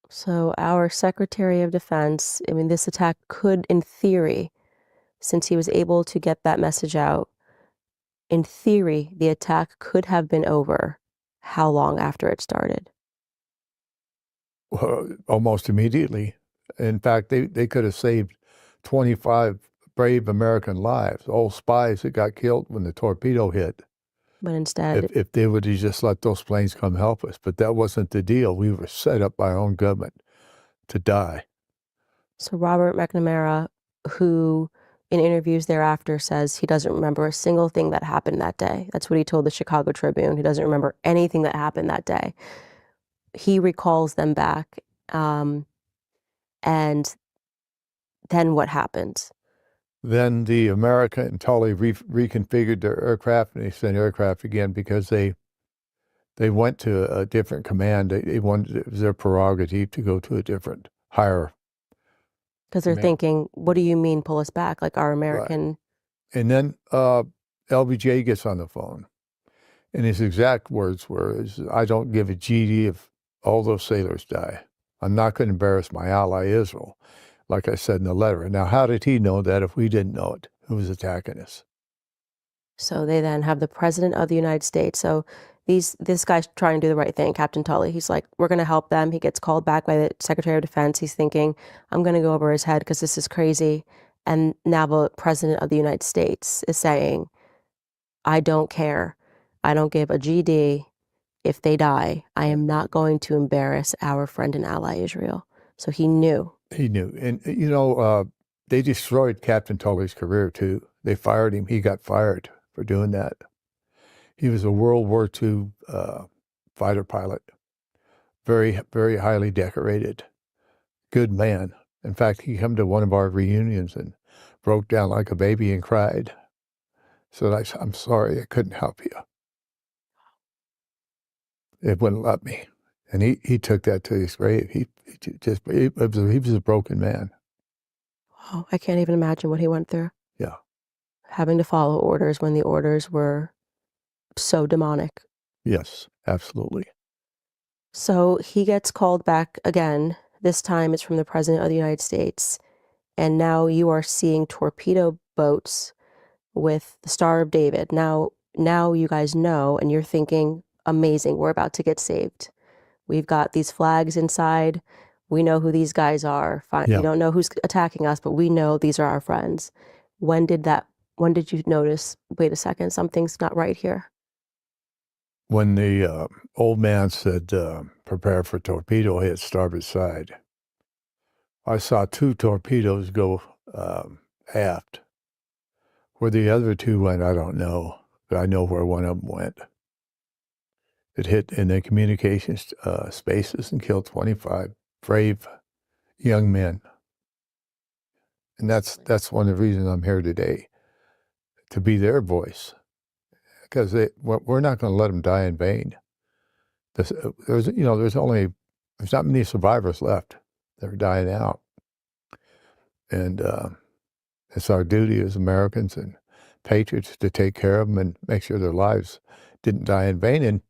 So our Secretary of Defense, this attack could, in theory, since he was able to get that message out, in theory, the attack could have been over. How long after it started? Well, almost immediately. In fact, they could have saved 25 brave American lives, all spies that got killed when the torpedo hit. But instead, if they would have just let those planes come help us. But that wasn't the deal. We were set up by our own government to die. So Robert McNamara, who in interviews thereafter says he doesn't remember a single thing that happened that day. That's what he told the Chicago Tribune. He doesn't remember anything that happened that day. He recalls them back. And then what happened? Then the America and Tully reconfigured their aircraft, and they sent aircraft again because they went to a different command. They wanted, it was their prerogative to go to a different, higher. Because they're thinking, what do you mean pull us back? Like our American. Right. And then LBJ gets on the phone, and his exact words were, I don't give a GD if all those sailors die. I'm not going to embarrass my ally Israel, like I said in the letter. Now, how did he know that if we didn't know it? Who was attacking us? So they then have the President of the United States. So this guy's trying to do the right thing, Captain Tully. He's like, we're going to help them. He gets called back by the Secretary of Defense. He's thinking, I'm going to go over his head because this is crazy. And now the President of the United States is saying, I don't care. I don't give a GD if they die. I am not going to embarrass our friend and ally Israel. So he knew. He knew. And, they destroyed Captain Tully's career, too. They fired him. He got fired for doing that. He was a World War II fighter pilot, very, very highly decorated, good man. In fact, he came to one of our reunions and broke down like a baby and cried. Said, I'm sorry, I couldn't help you. It wouldn't let me. And he took that to his grave. He was a broken man. Wow, I can't even imagine what he went through. Yeah. Having to follow orders when the orders were so demonic. Yes, absolutely. So he gets called back again. This time it's from the President of the United States. And now you are seeing torpedo boats with the Star of David. Now you guys know, and you're thinking, amazing, we're about to get saved. We've got these flags inside. We know who these guys are. Fine. Yeah. We don't know who's attacking us, but we know these are our friends. When did you notice, wait a second, something's not right here? When the old man said, prepare for torpedo hit starboard side, I saw 2 torpedoes go aft. Where the other 2 went, I don't know, but I know where one of them went. It hit in the communications spaces and killed 25 brave young men. And that's one of the reasons I'm here today, to be their voice. Because we're not going to let them die in vain. There's not many survivors left. They're dying out. And it's our duty as Americans and patriots to take care of them and make sure their lives didn't die in vain. And,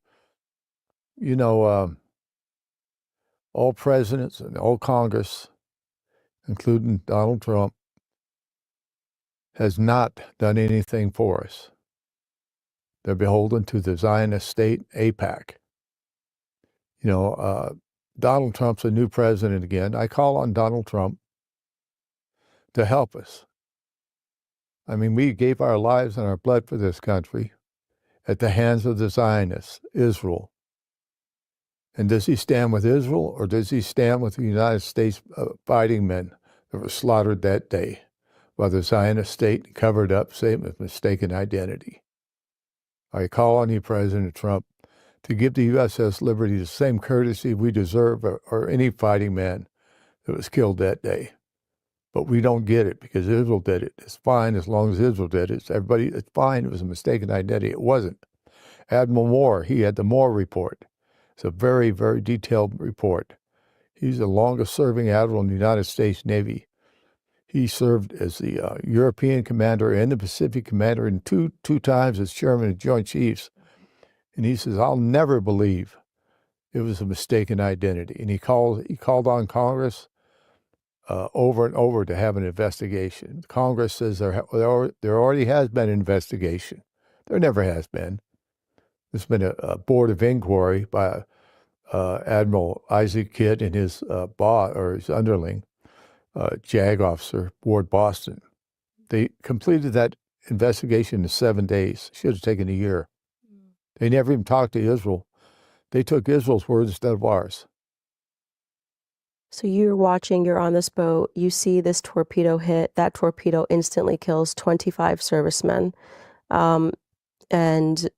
all presidents and all Congress, including Donald Trump, has not done anything for us. They're beholden to the Zionist state, AIPAC. Donald Trump's a new president again. I call on Donald Trump to help us. I mean, we gave our lives and our blood for this country at the hands of the Zionists, Israel. And does he stand with Israel, or does he stand with the United States fighting men that were slaughtered that day by the Zionist state, covered up, same with mistaken identity? I call on you, President Trump, to give the USS Liberty the same courtesy we deserve, or any fighting man that was killed that day. But we don't get it because Israel did it. It's fine as long as Israel did it. It's fine. It was a mistaken identity. It wasn't. Admiral Moore, he had the Moore report. It's a very, very detailed report. He's the longest-serving admiral in the United States Navy. He served as the European commander and the Pacific commander, and two times as chairman of Joint Chiefs. And he says, I'll never believe it was a mistaken identity. And he called on Congress over and over to have an investigation. Congress says there already has been an investigation. There never has been. There's been a board of inquiry by Admiral Isaac Kidd and his his underling, JAG officer, Ward Boston. They completed that investigation in 7 days. Should have taken a year. They never even talked to Israel. They took Israel's word instead of ours. So you're watching, you're on this boat, you see this torpedo hit. That torpedo instantly kills 25 servicemen. And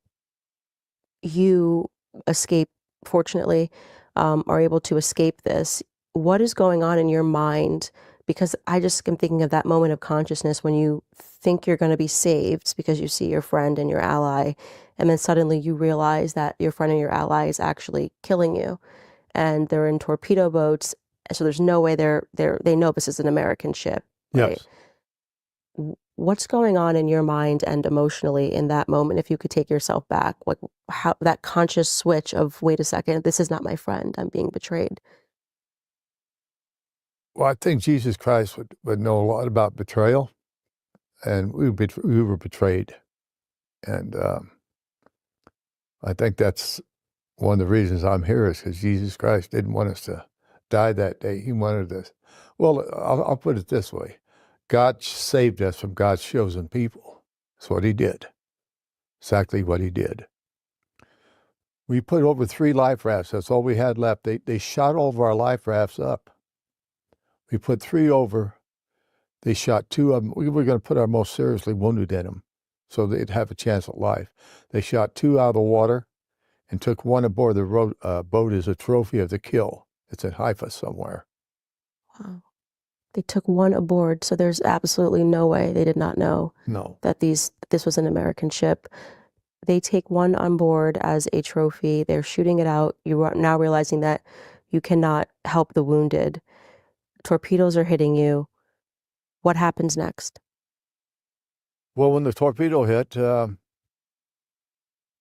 you escape, fortunately, are able to escape this. What is going on in your mind? Because I just am thinking of that moment of consciousness when you think you're going to be saved because you see your friend and your ally, and then suddenly you realize that your friend and your ally is actually killing you, and they're in torpedo boats, so there's no way they know this is an American ship, right? Yes. What's going on in your mind and emotionally in that moment, if you could take yourself back, like how that conscious switch of, wait a second, this is not my friend, I'm being betrayed? Well, I think Jesus Christ would know a lot about betrayal, and we were betrayed. And I think that's one of the reasons I'm here is because Jesus Christ didn't want us to die that day. He wanted us. Well, I'll put it this way. God saved us from God's chosen people. That's what he did. Exactly what he did. We put over 3 life rafts. That's all we had left. They shot all of our life rafts up. We put 3 over. They shot 2 of them. We were going to put our most seriously wounded in them so they'd have a chance at life. They shot 2 out of the water and took 1 aboard the boat as a trophy of the kill. It's in Haifa somewhere. Wow. They took 1 aboard, so there's absolutely no way they did not know that this was an American ship. They take 1 on board as a trophy. They're shooting it out. You are now realizing that you cannot help the wounded. Torpedoes are hitting you. What happens next? Well, when the torpedo hit,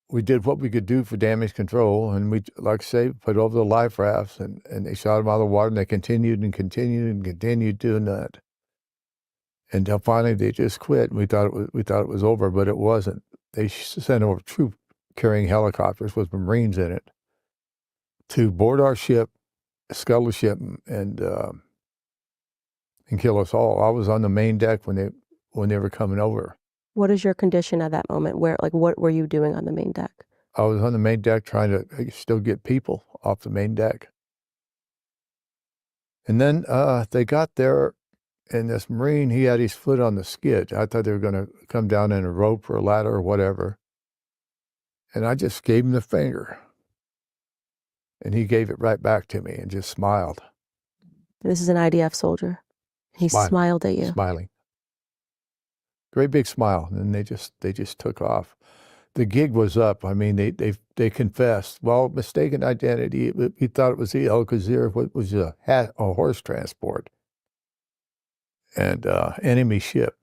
we did what we could do for damage control, and we, like I say, put over the life rafts, and they shot them out of the water, and they continued and continued and continued doing that until finally they just quit. And we thought it was over, but it wasn't. They sent over troop-carrying helicopters with Marines in it to board our ship, scuttle the ship, and kill us all. I was on the main deck when they were coming over. What is your condition at that moment? What were you doing on the main deck? I was on the main deck trying to still get people off the main deck. And then they got there, and this Marine, he had his foot on the skid. I thought they were going to come down in a rope or a ladder or whatever. And I just gave him the finger. And he gave it right back to me and just smiled. This is an IDF soldier. He smiled at you. Smiling. Great big smile. And they just took off. The gig was up. I mean, they confessed. Well, mistaken identity. He thought it was the El Khazir, what was a horse transport. And enemy ship.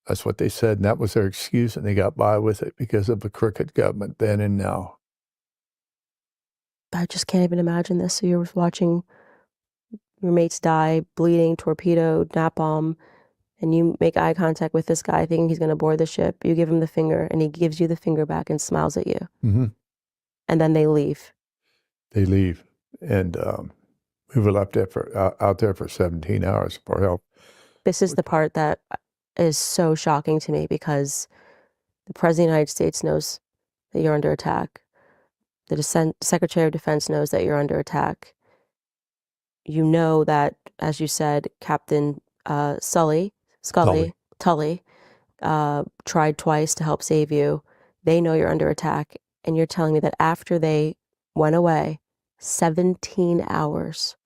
That's what they said, and that was their excuse, and they got by with it because of the crooked government then and now. I just can't even imagine this. So you're watching your mates die, bleeding, torpedoed, napalm, and you make eye contact with this guy thinking he's going to board the ship. You give him the finger, and he gives you the finger back and smiles at you. Mm-hmm. And then they leave. They leave, and we were left out there for 17 hours for help. This is the part that is so shocking to me because the President of the United States knows that you're under attack. The Secretary of Defense knows that you're under attack. You know that, as you said, Captain Tully tried twice to help save you. They know you're under attack. And you're telling me that after they went away, 17 hours.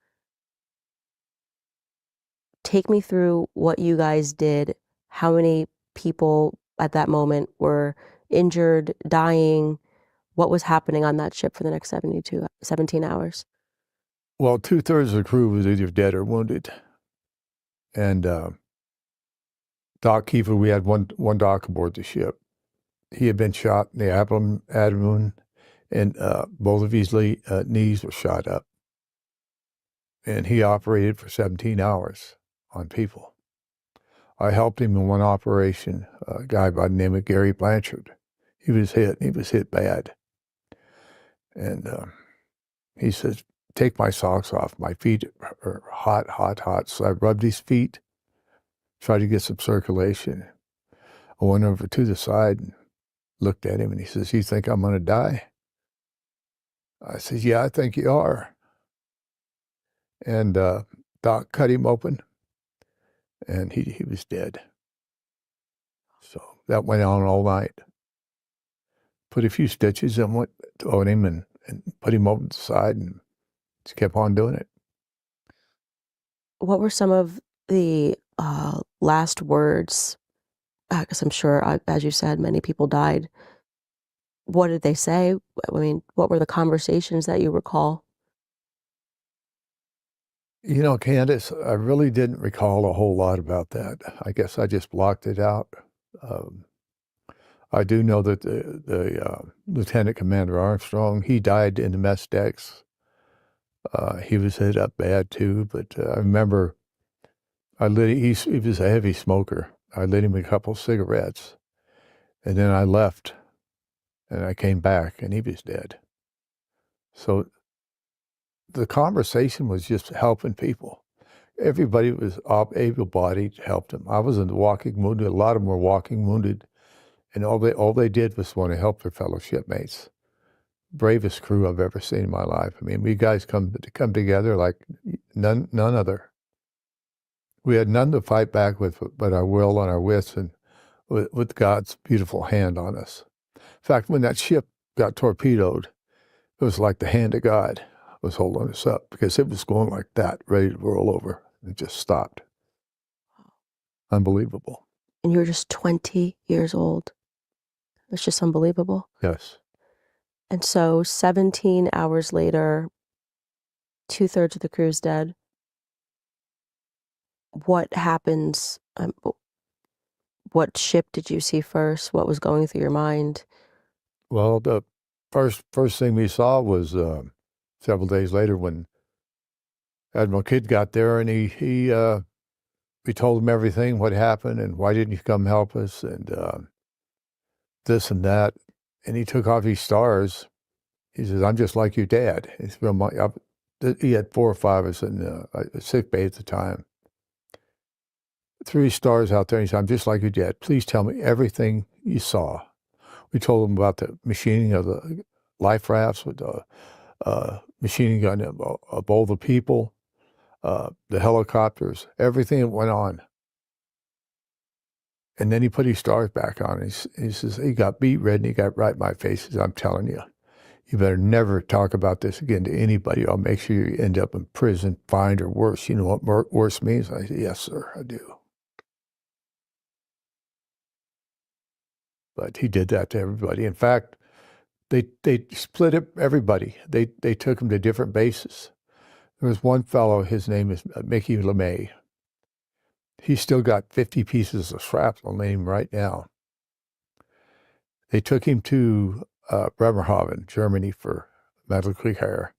Take me through what you guys did. How many people at that moment were injured, dying? What was happening on that ship for the next 17 hours? Well, 2/3 of the crew was either dead or wounded. And Doc Kiefer, we had one doc aboard the ship. He had been shot in the abdomen, and both of his knees were shot up. And he operated for 17 hours on people. I helped him in one operation, a guy by the name of Gary Blanchard. He was hit bad. And he says, take my socks off. My feet are hot, hot, hot. So I rubbed his feet, tried to get some circulation. I went over to the side and looked at him, and he says, you think I'm going to die? I said, yeah, I think you are. And Doc cut him open, and he was dead. So that went on all night. Put a few stitches on him and put him over to the side and just kept on doing it. What were some of the last words? Because I'm sure, as you said, many people died. What did they say? I mean, what were the conversations that you recall? You know, Candace, I really didn't recall a whole lot about that. I guess I just blocked it out. I do know that the Lieutenant Commander Armstrong, he died in the mess decks. He was hit up bad too, but I remember he was a heavy smoker. I lit him a couple cigarettes, and then I left, and I came back, and he was dead. So the conversation was just helping people. Everybody was able-bodied, helped them. I was in the walking wounded. A lot of them were walking wounded, and all they did was want to help their fellow shipmates. Bravest crew I've ever seen in my life. I mean, we guys come together like none other. We had none to fight back with but our will and our wits and with God's beautiful hand on us. In fact, when that ship got torpedoed, it was like the hand of God was holding us up because it was going like that, ready to roll over. It just stopped. Unbelievable. And you were just 20 years old. It's just unbelievable. Yes. And so 17 hours later, 2/3 of the crew's dead. What happens? What ship did you see first? What was going through your mind? Well, the first thing we saw was several days later when Admiral Kidd got there, and we told him everything, what happened, and why didn't you come help us, and this and that. And he took off his stars. He says, "I'm just like your dad." He had 4 or 5 of us in a sick bay at the time. Threw his stars out there, and he said, "I'm just like your dad. Please tell me everything you saw." We told him about the machining of the life rafts with the machining gun of all the people, the helicopters, everything that went on. And then he put his stars back on. He says, he got beat red and he got right in my face. He says, "I'm telling you, you better never talk about this again to anybody. I'll make sure you end up in prison, fined, or worse." You know what worse means? I said, "Yes, sir, I do." But he did that to everybody. In fact, they split up everybody. They took them to different bases. There was one fellow, his name is MICHELLEM. He's still got 50 pieces of shrapnel in him right now. They took him to Bremerhaven, Germany, for medical care.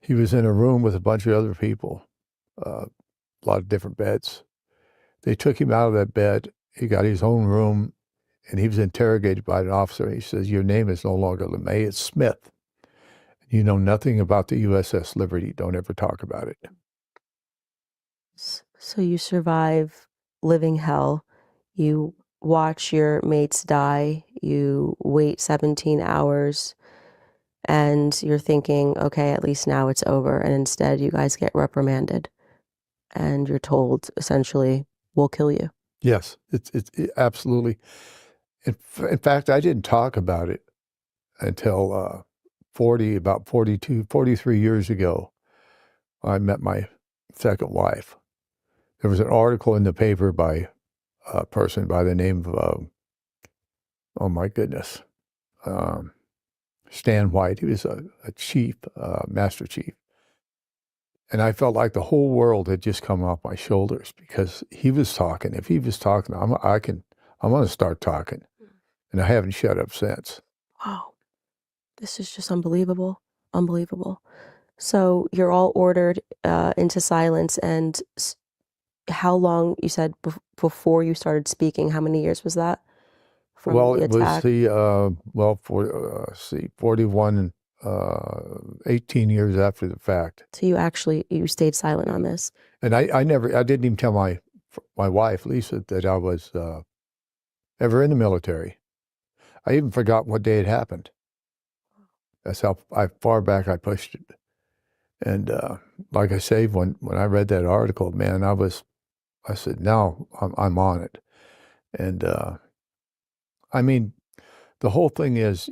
He was in a room with a bunch of other people, a lot of different beds. They took him out of that bed. He got his own room, and he was interrogated by an officer. He says, "Your name is no longer LeMay, it's Smith. You know nothing about the USS Liberty. Don't ever talk about it." So you survive living hell. You watch your mates die. You wait 17 hours. And you're thinking, okay, at least now it's over. And instead, you guys get reprimanded. And you're told, essentially, we'll kill you. Yes, it's absolutely. In fact, I didn't talk about it until about 42, 43 years ago. I met my second wife. There was an article in the paper by a person by the name of, oh my goodness, Stan White. He was a chief, master chief. And I felt like the whole world had just come off my shoulders because he was talking. If he was talking, I'm going to start talking. And I haven't shut up since. Wow. This is just unbelievable. Unbelievable. So you're all ordered into silence. And how long, you said, before you started speaking, how many years was that? Well, it was 41, 18 years after the fact. So you stayed silent on this. And I didn't even tell my wife, Lisa, that I was ever in the military. I even forgot what day it happened. That's how far back I pushed it. And like I say, when I read that article, man, I said, now I'm on it. And I mean, the whole thing is,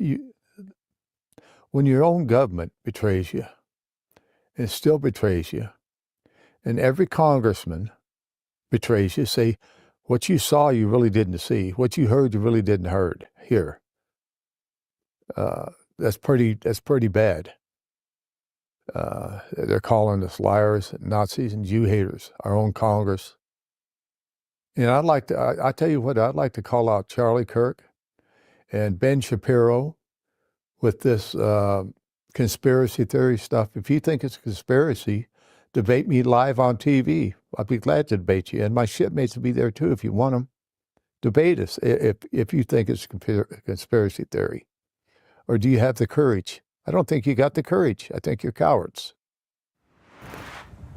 when your own government betrays you, and it still betrays you, and every congressman betrays you, say, what you saw, you really didn't see. What you heard, you really didn't hear. That's pretty bad. They're calling us liars, Nazis, and Jew haters, our own Congress. And I tell you what, I'd like to call out Charlie Kirk and Ben Shapiro with this conspiracy theory stuff. If you think it's a conspiracy, debate me live on TV. I'd be glad to debate you. And my shipmates will be there too if you want them. Debate us if you think it's a conspiracy theory. Or do you have the courage? I don't think you got the courage. I think you're cowards.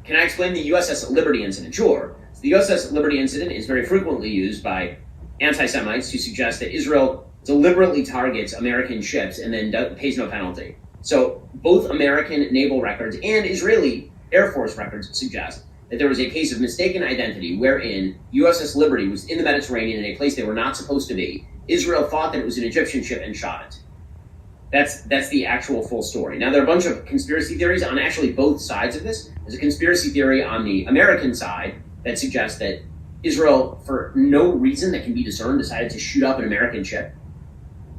Can I explain the USS Liberty incident? Sure. So the USS Liberty incident is very frequently used by anti-Semites to suggest that Israel deliberately targets American ships and then pays no penalty. So both American naval records and Israeli Air Force records suggest that there was a case of mistaken identity wherein USS Liberty was in the Mediterranean in a place they were not supposed to be. Israel thought that it was an Egyptian ship and shot it. That's the actual full story. Now, there are a bunch of conspiracy theories on actually both sides of this. There's a conspiracy theory on the American side that suggests that Israel, for no reason that can be discerned, decided to shoot up an American ship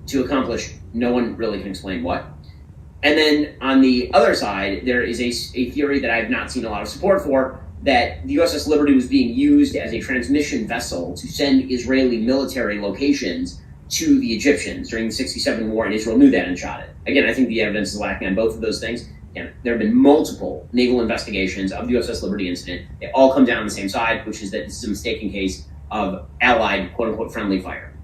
to accomplish no one really can explain what. And then on the other side, there is a theory that I've not seen a lot of support for, that the USS Liberty was being used as a transmission vessel to send Israeli military locations to the Egyptians during the 67 war, and Israel knew that and shot it. Again, I think the evidence is lacking on both of those things. Again, there have been multiple naval investigations of the USS Liberty incident. They all come down on the same side, which is that this is a mistaken case of allied, quote-unquote, friendly fire.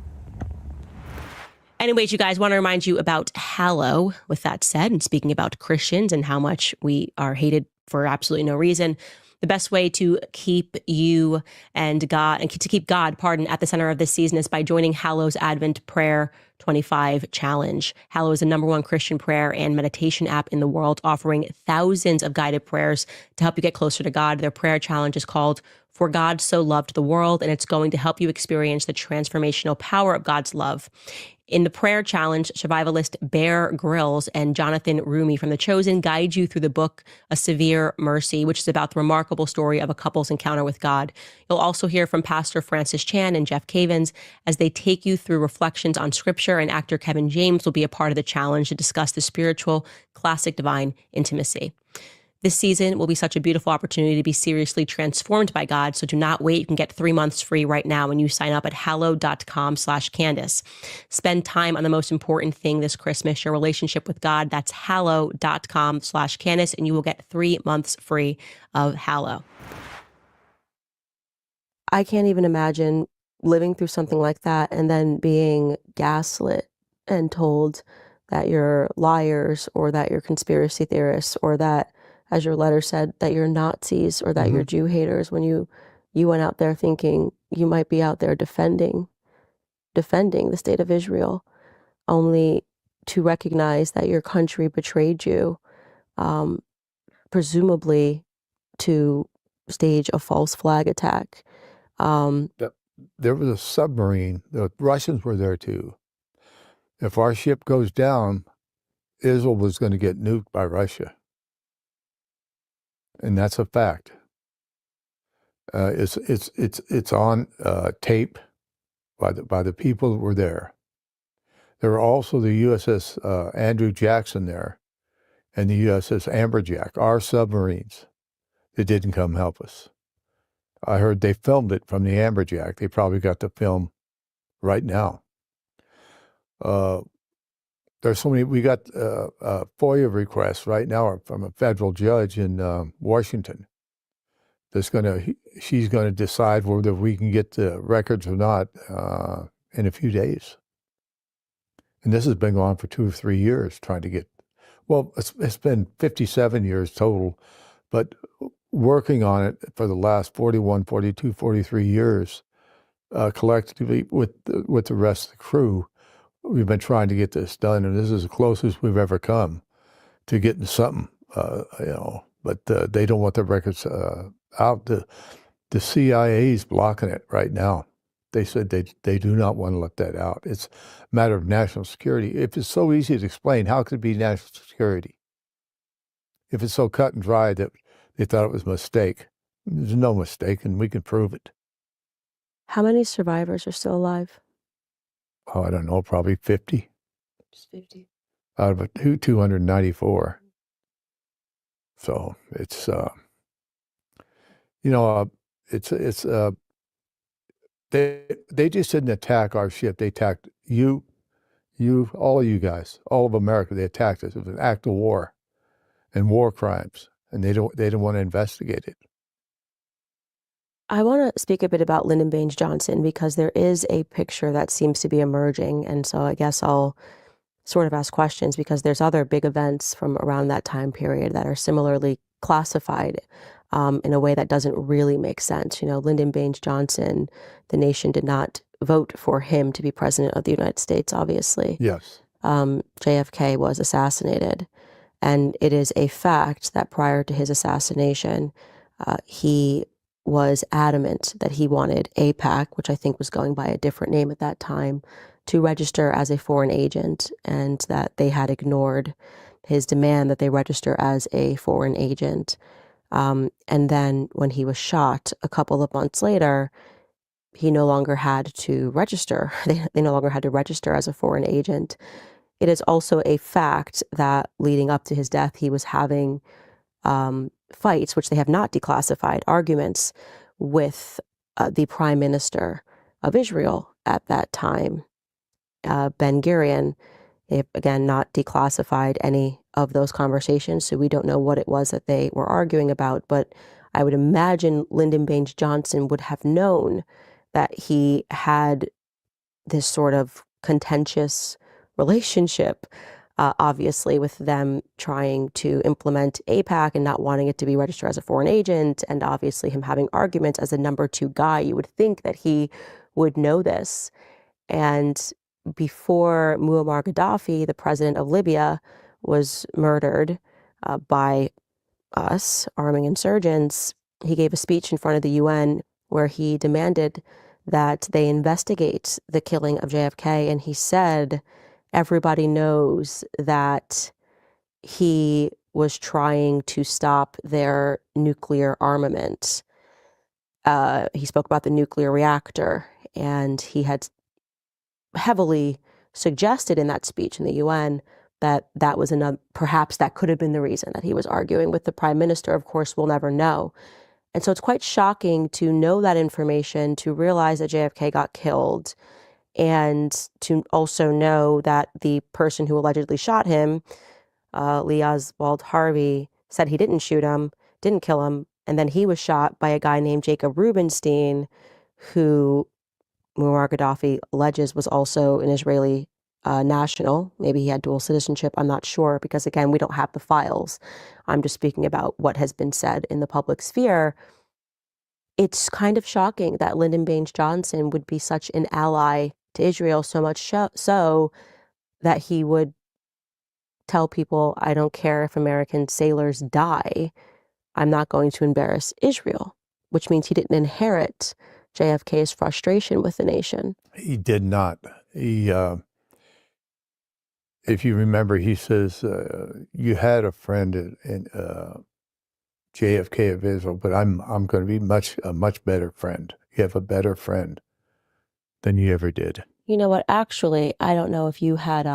Anyways, you guys, want to remind you about Hallow. With that said, and speaking about Christians and how much we are hated for absolutely no reason, the best way to keep you and God, and to keep God, at the center of this season is by joining Hallow's Advent Prayer 25 Challenge. Hallow is the #1 Christian prayer and meditation app in the world, offering thousands of guided prayers to help you get closer to God. Their prayer challenge is called For God So Loved the World, and it's going to help you experience the transformational power of God's love. In the prayer challenge, survivalist Bear Grylls and Jonathan Rumi from The Chosen guide you through the book A Severe Mercy, which is about the remarkable story of a couple's encounter with God. You'll also hear from Pastor Francis Chan and Jeff Cavins as they take you through reflections on Scripture, and actor Kevin James will be a part of the challenge to discuss the spiritual, classic divine intimacy. This season will be such a beautiful opportunity to be seriously transformed by God, so do not wait. You can get 3 months free right now when you sign up at hallow.com/Candace. Spend time on the most important thing this Christmas, your relationship with God. That's hallow.com/Candace, and you will get 3 months free of Hallow. I can't even imagine living through something like that and then being gaslit and told that you're liars or that you're conspiracy theorists or that, as your letter said, that you're Nazis or that you're Jew haters, when you went out there thinking you might be out there defending the state of Israel, only to recognize that your country betrayed you, presumably to stage a false flag attack. There was a submarine. The Russians were there too. If our ship goes down, Israel was going to get nuked by Russia. And that's a fact. It's on tape by the people that were there. There were also the USS Andrew Jackson there, and the USS Amberjack, our submarines, that didn't come help us. I heard they filmed it from the Amberjack. They probably got the film right now. There's so many. We got FOIA requests right now from a federal judge in Washington. She's going to decide whether we can get the records or not in a few days. And this has been going on for 2 or 3 years, trying to get. Well, it's been 57 years total, but working on it for the last 41, 42, 43 years, collectively with the rest of the crew. We've been trying to get this done, and this is the closest we've ever come to getting something, but they don't want the records out. The CIA's blocking it right now. They said they do not want to let that out. It's a matter of national security. If it's so easy to explain, how could it be national security? If it's so cut and dry that they thought it was a mistake, there's no mistake, and we can prove it. How many survivors are still alive? Oh, I don't know, probably 50. Just 50. Out of 294. So it's, they just didn't attack our ship. They attacked you, all of you guys, all of America. They attacked us. It was an act of war and war crimes, and they don't want to investigate it. I want to speak a bit about Lyndon Baines Johnson because there is a picture that seems to be emerging. And so I guess I'll sort of ask questions because there's other big events from around that time period that are similarly classified in a way that doesn't really make sense. Lyndon Baines Johnson, the nation did not vote for him to be president of the United States, obviously. Yes. JFK was assassinated. And it is a fact that prior to his assassination, he was adamant that he wanted AIPAC, which I think was going by a different name at that time, to register as a foreign agent, and that they had ignored his demand that they register as a foreign agent. And then when he was shot a couple of months later, he no longer had to register. They no longer had to register as a foreign agent. It is also a fact that leading up to his death, he was having fights, which they have not declassified, arguments with the prime minister of Israel at that time, Ben-Gurion. They've, again, not declassified any of those conversations, so we don't know what it was that they were arguing about, but I would imagine Lyndon Baines Johnson would have known that he had this sort of contentious relationship, obviously, with them trying to implement AIPAC and not wanting it to be registered as a foreign agent, and obviously him having arguments as a number 2 guy. You would think that he would know this. And before Muammar Gaddafi, the president of Libya, was murdered by us, arming insurgents, he gave a speech in front of the UN where he demanded that they investigate the killing of JFK, and he said, everybody knows that he was trying to stop their nuclear armament. He spoke about the nuclear reactor, and he had heavily suggested in that speech in the UN that that was perhaps that could have been the reason that he was arguing with the prime minister. Of course, we'll never know. And so it's quite shocking to know that information, to realize that JFK got killed, and to also know that the person who allegedly shot him, Lee Oswald Harvey, said he didn't shoot him, didn't kill him, and then he was shot by a guy named Jacob Rubinstein, who Muammar Gaddafi alleges was also an Israeli national. Maybe he had dual citizenship, I'm not sure, because again, we don't have the files. I'm just speaking about what has been said in the public sphere. It's kind of shocking that Lyndon Baines Johnson would be such an ally to Israel, so much so that he would tell people, I don't care if American sailors die, I'm not going to embarrass Israel, which means he didn't inherit JFK's frustration with the nation. He did not. If you remember, he says, you had a friend in JFK of Israel, but I'm going to be a much better friend. You have a better friend than you ever did. You know what? Actually, I don't know if you had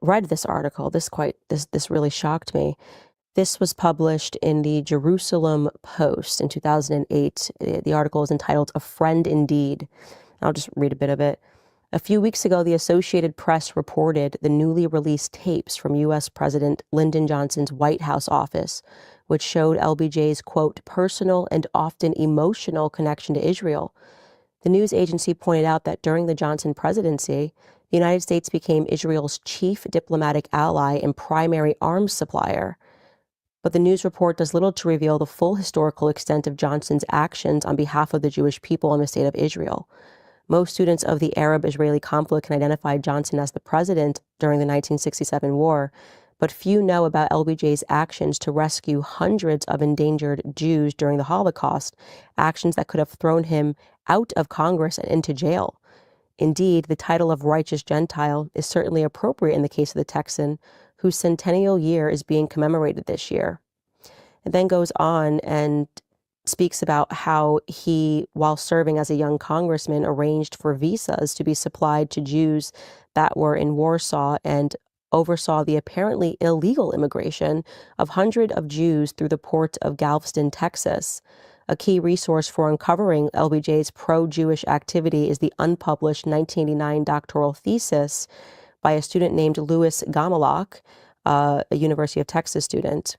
read this article. This really shocked me. This was published in the Jerusalem Post in 2008. The article is entitled "A Friend Indeed." I'll just read a bit of it. A few weeks ago, the Associated Press reported the newly released tapes from U.S. President Lyndon Johnson's White House office, which showed LBJ's, quote, personal and often emotional connection to Israel. The news agency pointed out that during the Johnson presidency, the United States became Israel's chief diplomatic ally and primary arms supplier. But the news report does little to reveal the full historical extent of Johnson's actions on behalf of the Jewish people in the state of Israel. Most students of the Arab-Israeli conflict can identify Johnson as the president during the 1967 war, but few know about LBJ's actions to rescue hundreds of endangered Jews during the Holocaust, actions that could have thrown him out of Congress and into jail. Indeed, the title of righteous Gentile is certainly appropriate in the case of the Texan, whose centennial year is being commemorated this year. It then goes on and speaks about how he, while serving as a young congressman, arranged for visas to be supplied to Jews that were in Warsaw and oversaw the apparently illegal immigration of hundreds of Jews through the port of Galveston, Texas. A key resource for uncovering LBJ's pro-Jewish activity is the unpublished 1989 doctoral thesis by a student named Louis Gamelach, a University of Texas student.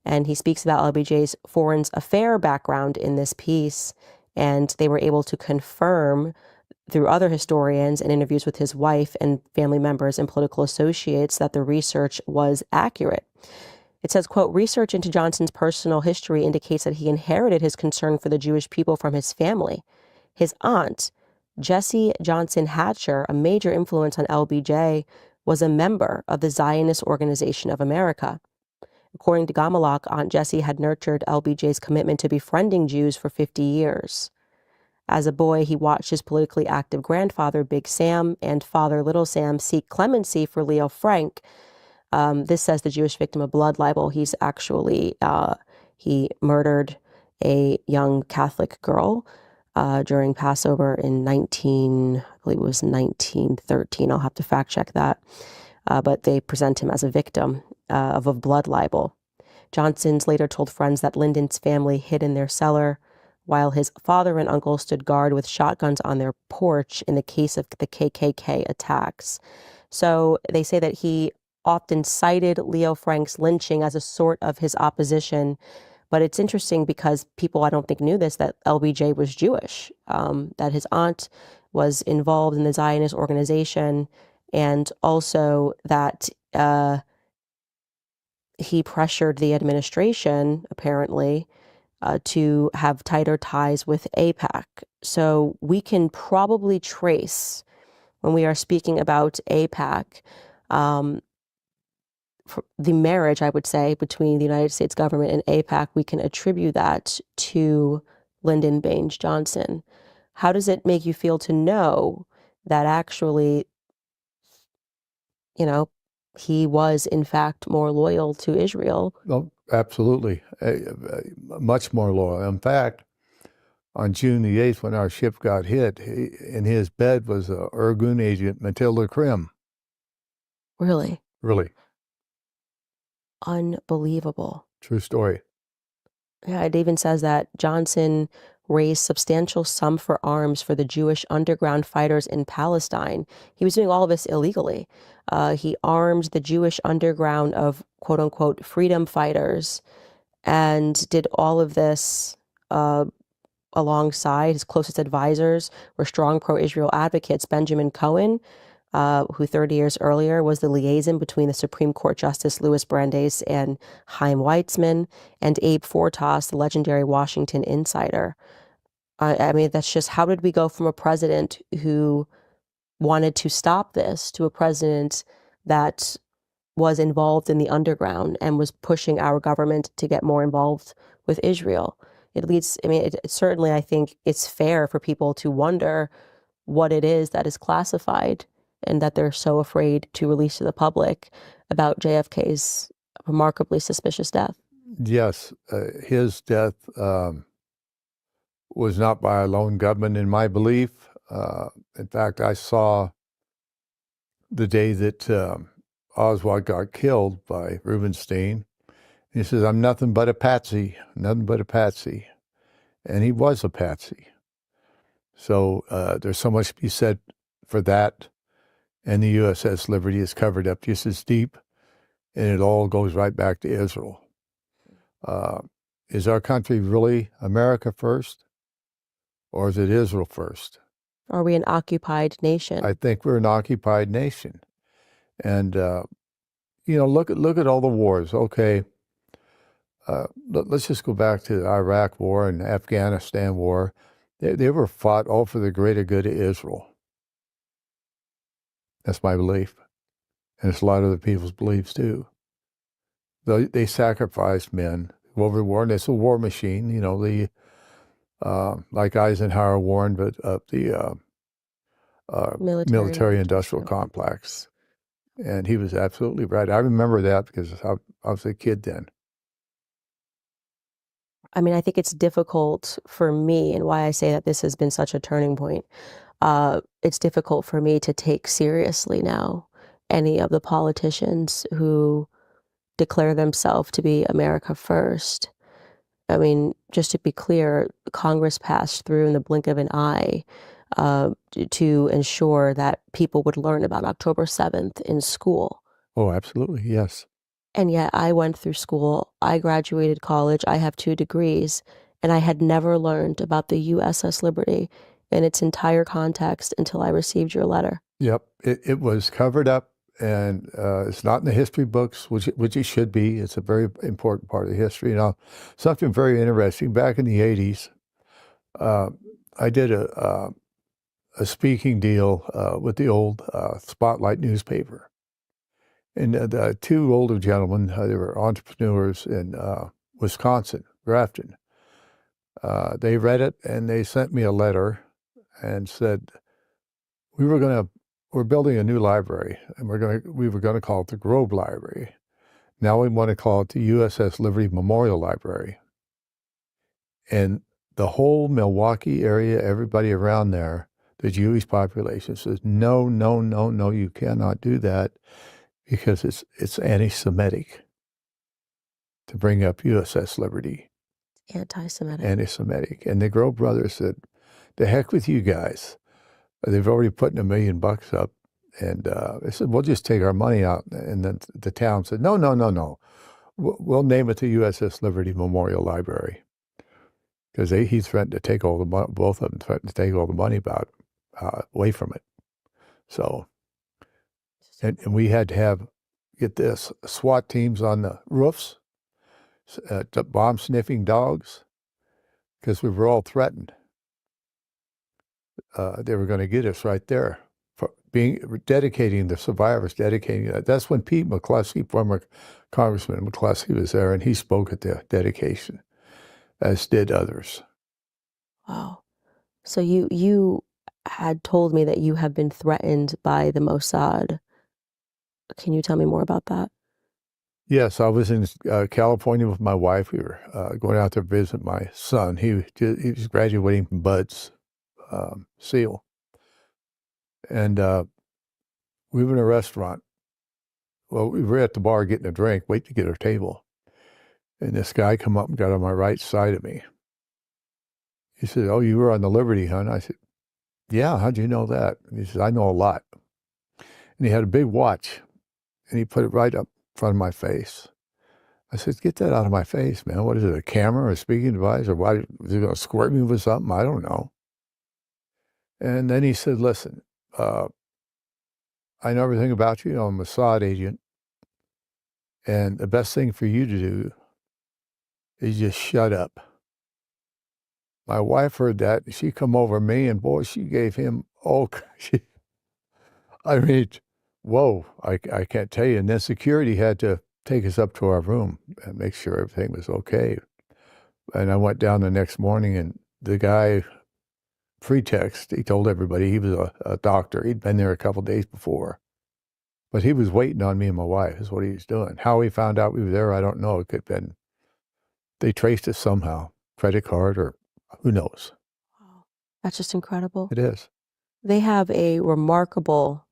And he speaks about LBJ's foreign affair background in this piece, and they were able to confirm through other historians and interviews with his wife and family members and political associates that the research was accurate. It says, quote, research into Johnson's personal history indicates that he inherited his concern for the Jewish people from his family. His aunt, Jessie Johnson Hatcher, a major influence on LBJ, was a member of the Zionist Organization of America. According to Gamelach, Aunt Jessie had nurtured LBJ's commitment to befriending Jews for 50 years. As a boy, he watched his politically active grandfather, Big Sam, and father, Little Sam, seek clemency for Leo Frank. This says the Jewish victim of blood libel. He's actually, he murdered a young Catholic girl during Passover in I believe it was 1913. I'll have to fact check that. But they present him as a victim of a blood libel. Johnson's later told friends that Lyndon's family hid in their cellar while his father and uncle stood guard with shotguns on their porch in the case of the KKK attacks. So they say that he often cited Leo Frank's lynching as a sort of his opposition. But it's interesting because people, I don't think, knew this, that LBJ was Jewish, that his aunt was involved in the Zionist organization, and also that he pressured the administration, apparently, to have tighter ties with AIPAC. So we can probably trace, when we are speaking about AIPAC, the marriage, I would say, between the United States government and AIPAC, we can attribute that to Lyndon Baines Johnson. How does it make you feel to know that actually, he was, in fact, more loyal to Israel? Oh, absolutely. Much more loyal. In fact, on June the 8th, when our ship got hit, in his bed was a Irgun agent, Matilda Krim. Really? Really. Unbelievable. True story. Yeah, it even says that Johnson raised substantial sum for arms for the Jewish underground fighters in Palestine. He was doing all of this illegally. He armed the Jewish underground of quote-unquote freedom fighters and did all of this alongside his closest advisors were strong pro-Israel advocates. Benjamin Cohen, who 30 years earlier was the liaison between the Supreme Court Justice Louis Brandeis and Chaim Weizmann, and Abe Fortas, the legendary Washington insider. I mean, that's just, how did we go from a president who wanted to stop this to a president that was involved in the underground and was pushing our government to get more involved with Israel? It leads, certainly, I think it's fair for people to wonder what it is that is classified and that they're so afraid to release to the public about JFK's remarkably suspicious death. Yes, his death was not by a lone gunman, in my belief. In fact, I saw the day that Oswald got killed by Rubenstein. He says, "I'm nothing but a patsy, nothing but a patsy." And he was a patsy. So there's so much to be said for that. And the USS Liberty is covered up just as deep, and it all goes right back to Israel. Is our country really America first, or is it Israel first? Are we an occupied nation? I think we're an occupied nation. And, look at all the wars. Okay, let's just go back to the Iraq War and Afghanistan War. They were fought all for the greater good of Israel. That's my belief. And it's a lot of other people's beliefs too. They sacrificed men over the war, and it's a war machine. You know, like Eisenhower warned, but the military-industrial complex. And he was absolutely right. I remember that because I was a kid then. I mean, I think it's difficult for me, and why I say that this has been such a turning point. It's difficult for me to take seriously now any of the politicians who declare themselves to be America first. I mean, just to be clear, Congress passed through in the blink of an eye to ensure that people would learn about October 7th in school. Oh, absolutely, yes. And yet I went through school, I graduated college, I have 2 degrees, and I had never learned about the USS Liberty in its entire context until I received your letter. Yep, it was covered up, and it's not in the history books, which it should be. It's a very important part of history. Now, something very interesting, back in the 80s, I did a speaking deal with the old Spotlight newspaper. And the 2 older gentlemen, they were entrepreneurs in Wisconsin, Grafton. They read it, and they sent me a letter and said, we're building a new library, and we were gonna call it the Grove Library. Now we want to call it the USS Liberty Memorial Library. And the whole Milwaukee area, everybody around there, the Jewish population says, no, no, no, no, you cannot do that, because it's anti-Semitic to bring up USS Liberty. Anti-Semitic. Anti-Semitic. And the Grove brothers said, the heck with you guys. They've already put $1 million up. And they said, we'll just take our money out. And then the town said, no, no, no, no. We'll name it the USS Liberty Memorial Library. Because he threatened to take all the money, both of them threatened to take all the money away from it. So, and we had to get this, SWAT teams on the roofs, bomb-sniffing dogs, because we were all threatened. They were going to get us right there for dedicating the survivors, dedicating that. That's when Pete McCluskey, former Congressman McCluskey, was there, and he spoke at the dedication, as did others. Wow. So you had told me that you have been threatened by the Mossad. Can you tell me more about that? Yes, I was in California with my wife. We were going out to visit my son. He was graduating from Bud's SEAL. And we were in a restaurant. Well, we were at the bar getting a drink, waiting to get our table. And this guy come up and got on my right side of me. He said, oh, you were on the Liberty, huh? I said, yeah, how'd you know that? And he said, I know a lot. And he had a big watch, and he put it right up in front of my face. I said, get that out of my face, man. What is it, a camera or a speaking device? Or why, is he going to squirt me with something? I don't know. And then he said, listen, I know everything about you. I'm a Mossad agent. And the best thing for you to do is just shut up. My wife heard that. She come over me, and boy, she gave him, I mean, whoa, I can't tell you. And then security had to take us up to our room and make sure everything was okay. And I went down the next morning, and the guy, pretext, he told everybody he was a doctor. He'd been there a couple of days before. But he was waiting on me and my wife, is what he was doing. How he found out we were there, I don't know. It could have been, they traced us somehow, credit card or who knows. Wow. That's just incredible. It is. They have a remarkable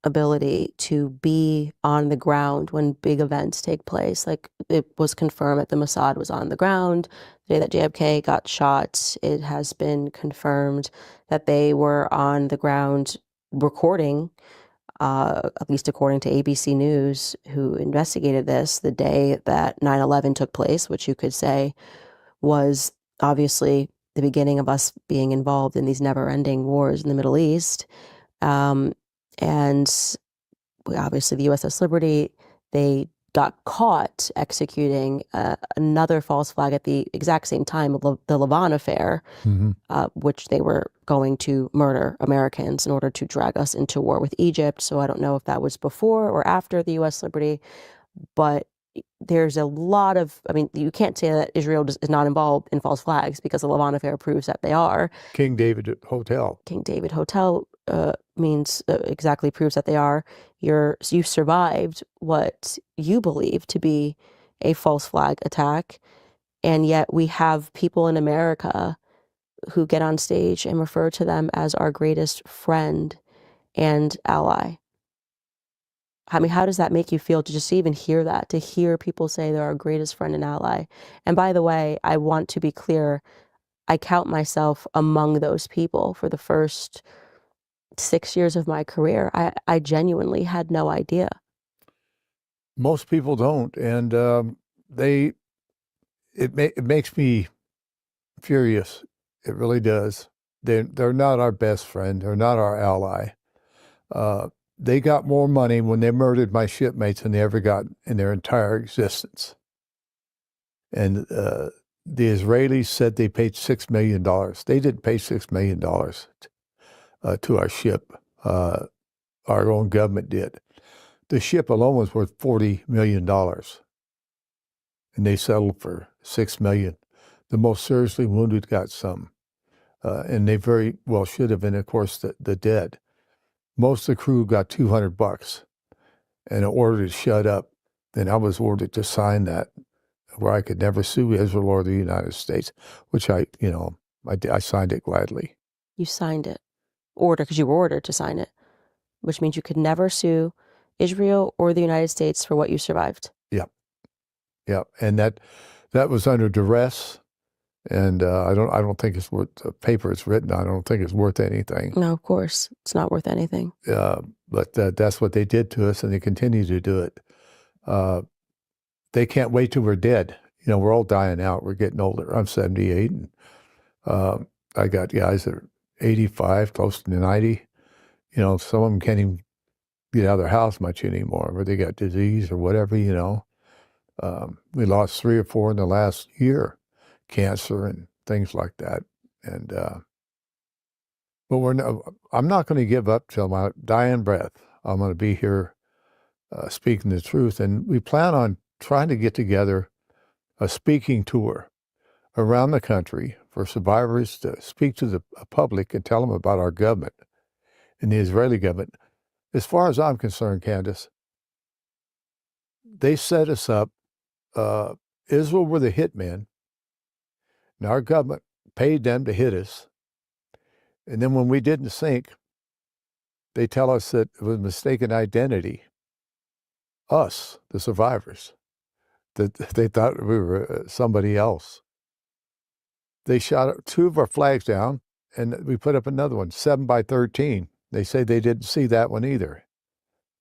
ability to be on the ground when big events take place. Like, it was confirmed that the Mossad was on the ground the day that JFK got shot. It has been confirmed that they were on the ground recording, at least according to ABC News, who investigated this, the day that 9/11 took place, which you could say was obviously the beginning of us being involved in these never-ending wars in the Middle East. And obviously the USS Liberty, they got caught executing another false flag at the exact same time, the Lavon affair, which they were going to murder Americans in order to drag us into war with Egypt. So I don't know if that was before or after the US Liberty, but there's a lot of, I mean, you can't say that Israel is not involved in false flags because the Lavon affair proves that they are. King David Hotel. King David Hotel means exactly proves that they are. You survived what you believe to be a false flag attack, and yet we have people in America who get on stage and refer to them as our greatest friend and ally. I mean, how does that make you feel to just even hear that, to hear people say they're our greatest friend and ally? And by the way, I want to be clear, I count myself among those people. For the first 6 years of my career, I genuinely had no idea. Most people don't, and it makes me furious. It really does. They're not our best friend. They're not our ally. They got more money when they murdered my shipmates than they ever got in their entire existence. And the Israelis said they paid $6 million. They didn't pay $6 million to our ship. Our own government did. The ship alone was worth $40 million. And they settled for $6 million. The most seriously wounded got some. And they very well should have, and of course, the dead. Most of the crew got $200 and an order to shut up. Then I was ordered to sign that, where I could never sue Israel or the United States, which I signed it gladly. You signed it. Because you were ordered to sign it, which means you could never sue Israel or the United States for what you survived. Yeah. And that was under duress. And I don't think it's worth the paper it's written on. I don't think it's worth anything. No, of course. It's not worth anything. But that's what they did to us, and they continue to do it. They can't wait till we're dead. We're all dying out. We're getting older. I'm 78, and I got guys that are 85, close to 90. Some of them can't even get out of their house much anymore, or they got disease or whatever, We lost 3 or 4 in the last year. Cancer and things like that, and but I'm not going to give up till my dying breath. I'm going to be here speaking the truth, and we plan on trying to get together a speaking tour around the country for survivors to speak to the public and tell them about our government and the Israeli government. As far as I'm concerned, Candace, they set us up. Israel were the hitmen. And our government paid them to hit us. And then when we didn't sink, they tell us that it was mistaken identity. Us, the survivors, that they thought we were somebody else. They shot 2 of our flags down, and we put up another one, 7x13. They say they didn't see that one either.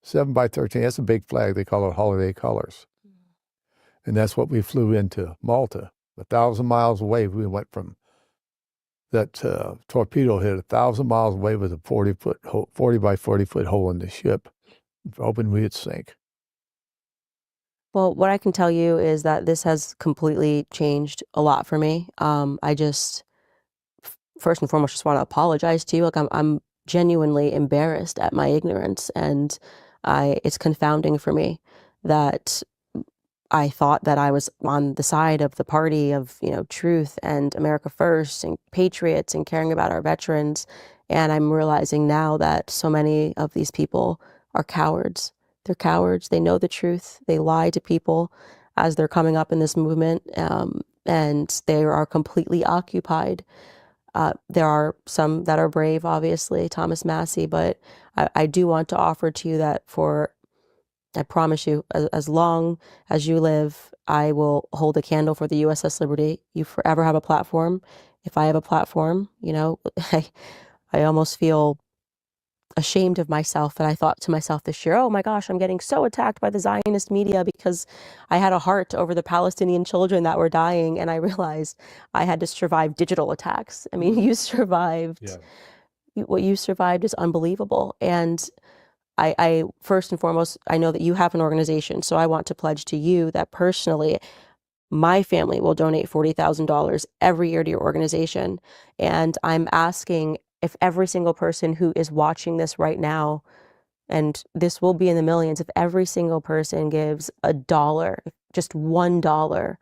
7x13, that's a big flag. They call it holiday colors. And that's what we flew into Malta. 1,000 miles away, we went from that torpedo hit 1,000 miles away with a 40 by 40 foot hole in the ship, hoping we'd sink. Well, what I can tell you is that this has completely changed a lot for me. I just, first and foremost, just want to apologize to you. Like I'm genuinely embarrassed at my ignorance, and it's confounding for me that I thought that I was on the side of the party of, truth and America first and patriots and caring about our veterans. And I'm realizing now that so many of these people are cowards. They're cowards. They know the truth. They lie to people as they're coming up in this movement, and they are completely occupied. There are some that are brave, obviously, Thomas Massey, but I do want to offer to you that I promise you, as long as you live, I will hold a candle for the USS Liberty. You forever have a platform. If I have a platform, I almost feel ashamed of myself that I thought to myself this year, oh my gosh, I'm getting so attacked by the Zionist media because I had a heart over the Palestinian children that were dying, and I realized I had to survive digital attacks. I mean, you survived. Yeah. What you survived is unbelievable. And I first and foremost, I know that you have an organization, so I want to pledge to you that personally, my family will donate $40,000 every year to your organization. And I'm asking if every single person who is watching this right now, and this will be in the millions, if every single person gives $1, just $1,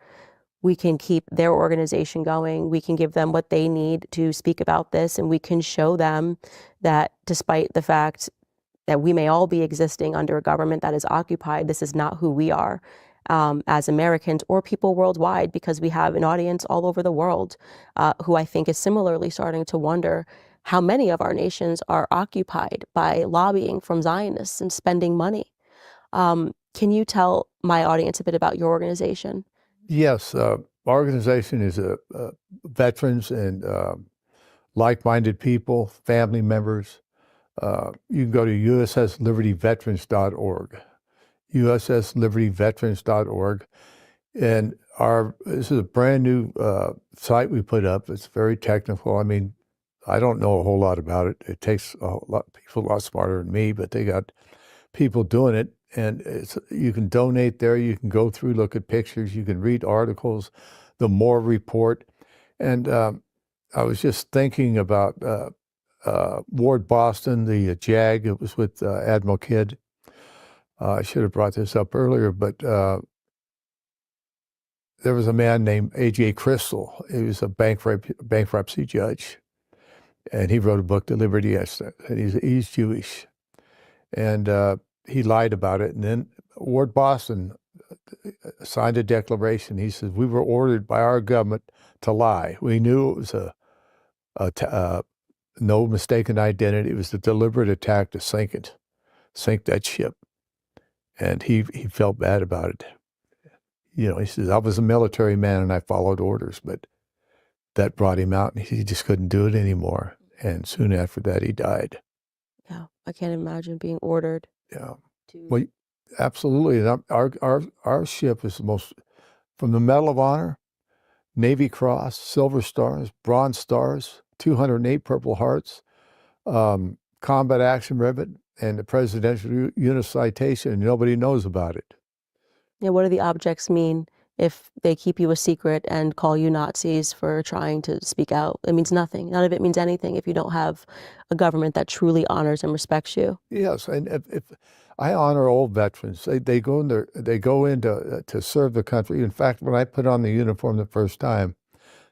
we can keep their organization going. We can give them what they need to speak about this, and we can show them that despite the fact that we may all be existing under a government that is occupied, this is not who we are as Americans or people worldwide, because we have an audience all over the world who I think is similarly starting to wonder how many of our nations are occupied by lobbying from Zionists and spending money. Can you tell my audience a bit about your organization? Yes, our organization is veterans and like-minded people, family members. You can go to usslibertyveterans.org, usslibertyveterans.org. And this is a brand new site we put up. It's very technical. I mean, I don't know a whole lot about it. It takes people a lot smarter than me, but they got people doing it. And you can donate there. You can go through, look at pictures. You can read articles, the Moore Report. And I was just thinking about Ward Boston, the JAG. It was with Admiral Kidd. I should have brought this up earlier, but there was a man named A.J. Crystal. He was a bankruptcy judge. And he wrote a book, The Liberty Instant. And he's Jewish. And he lied about it. And then Ward Boston signed a declaration. He says, we were ordered by our government to lie. We knew it was no mistaken identity. It was a deliberate attack to sink that ship. And he felt bad about it. You know, he says, I was a military man and I followed orders, but that brought him out and he just couldn't do it anymore. And soon after that, he died. Yeah, I can't imagine being ordered. Yeah. Well, absolutely. And our ship is the most, from the Medal of Honor, Navy Cross, Silver Stars, Bronze Stars, 208 Purple Hearts, Combat Action Ribbon, and the Presidential Unit Citation, and nobody knows about it. Yeah, what do the objects mean if they keep you a secret and call you Nazis for trying to speak out? It means nothing. None of it means anything if you don't have a government that truly honors and respects you. Yes, and if I honor old veterans, they go in to serve the country. In fact, when I put on the uniform the first time,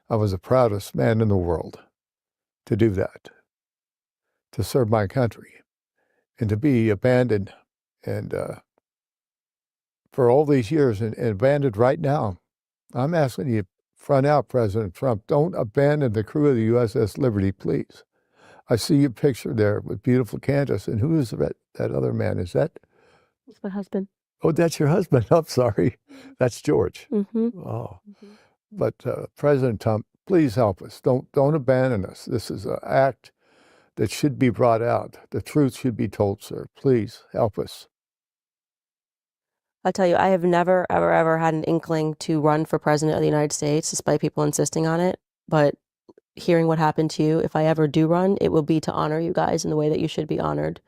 I was the proudest man in the world to do that, to serve my country, and to be abandoned and for all these years and abandoned right now. I'm asking you, front out, President Trump, don't abandon the crew of the USS Liberty, please. I see your picture there with beautiful Candace. And who is that other man? Is that? It's my husband. Oh, that's your husband. I'm sorry. That's George. Mm-hmm. Oh. Mm-hmm. But President Trump, please help us. Don't abandon us. This is an act that should be brought out. The truth should be told, sir. Please help us. I'll tell you, I have never, ever, ever had an inkling to run for president of the United States, despite people insisting on it. But hearing what happened to you, if I ever do run, it will be to honor you guys in the way that you should be honored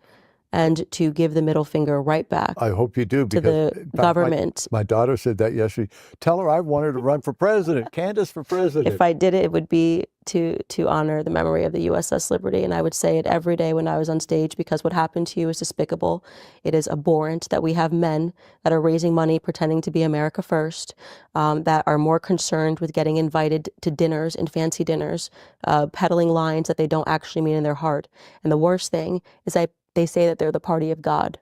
and to give the middle finger right back. I hope you do. To the government. My daughter said that yesterday. Tell her I wanted to run for president. Candace for president. If I did it, it would be to honor the memory of the USS Liberty. And I would say it every day when I was on stage, because what happened to you is despicable. It is abhorrent that we have men that are raising money, pretending to be America first, that are more concerned with getting invited to dinners and fancy dinners, peddling lines that they don't actually mean in their heart. And the worst thing is they say that they're the party of God,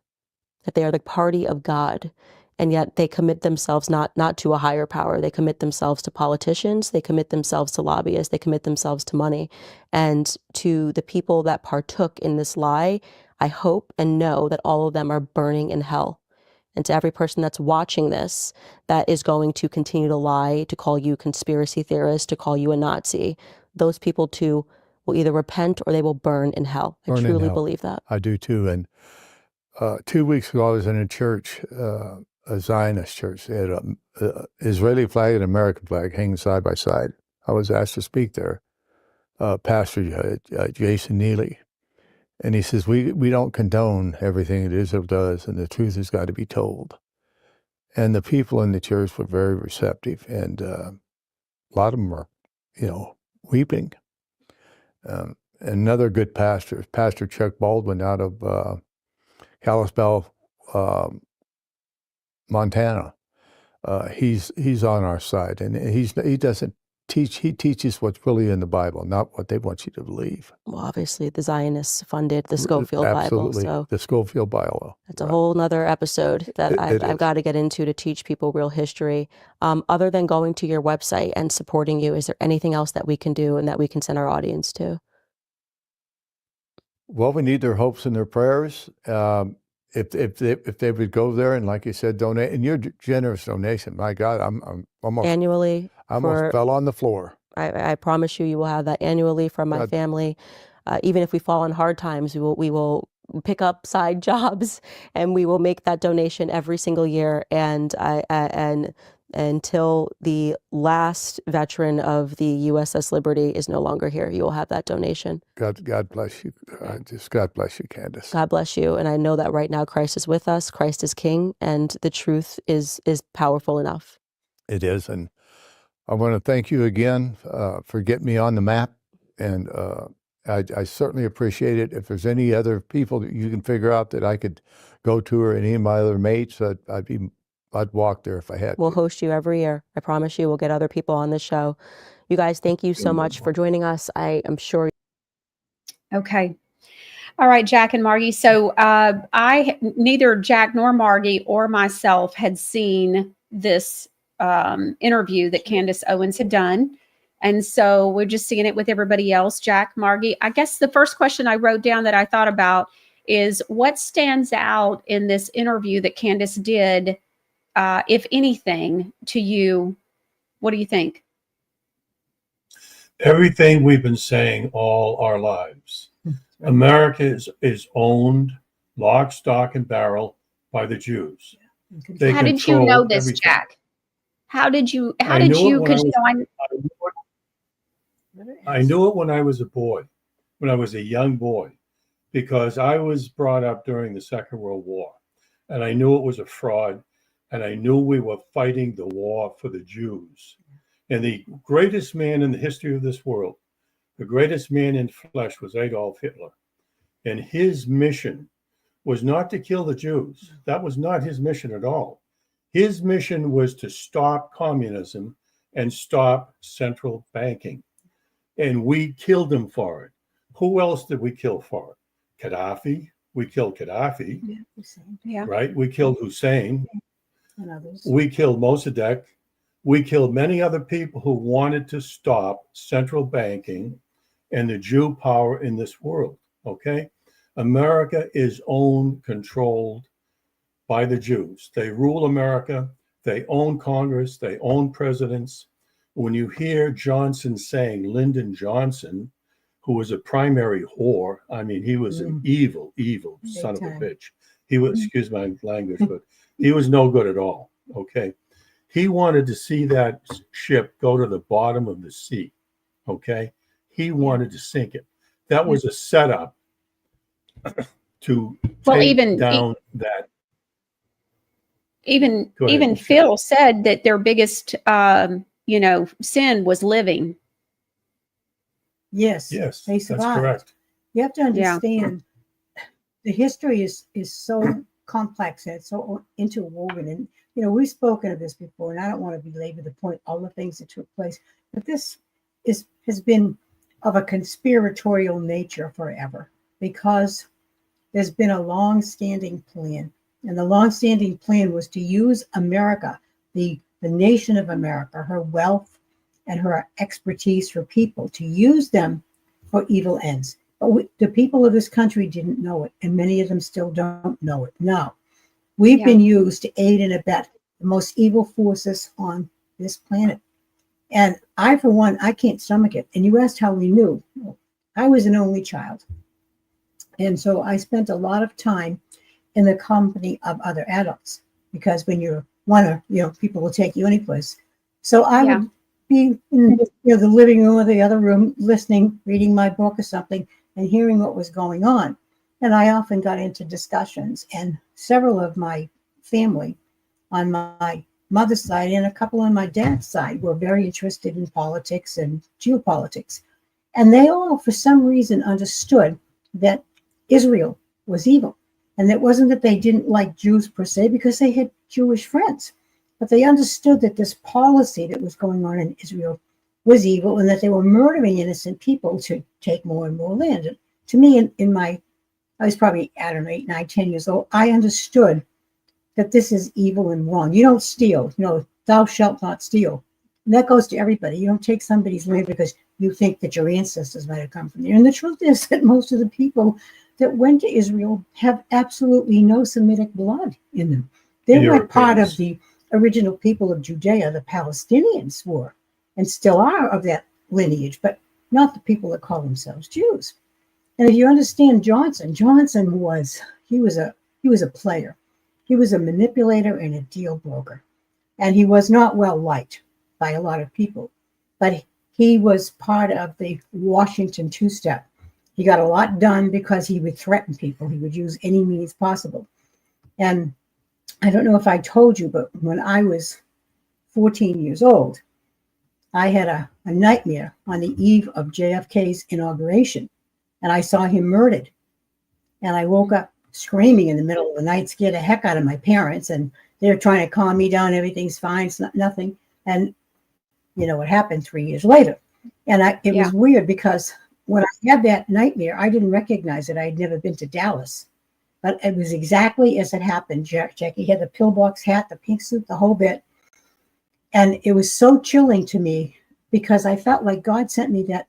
that they are the party of God. And yet they commit themselves not to a higher power. They commit themselves to politicians. They commit themselves to lobbyists. They commit themselves to money. And to the people that partook in this lie, I hope and know that all of them are burning in hell. And to every person that's watching this, that is going to continue to lie, to call you conspiracy theorist, to call you a Nazi, those people too will either repent or they will burn in hell. I truly believe that. I do too. And 2 weeks ago, I was in a church, a Zionist church. They had an Israeli flag and American flag hanging side by side. I was asked to speak there. Pastor Jason Neely. And he says, we don't condone everything that Israel does, and the truth has got to be told. And the people in the church were very receptive, and a lot of them were, weeping. Another good pastor, Pastor Chuck Baldwin out of Kalispell, Montana. he's on our side, and he doesn't teach. He teaches what's really in the Bible, not what they want you to believe. Well, obviously, the Zionists funded the Schofield Absolutely. Bible, so The Schofield Bible. that's a whole nother episode that I've is. got to get into to teach people real history. Other than going to your website and supporting you, is there anything else that we can do and that we can send our audience to? Well, we need their hopes and their prayers. If they would go there and, like you said, donate, and your generous donation, my God, I'm almost Annually, I almost fell on the floor. I promise you, you will have that annually from my family. Even if we fall on hard times, we will pick up side jobs and we will make that donation every single year. And and until the last veteran of the USS Liberty is no longer here, you will have that donation. God bless you. God bless you, Candace. God bless you. And I know that right now Christ is with us. Christ is King, and the truth is powerful enough. It is. And I want to thank you again for getting me on the map. And I certainly appreciate it. If there's any other people that you can figure out that I could go to, or any of my other mates, I'd walk there if I had to. We'll host you every year. I promise you, we'll get other people on the show. You guys, thank you so much for joining us. I am sure. Okay. All right, Jack and Margie. So neither Jack nor Margie or myself had seen this interview that Candace Owens had done. And so we're just seeing it with everybody else. Jack, Margie, I guess the first question I wrote down that I thought about is what stands out in this interview that Candace did, if anything, to you? What do you think? Everything we've been saying all our lives. America is owned lock, stock, and barrel by the Jews. How did you know this, everything. Jack? How did you, because I knew it when I was a boy, when I was a young boy, because I was brought up during the Second World War, and I knew it was a fraud, and I knew we were fighting the war for the Jews. And the greatest man in the history of this world, the greatest man in flesh, was Adolf Hitler. And his mission was not to kill the Jews. That was not his mission at all. His mission was to stop communism and stop central banking. And we killed him for it. Who else did we kill for it? Gaddafi. We killed Gaddafi. Yeah. Right? We killed Hussein. And others. We killed Mossadegh. We killed many other people who wanted to stop central banking and the Jew power in this world. Okay? America is owned, controlled by the Jews. They rule America. They own Congress. They own presidents. When you hear Johnson saying, Lyndon Johnson, who was a primary whore, I mean, he was an evil son of a bitch. He was, excuse my language, but he was no good at all. Okay. He wanted to see that ship go to the bottom of the sea. Okay. He wanted to sink it. That was a setup to take down that. Even Phil said that their biggest, sin was living. Yes. Yes, they that's survived. correct. You have to understand the history is so complex and it's so interwoven. And, we've spoken of this before, and I don't want to belabor the point, all the things that took place, but this has been of a conspiratorial nature forever, because there's been a long-standing plan. And the long-standing plan was to use America, the nation of America, her wealth and her expertise for people, to use them for evil ends. But the people of this country didn't know it, and many of them still don't know it. Now, we've been used to aid and abet the most evil forces on this planet. And I, for one, I can't stomach it. And you asked how we knew. I was an only child. And so I spent a lot of time in the company of other adults, because when you're one, people will take you any place. So I would be in the living room or the other room, listening, reading my book or something, and hearing what was going on. And I often got into discussions, and several of my family on my mother's side and a couple on my dad's side were very interested in politics and geopolitics. And they all, for some reason, understood that Israel was evil. And it wasn't that they didn't like Jews per se, because they had Jewish friends. but they understood that this policy that was going on in Israel was evil and that they were murdering innocent people to take more and more land. And to me, I was probably, I don't know, 8, 9, 10 years old, I understood that this is evil and wrong. You don't steal. Thou shalt not steal. And that goes to everybody. You don't take somebody's land because you think that your ancestors might have come from there. And the truth is that most of the people that went to Israel have absolutely no Semitic blood in them. They were part of the original people of Judea. The Palestinians were, and still are, of that lineage, but not the people that call themselves Jews. And if you understand Johnson was a player. He was a manipulator and a deal broker. And he was not well liked by a lot of people. But he was part of the Washington two-step. He got a lot done because he would threaten people. He would use any means possible. And I don't know if I told you, but when I was 14 years old, I had a nightmare on the eve of JFK's inauguration. And I saw him murdered. And I woke up screaming in the middle of the night, scared the heck out of my parents. And they're trying to calm me down. Everything's fine. It's not nothing. And you know what happened 3 years later. And it was weird because when I had that nightmare, I didn't recognize it. I had never been to Dallas. But it was exactly as it happened. Jackie had the pillbox hat, the pink suit, the whole bit. And it was so chilling to me because I felt like God sent me that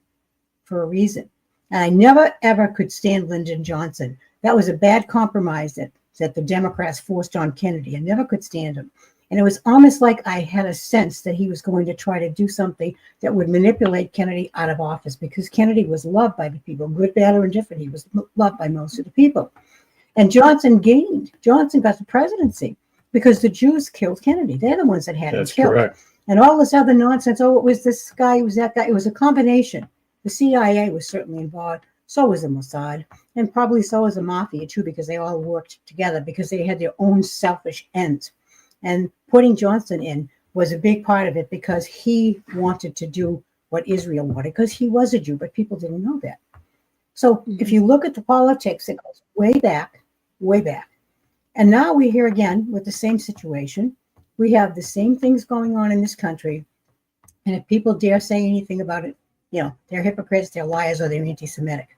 for a reason. And I never, ever could stand Lyndon Johnson. That was a bad compromise that the Democrats forced on Kennedy. I never could stand him. And it was almost like I had a sense that he was going to try to do something that would manipulate Kennedy out of office, because Kennedy was loved by the people, good, bad, or indifferent. He was loved by most of the people. And Johnson gained. Johnson got the presidency because the Jews killed Kennedy. They're the ones that had him killed. Correct. And all this other nonsense, it was this guy, it was that guy. It was a combination. The CIA was certainly involved. So was the Mossad. And probably so was the Mafia, too, because they all worked together because they had their own selfish ends. And putting Johnson in was a big part of it because he wanted to do what Israel wanted, because he was a Jew, but people didn't know that. So if you look at the politics, it goes way back, way back. And now we're here again with the same situation. We have the same things going on in this country. And if people dare say anything about it, they're hypocrites, they're liars, or they're anti-Semitic.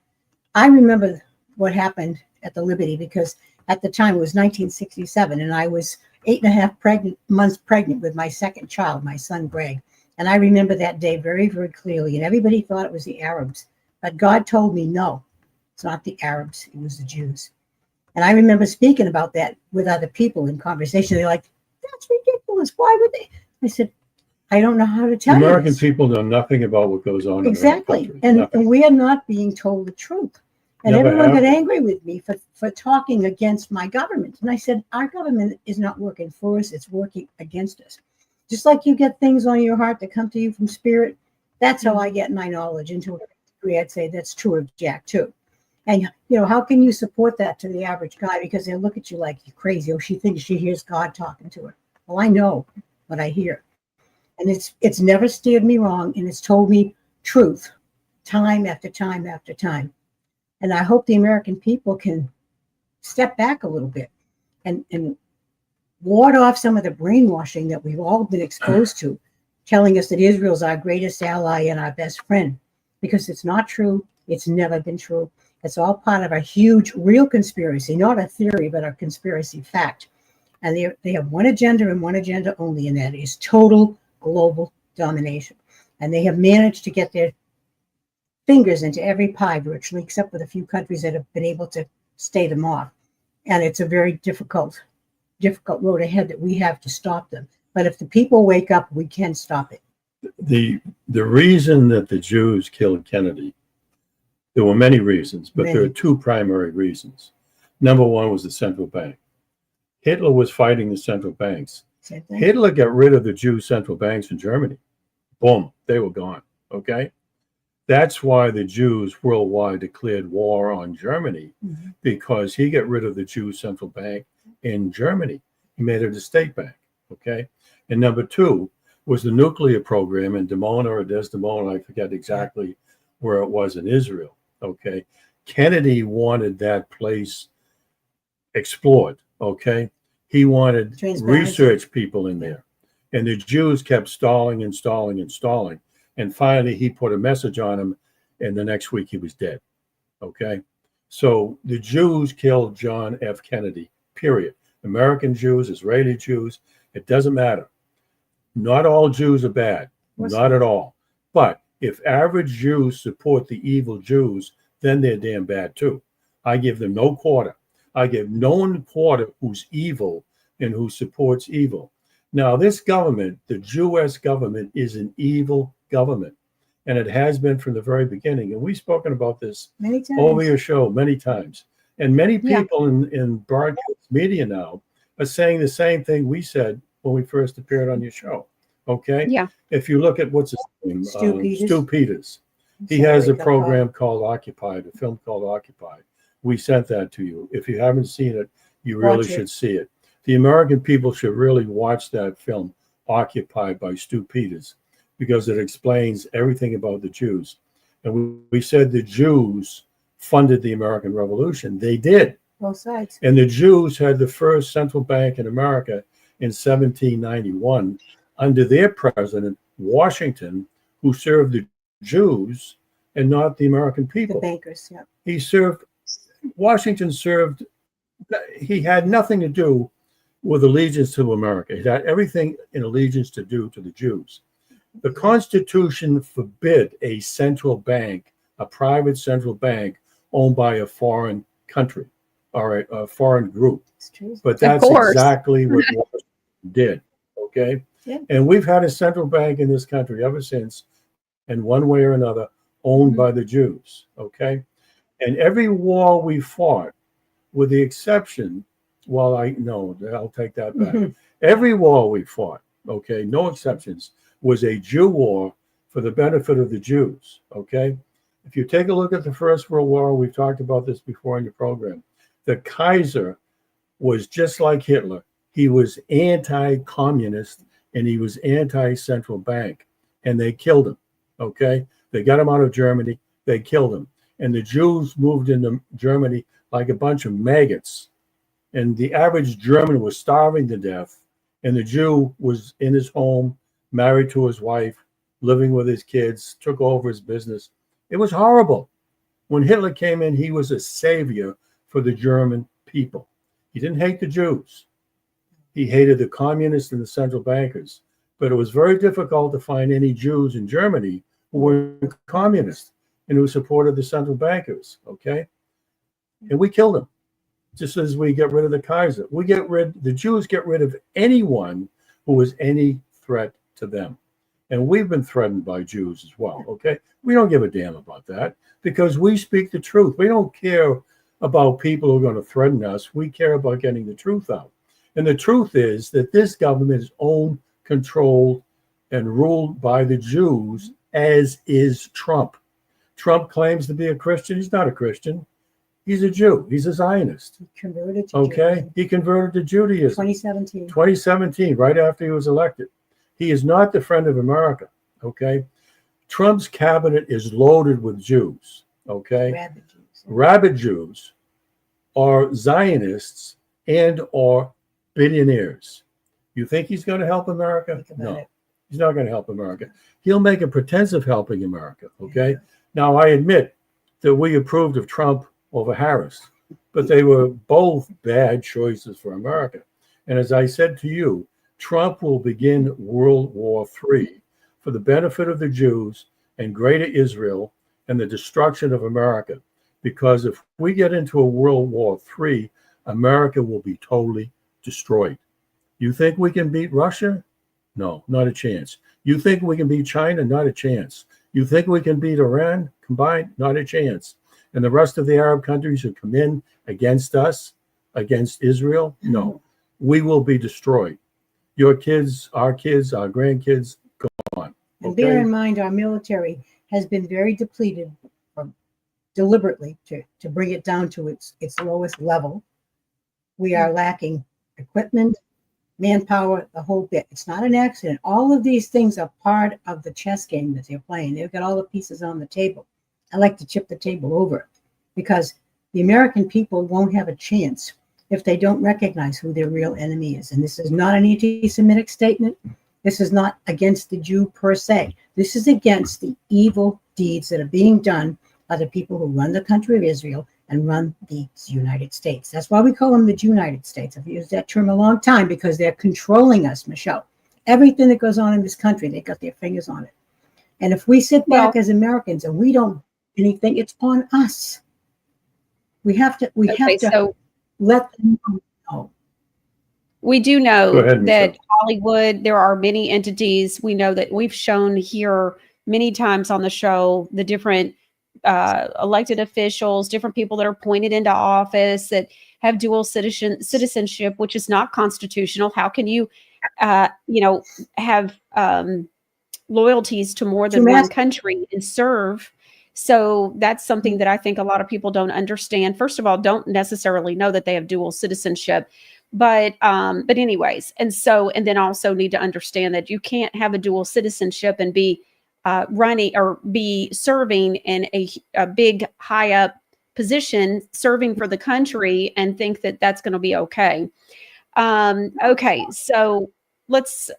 I remember what happened at the Liberty because at the time it was 1967 and I was 8.5 months pregnant with my second child, my son Greg. And I remember that day very, very clearly. And everybody thought it was the Arabs. But God told me, no, it's not the Arabs, it was the Jews. And I remember speaking about that with other people in conversation. They're like, that's ridiculous. Why would they? I said, I don't know how to tell you. American people know nothing about what goes on. Exactly. And we are not being told the truth. And everyone got angry with me for talking against my government. And I said, our government is not working for us. It's working against us. Just like you get things on your heart that come to you from spirit, that's how I get my knowledge. And to a degree, I'd say that's true of Jack, too. And, how can you support that to the average guy? Because they look at you like you're crazy. Oh, she thinks she hears God talking to her. Well, I know what I hear. And it's never steered me wrong. And it's told me truth time after time after time. And I hope the American people can step back a little bit and ward off some of the brainwashing that we've all been exposed to, telling us that Israel's our greatest ally and our best friend, because it's not true. It's never been true. It's all part of a huge, real conspiracy, not a theory, but a conspiracy fact. And they have one agenda and one agenda only, and that is total global domination. And they have managed to get their fingers into every pie virtually, except with a few countries that have been able to stay them off. And it's a very difficult road ahead that we have to stop them. But if the people wake up, we can stop it. The reason that the Jews killed Kennedy, there were many reasons, but there are two primary reasons. Number one was the central bank. Hitler was fighting the central banks. Hitler got rid of the Jew central banks in Germany. Boom, they were gone. Okay? That's why the Jews worldwide declared war on Germany, because he got rid of the Jew central bank in Germany. He made it a state bank. Okay? And number two was the nuclear program in Dimona or Desdemona, I forget exactly where it was in Israel. Okay? Kennedy wanted that place explored. Okay? He wanted research people in there. And the Jews kept stalling and stalling and stalling. And finally, he put a message on him, and the next week he was dead. Okay? So the Jews killed John F. Kennedy, period. American Jews, Israeli Jews, it doesn't matter. Not all Jews are bad, not at all. But if average Jews support the evil Jews, then they're damn bad too. I give them no quarter. I give no one quarter who's evil and who supports evil. Now, this government, the U.S. government, is an evil government. And it has been from the very beginning. And we've spoken about this Many times. over your show many times. And many people in broadcast media now are saying the same thing we said when we first appeared on your show. Okay? Yeah. If you look at what's his name? Stu Peters. He has a program called Occupied, a film called Occupied. We sent that to you. If you haven't seen it, you really should see it. The American people should really watch that film, Occupied by Stu Peters, because it explains everything about the Jews. And we said the Jews funded the American Revolution. They did. Both sides. And the Jews had the first central bank in America in 1791 under their president, Washington, who served the Jews and not the American people. The bankers, yeah. Washington served, he had nothing to do with allegiance to America. He had everything in allegiance to do to the Jews. The Constitution forbid a central bank, a private central bank owned by a foreign country or a foreign group. It's true. But that's exactly what Washington did. Okay? Yeah. And we've had a central bank in this country ever since, and one way or another, owned by the Jews. Okay? And every war we fought, with the exception, well, I'll take that back. Every war we fought, okay, no exceptions, was a Jew war for the benefit of the Jews, okay? If you take a look at the First World War, we've talked about this before in the program, the Kaiser was just like Hitler. He was anti-communist and he was anti-central bank, and they killed him, okay? They got him out of Germany, they killed him. And the Jews moved into Germany like a bunch of maggots. And the average German was starving to death. And the Jew was in his home, married to his wife, living with his kids, took over his business. It was horrible. When Hitler came in, he was a savior for the German people. He didn't hate the Jews. He hated the communists and the central bankers. But it was very difficult to find any Jews in Germany who were communists and who supported the central bankers, okay? And we killed them, just as we get rid of the Kaiser. The Jews get rid of anyone who was any threat to them. And we've been threatened by Jews as well, okay? We don't give a damn about that because we speak the truth. We don't care about people who are going to threaten us. We care about getting the truth out. And the truth is that this government is owned, controlled, and ruled by the Jews, as is Trump. Trump claims to be a Christian. He's not a Christian. He's a Jew. He's a Zionist. He converted to Judaism. He converted to Judaism. 2017, right after he was elected. He is not the friend of America, okay? Trump's cabinet is loaded with Jews, okay? Rabid Jews. Rabid Jews are Zionists and are billionaires. You think he's going to help America? No, he's not going to help America. He'll make a pretense of helping America, okay? Yeah. Now, I admit that we approved of Trump over Harris, but they were both bad choices for America. And as I said to you, Trump will begin World War III for the benefit of the Jews and Greater Israel and the destruction of America. Because if we get into a World War III, America will be totally destroyed. You think we can beat Russia? No, not a chance. You think we can beat China? Not a chance. You think we can beat Iran combined? Not a chance. And the rest of the Arab countries who come in against us, against Israel? No. We will be destroyed. Your kids, our grandkids, gone. And bear in mind, our military has been very depleted deliberately to bring it down to its lowest level. We are lacking equipment, manpower, the whole bit. It's not an accident. All of these things are part of the chess game that they're playing. They've got all the pieces on the table. I like to chip the table over because the American people won't have a chance if they don't recognize who their real enemy is. And this is not an anti-Semitic statement. This is not against the Jew per se. This is against the evil deeds that are being done by the people who run the country of Israel and run the United States. That's why we call them the United States. I've used that term a long time because they're controlling us, Michelle. Everything that goes on in this country, they got their fingers on it. And if we sit back as Americans and we don't do anything, it's on us. We have to let them know. We do know Go ahead, that Michelle. Hollywood, there are many entities. We know that we've shown here many times on the show the different elected officials, different people that are appointed into office that have dual citizenship, which is not constitutional. How can you, have loyalties to more than one country and serve? So that's something that I think a lot of people don't understand. First of all, don't necessarily know that they have dual citizenship. But anyways, and then also need to understand that you can't have a dual citizenship and be running or be serving in a big high up position, serving for the country, and think that that's going to be okay. Okay, so let's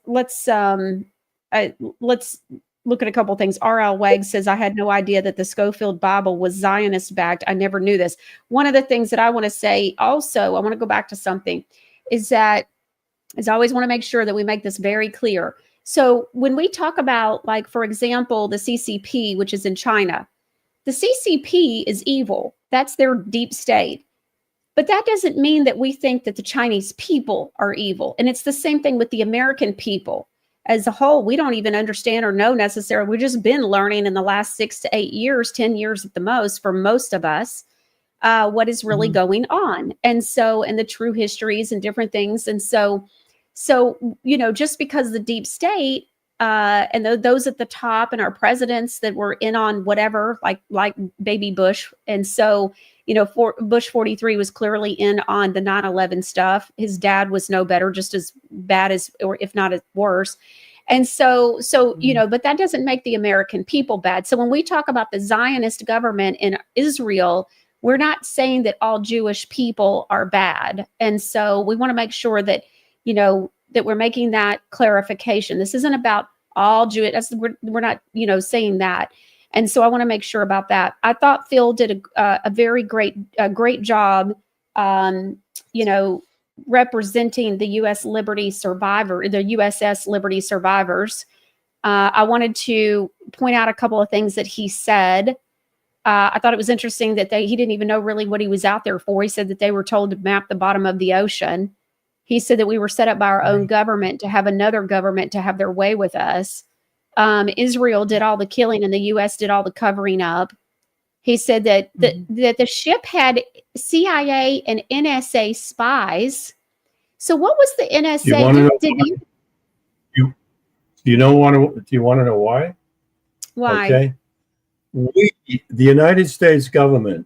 look at a couple of things. R.L. Wagg says, I had no idea that the Schofield Bible was Zionist backed. I never knew this. One of the things that I want to say also, I want to go back to something, is that I always want to make sure that we make this very clear. So when we talk about, like, for example, the CCP, which is in China, the CCP is evil. That's their deep state. But that doesn't mean that we think that the Chinese people are evil. And it's the same thing with the American people. As a whole, we don't even understand or know necessarily. We've just been learning in the last 6 to 8 years, 10 years at the most, for most of us, what is really going on. And the true histories and different things. And so, just because the deep state and those at the top and our presidents that were in on whatever, like baby Bush. And so, Bush 43 was clearly in on the 9/11 stuff. His dad was no better, just as bad as, or if not as worse. And so, but that doesn't make the American people bad. So when we talk about the Zionist government in Israel, we're not saying that all Jewish people are bad. And so we want to make sure that, that we're making that clarification. This isn't about all Jewish. We're not, saying that. And so I want to make sure about that. I thought Phil did a very great job, representing the U.S. Liberty survivor, the USS Liberty survivors. I wanted to point out a couple of things that he said. I thought it was interesting that he didn't even know really what he was out there for. He said that they were told to map the bottom of the ocean. He said that we were set up by our own government to have another government to have their way with us. Israel did all the killing and the U.S. did all the covering up. He said that the ship had CIA and NSA spies. So what was the NSA? Do you want to know why? Why? Okay. The United States government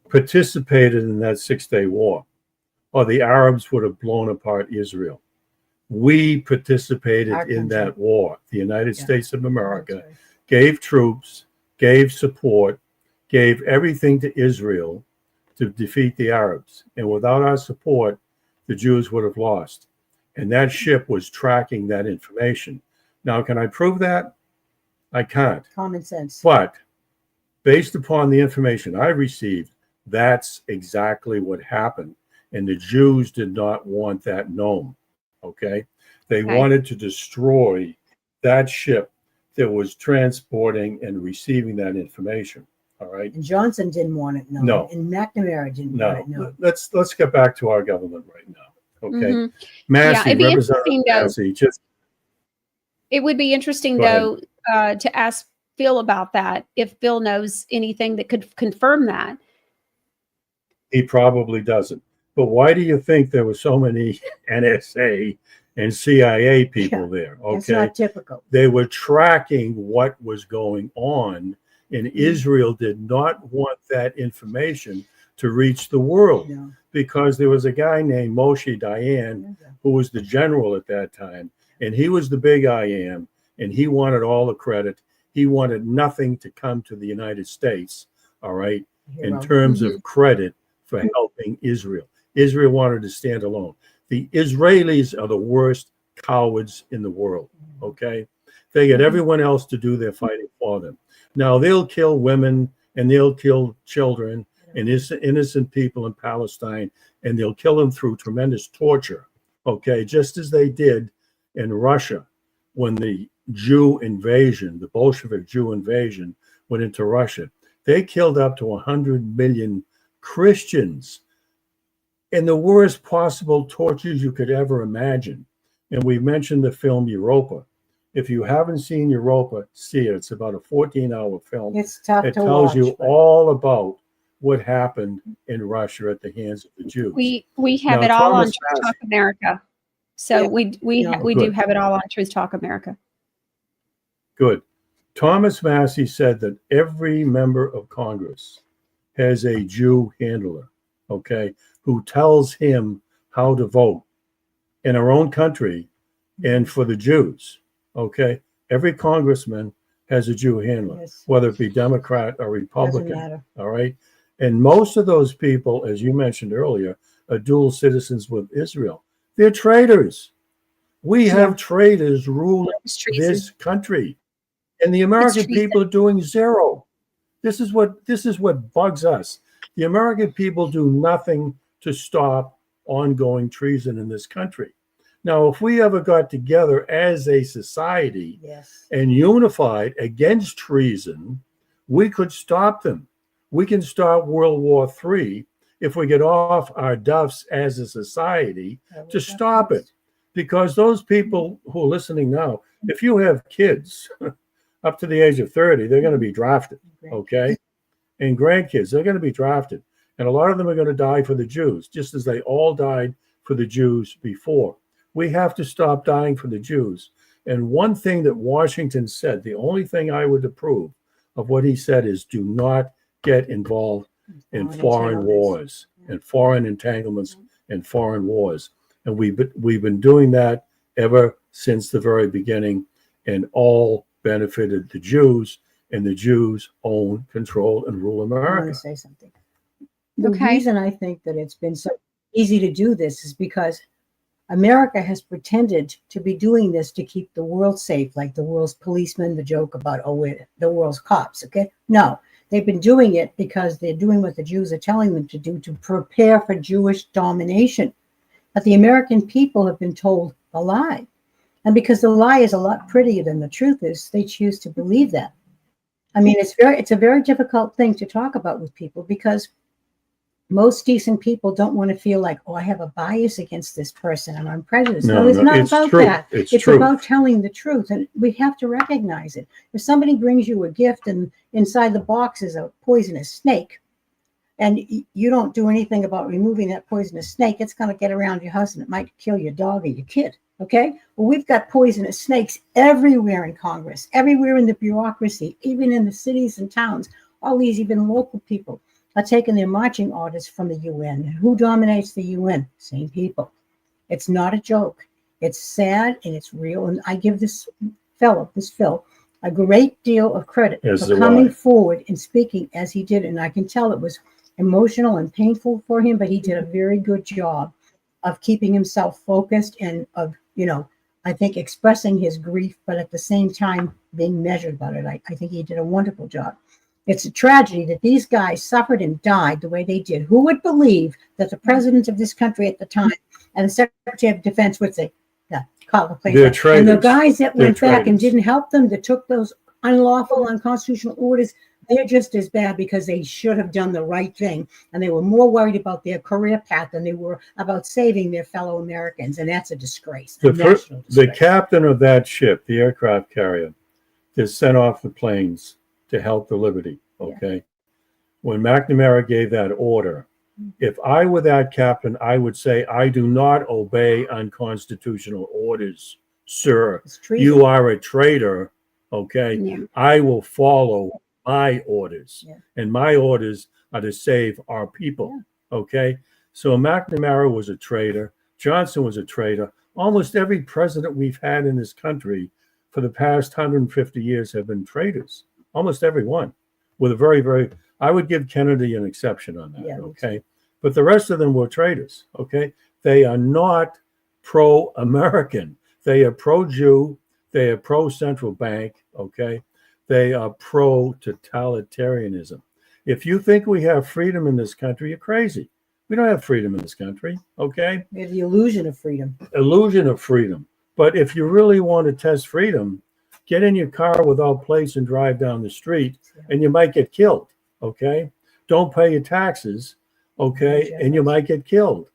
participated in that 6-day war, or the Arabs would have blown apart Israel. We participated in that war. The United States of America gave troops, gave support, gave everything to Israel to defeat the Arabs. And without our support, the Jews would have lost. And that ship was tracking that information. Now, can I prove that? I can't. Common sense. But based upon the information I received, that's exactly what happened. And the Jews did not want that known. Okay. They wanted to destroy that ship that was transporting and receiving that information. All right. And Johnson didn't want it known. No. And McNamara didn't want it known. Let's get back to our government right now. Okay. Mm-hmm. Massey, it'd be Representative Massey, it would be interesting though to ask Phil about that, if Phil knows anything that could confirm that. He probably doesn't. But why do you think there were so many NSA and CIA people there? Okay, that's not typical. They were tracking what was going on, and Israel did not want that information to reach the world because there was a guy named Moshe Dayan who was the general at that time, and he was the big I am, and he wanted all the credit. He wanted nothing to come to the United States, all right, in terms of credit for helping Israel. Israel wanted to stand alone. The Israelis are the worst cowards in the world, okay? They get everyone else to do their fighting for them. Now, they'll kill women and they'll kill children and innocent people in Palestine, and they'll kill them through tremendous torture, okay? Just as they did in Russia when the Jew invasion, the Bolshevik Jew invasion, went into Russia. They killed up to 100 million Christians in the worst possible tortures you could ever imagine. And we mentioned the film Europa. If you haven't seen Europa, see it. It's about a 14-hour film. It's tough It to tells watch, you but- all about what happened in Russia at the hands of the Jews. We have Now, it all on Thomas Truth Massey- Talk America. So Yeah. we do Good. have it all on Truth Talk America. Good. Thomas Massey said that every member of Congress has a Jew handler, okay, who tells him how to vote in our own country and for the Jews, okay? Every congressman has a Jew handler, Yes. whether it be Democrat or Doesn't Republican, matter. all right? And most of those people, as you mentioned earlier, are dual citizens with Israel. They're traitors. We have traitors ruling It's treason. this country, and the American treason. people are doing zero. This is what bugs us. The American people do nothing to stop ongoing treason in this country. Now, if we ever got together as a society Yes. and unified against treason, we could stop them. We can stop World War III if we get off our duffs as a society to stop it. Because those people who are listening now, if you have kids up to the age of 30, they're going to be drafted, okay? And grandkids, they're going to be drafted. And a lot of them are going to die for the Jews, just as they all died for the Jews before. We have to stop dying for the Jews. And one thing that Washington said, the only thing I would approve of what he said is do not get involved in foreign wars and foreign entanglements and foreign wars. And we've been doing that ever since the very beginning, and all benefited the Jews, and the Jews own, control, and rule I want America. to say something. The Okay. reason I think that it's been so easy to do this is because America has pretended to be doing this to keep the world safe, like the world's policemen, the joke about, the world's cops, okay? No, they've been doing it because they're doing what the Jews are telling them to do to prepare for Jewish domination. But the American people have been told a lie. And because the lie is a lot prettier than the truth is, they choose to believe that. I mean, it's a very difficult thing to talk about with people because most decent people don't want to feel like, oh, I have a bias against this person and I'm prejudiced. No, it's not it's about true. that. It's It's true. about telling the truth, and we have to recognize it. If somebody brings you a gift and inside the box is a poisonous snake, and you don't do anything about removing that poisonous snake, it's going to get around your house and it might kill your dog or your kid. Okay? Well, we've got poisonous snakes everywhere in Congress, everywhere in the bureaucracy, even in the cities and towns. All these even local people are taking their marching orders from the UN. And who dominates the UN? Same people. It's not a joke. It's sad and it's real. And I give this Phil, a great deal of credit Yes, for do coming I. forward and speaking as he did. And I can tell it was emotional and painful for him, but he did a very good job of keeping himself focused and of, I think expressing his grief, but at the same time being measured about it. I think he did a wonderful job. It's a tragedy that these guys suffered and died the way they did. Who would believe that the president of this country at the time and the Secretary of Defense would say, yeah, call the place. They're And the traitors. guys that They're went back and traitors. didn't help them, that took those unlawful, unconstitutional orders, they're just as bad because they should have done the right thing. And they were more worried about their career path than they were about saving their fellow Americans. And that's a disgrace. a national The disgrace. captain of that ship, the aircraft carrier, that sent off the planes to help the Liberty, okay? When McNamara gave that order, if I were that captain, I would say, I do not obey unconstitutional orders, sir. It's treason. You are a traitor, okay? Yeah. I will follow my orders. Yeah. And my orders are to save our people, okay? So McNamara was a traitor. Johnson was a traitor. Almost every president we've had in this country for the past 150 years have been traitors. Almost every one. With a very, very, I would give Kennedy an exception on that, Yeah, me okay? But the rest of them were traitors, okay? They are not pro-American. They are pro-Jew. They are pro-central bank. Okay. They are pro-totalitarianism. If you think we have freedom in this country, you're crazy. We don't have freedom in this country. Okay. We have the illusion of freedom. Illusion of freedom. But if you really want to test freedom, get in your car without plates and drive down the street, and you might get killed. Okay. Don't pay your taxes. Okay. And you might get killed.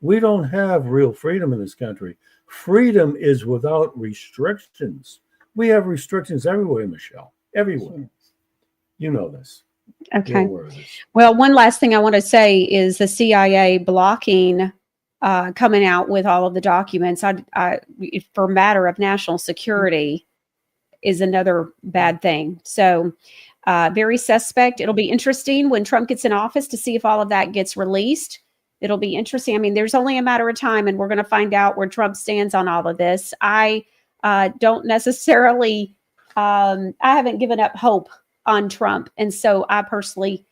We don't have real freedom in this country. Freedom is without restrictions. We have restrictions everywhere, Michelle. Everywhere. You know this. Okay. Well, one last thing I want to say is the CIA blocking coming out with all of the documents for matter of national security is another bad thing. So very suspect. It'll be interesting when Trump gets in office to see if all of that gets released. It'll be interesting. I mean, there's only a matter of time, and we're going to find out where Trump stands on all of this. I don't necessarily, I haven't given up hope on Trump. And so I personally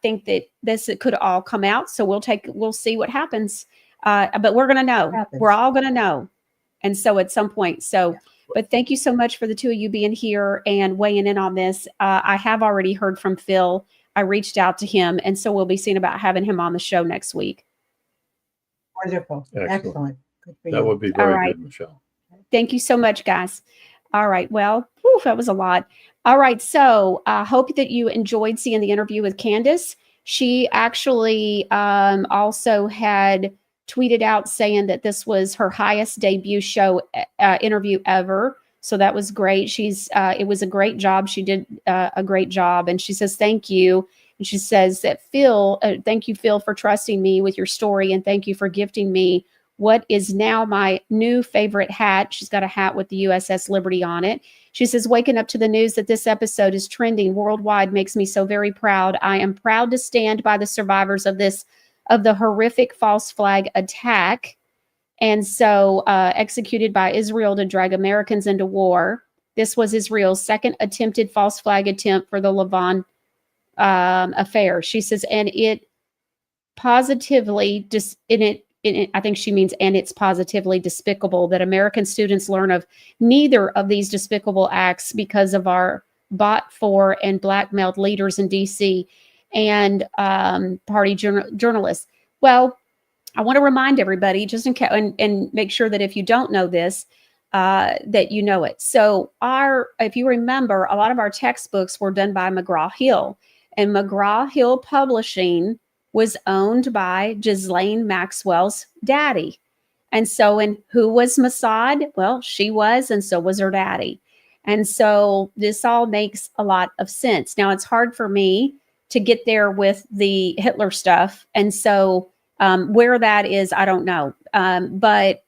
think that it could all come out. So we'll see what happens. But we're going to know. We're all going to know. And so at some point, but thank you so much for the two of you being here and weighing in on this. I have already heard from Phil. I reached out to him, and so we'll be seeing about having him on the show next week. Wonderful. Excellent. Good for that you. would be very good, Michelle. Thank you so much, guys. All right. Well, that was a lot. All right. So I hope that you enjoyed seeing the interview with Candace. She actually also had tweeted out saying that this was her highest debut show interview ever. So that was great. It was a great job. She did a great job. And she says, thank you. And she says that thank you, Phil, for trusting me with your story. And thank you for gifting me what is now my new favorite hat. She's got a hat with the USS Liberty on it. She says, waking up to the news that this episode is trending worldwide makes me so very proud. I am proud to stand by the survivors of the horrific false flag attack. And so executed by Israel to drag Americans into war. This was Israel's second attempted false flag attempt for the Levant affair. She says, and it positively, I think she means, and it's positively despicable that American students learn of neither of these despicable acts because of our bought for and blackmailed leaders in D.C. and party journalists. Well, I want to remind everybody, just in case, and make sure that if you don't know this, that you know it. So if you remember, a lot of our textbooks were done by McGraw-Hill, and McGraw-Hill Publishing was owned by Ghislaine Maxwell's daddy. And so, and who was Mossad? Well, she was, and so was her daddy. And so this all makes a lot of sense. Now, it's hard for me to get there with the Hitler stuff. And so where that is, I don't know. But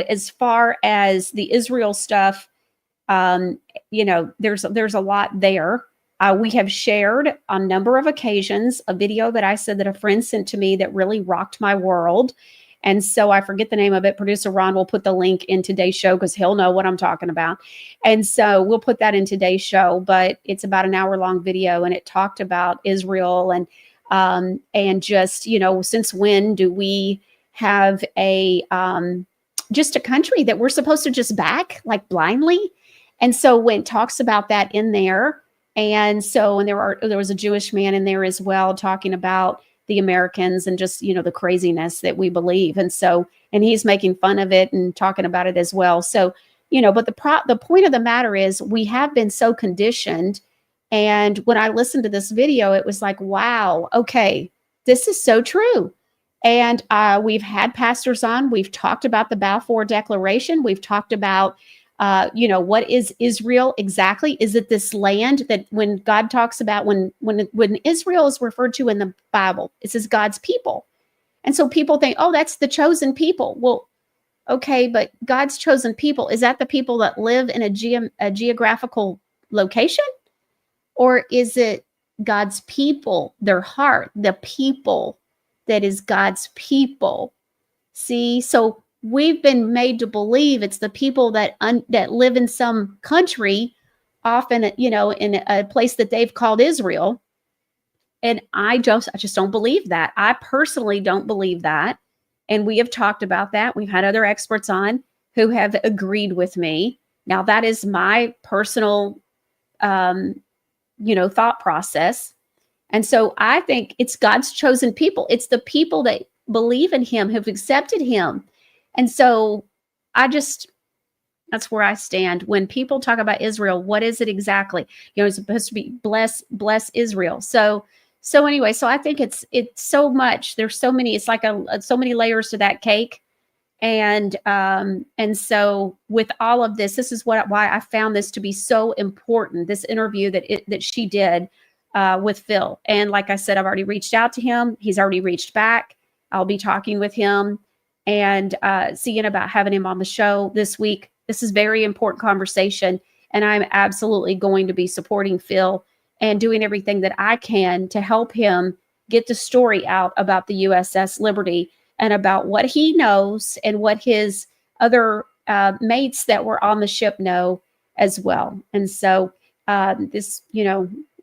as far as the Israel stuff, there's a lot there. We have shared on a number of occasions a video that I said that a friend sent to me that really rocked my world. And so I forget the name of it. Producer Ron will put the link in today's show because he'll know what I'm talking about. And so we'll put that in today's show, but it's about an hour-long video, and it talked about Israel and just, since when do we have just a country that we're supposed to just back like blindly? And so when it talks about that in there, and there was a Jewish man in there as well talking about the Americans and just, the craziness that we believe. And so, and he's making fun of it and talking about it as well. So, but the point of the matter is we have been so conditioned. And when I listened to this video, it was like, wow, okay, this is so true. And we've had pastors on, we've talked about the Balfour Declaration. We've talked about, what is Israel exactly? Is it this land that when God talks about, when Israel is referred to in the Bible, it says God's people. And so people think, oh, that's the chosen people. Well, okay, but God's chosen people, is that the people that live in a geographical location? Or is it God's people, their heart, the people that is God's people? See, so we've been made to believe it's the people that live in some country, often, in a place that they've called Israel. And I just don't believe that. I personally don't believe that. And we have talked about that. We've had other experts on who have agreed with me. Now, that is my personal, thought process. And so I think it's God's chosen people. It's the people that believe in him, who've accepted him. And so that's where I stand. When people talk about Israel, what is it exactly? It's supposed to be bless Israel. So anyway, so I think it's so much. There's so many. It's like so many layers to that cake. And so with all of this, this is why I found this to be so important. This interview that she did with Phil. And like I said, I've already reached out to him. He's already reached back. I'll be talking with him and seeing about having him on the show this week. This is very important conversation. And I'm absolutely going to be supporting Phil and doing everything that I can to help him get the story out about the USS Liberty and about what he knows and what his other mates that were on the ship know as well. And so this,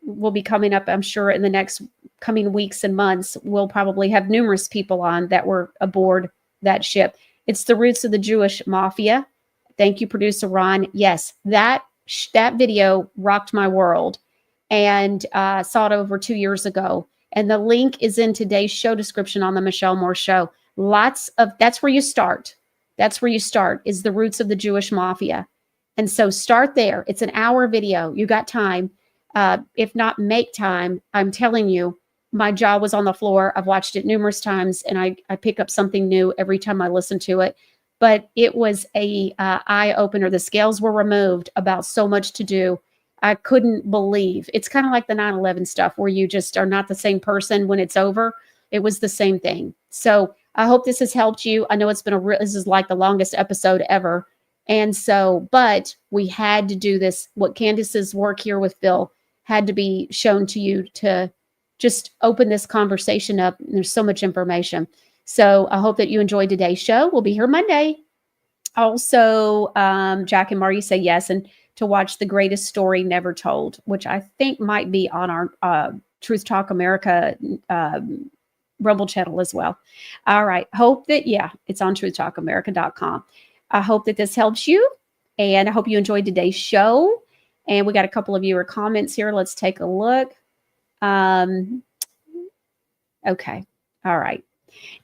will be coming up, I'm sure, in the next coming weeks and months. We'll probably have numerous people on that were aboard that ship. It's the roots of the Jewish mafia. Thank you, producer Ron. Yes, that video rocked my world, and saw it over 2 years ago. And the link is in today's show description on the Michelle Moore Show. That's where you start. That's where you start, is the roots of the Jewish mafia. And so start there. It's an hour video. You got time. If not, make time. I'm telling you, my jaw was on the floor. I've watched it numerous times, and I pick up something new every time I listen to it. But it was a eye opener. The scales were removed about so much to do. I couldn't believe. It's kind of like the 9/11 stuff where you just are not the same person when it's over. It was the same thing. So I hope this has helped you. I know it's been this is like the longest episode ever. And so, but we had to do this. What Candace's work here with Phil had to be shown to you to just open this conversation up. There's so much information. So I hope that you enjoyed today's show. We'll be here Monday. Also, Jack and Marty say yes, and to watch The Greatest Story Never Told, which I think might be on our Truth Talk America Rumble channel as well. All right. Hope that, it's on truthtalkamerica.com. I hope that this helps you, and I hope you enjoyed today's show. And we got a couple of viewer comments here. Let's take a look. Okay. All right.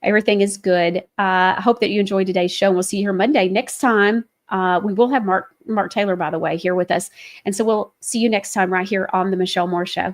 Everything is good. I hope that you enjoyed today's show, and we'll see you here Monday. Next time, we will have Mark Taylor, by the way, here with us. And so we'll see you next time right here on the Michelle Moore Show.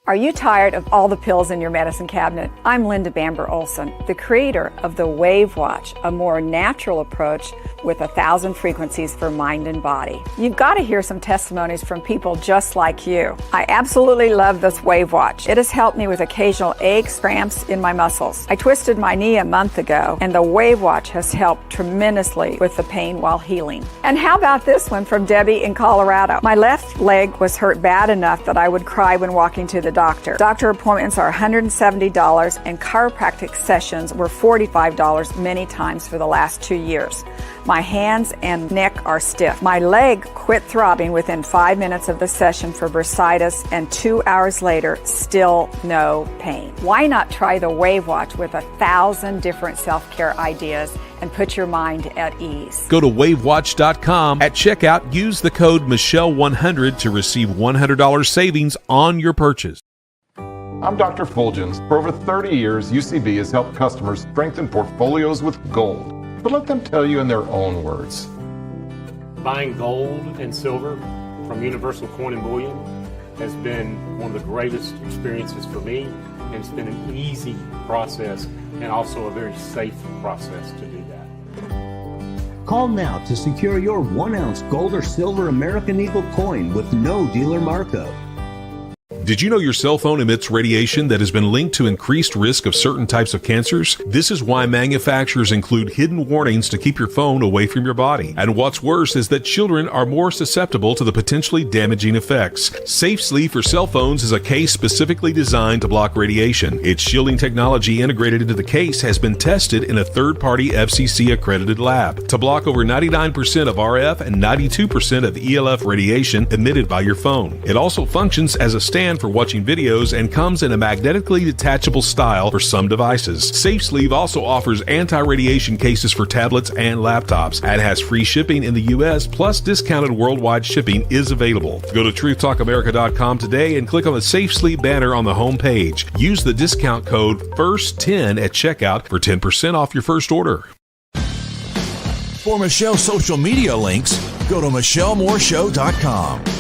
Are you tired of all the pills in your medicine cabinet? I'm Linda Bamber Olson, the creator of the Wave Watch, a more natural approach with 1,000 frequencies for mind and body. You've got to hear some testimonies from people just like you. I absolutely love this Wave Watch. It has helped me with occasional aches, cramps in my muscles. I twisted my knee a month ago, and the Wave Watch has helped tremendously with the pain while healing. And how about this one from Debbie in Colorado? My left leg was hurt bad enough that I would cry when walking to the doctor. Doctor appointments are $170, and chiropractic sessions were $45 many times for the last 2 years. My hands and neck are stiff. My leg quit throbbing within 5 minutes of the session for bursitis, and 2 hours later, still no pain. Why not try the Wave Watch with 1,000 different self-care ideas and put your mind at ease? Go to wavewatch.com. At checkout, use the code Michelle100 to receive $100 savings on your purchase. I'm Dr. Fulgens. For over 30 years, UCB has helped customers strengthen portfolios with gold. But let them tell you in their own words. Buying gold and silver from Universal Coin and Bullion has been one of the greatest experiences for me, and it's been an easy process and also a very safe process to do that. Call now to secure your 1-ounce gold or silver American Eagle coin with no dealer markup. Did you know your cell phone emits radiation that has been linked to increased risk of certain types of cancers? This is why manufacturers include hidden warnings to keep your phone away from your body. And what's worse is that children are more susceptible to the potentially damaging effects. Safe Sleeve for cell phones is a case specifically designed to block radiation. Its shielding technology integrated into the case has been tested in a third-party FCC-accredited lab to block over 99% of RF and 92% of ELF radiation emitted by your phone. It also functions as a stand for watching videos and comes in a magnetically detachable style for some devices. SafeSleeve also offers anti-radiation cases for tablets and laptops and has free shipping in the U.S. plus discounted worldwide shipping is available. Go to TruthTalkAmerica.com today and click on the SafeSleeve banner on the home page. Use the discount code FIRST10 at checkout for 10% off your first order. For Michelle's social media links, go to MichelleMooreShow.com.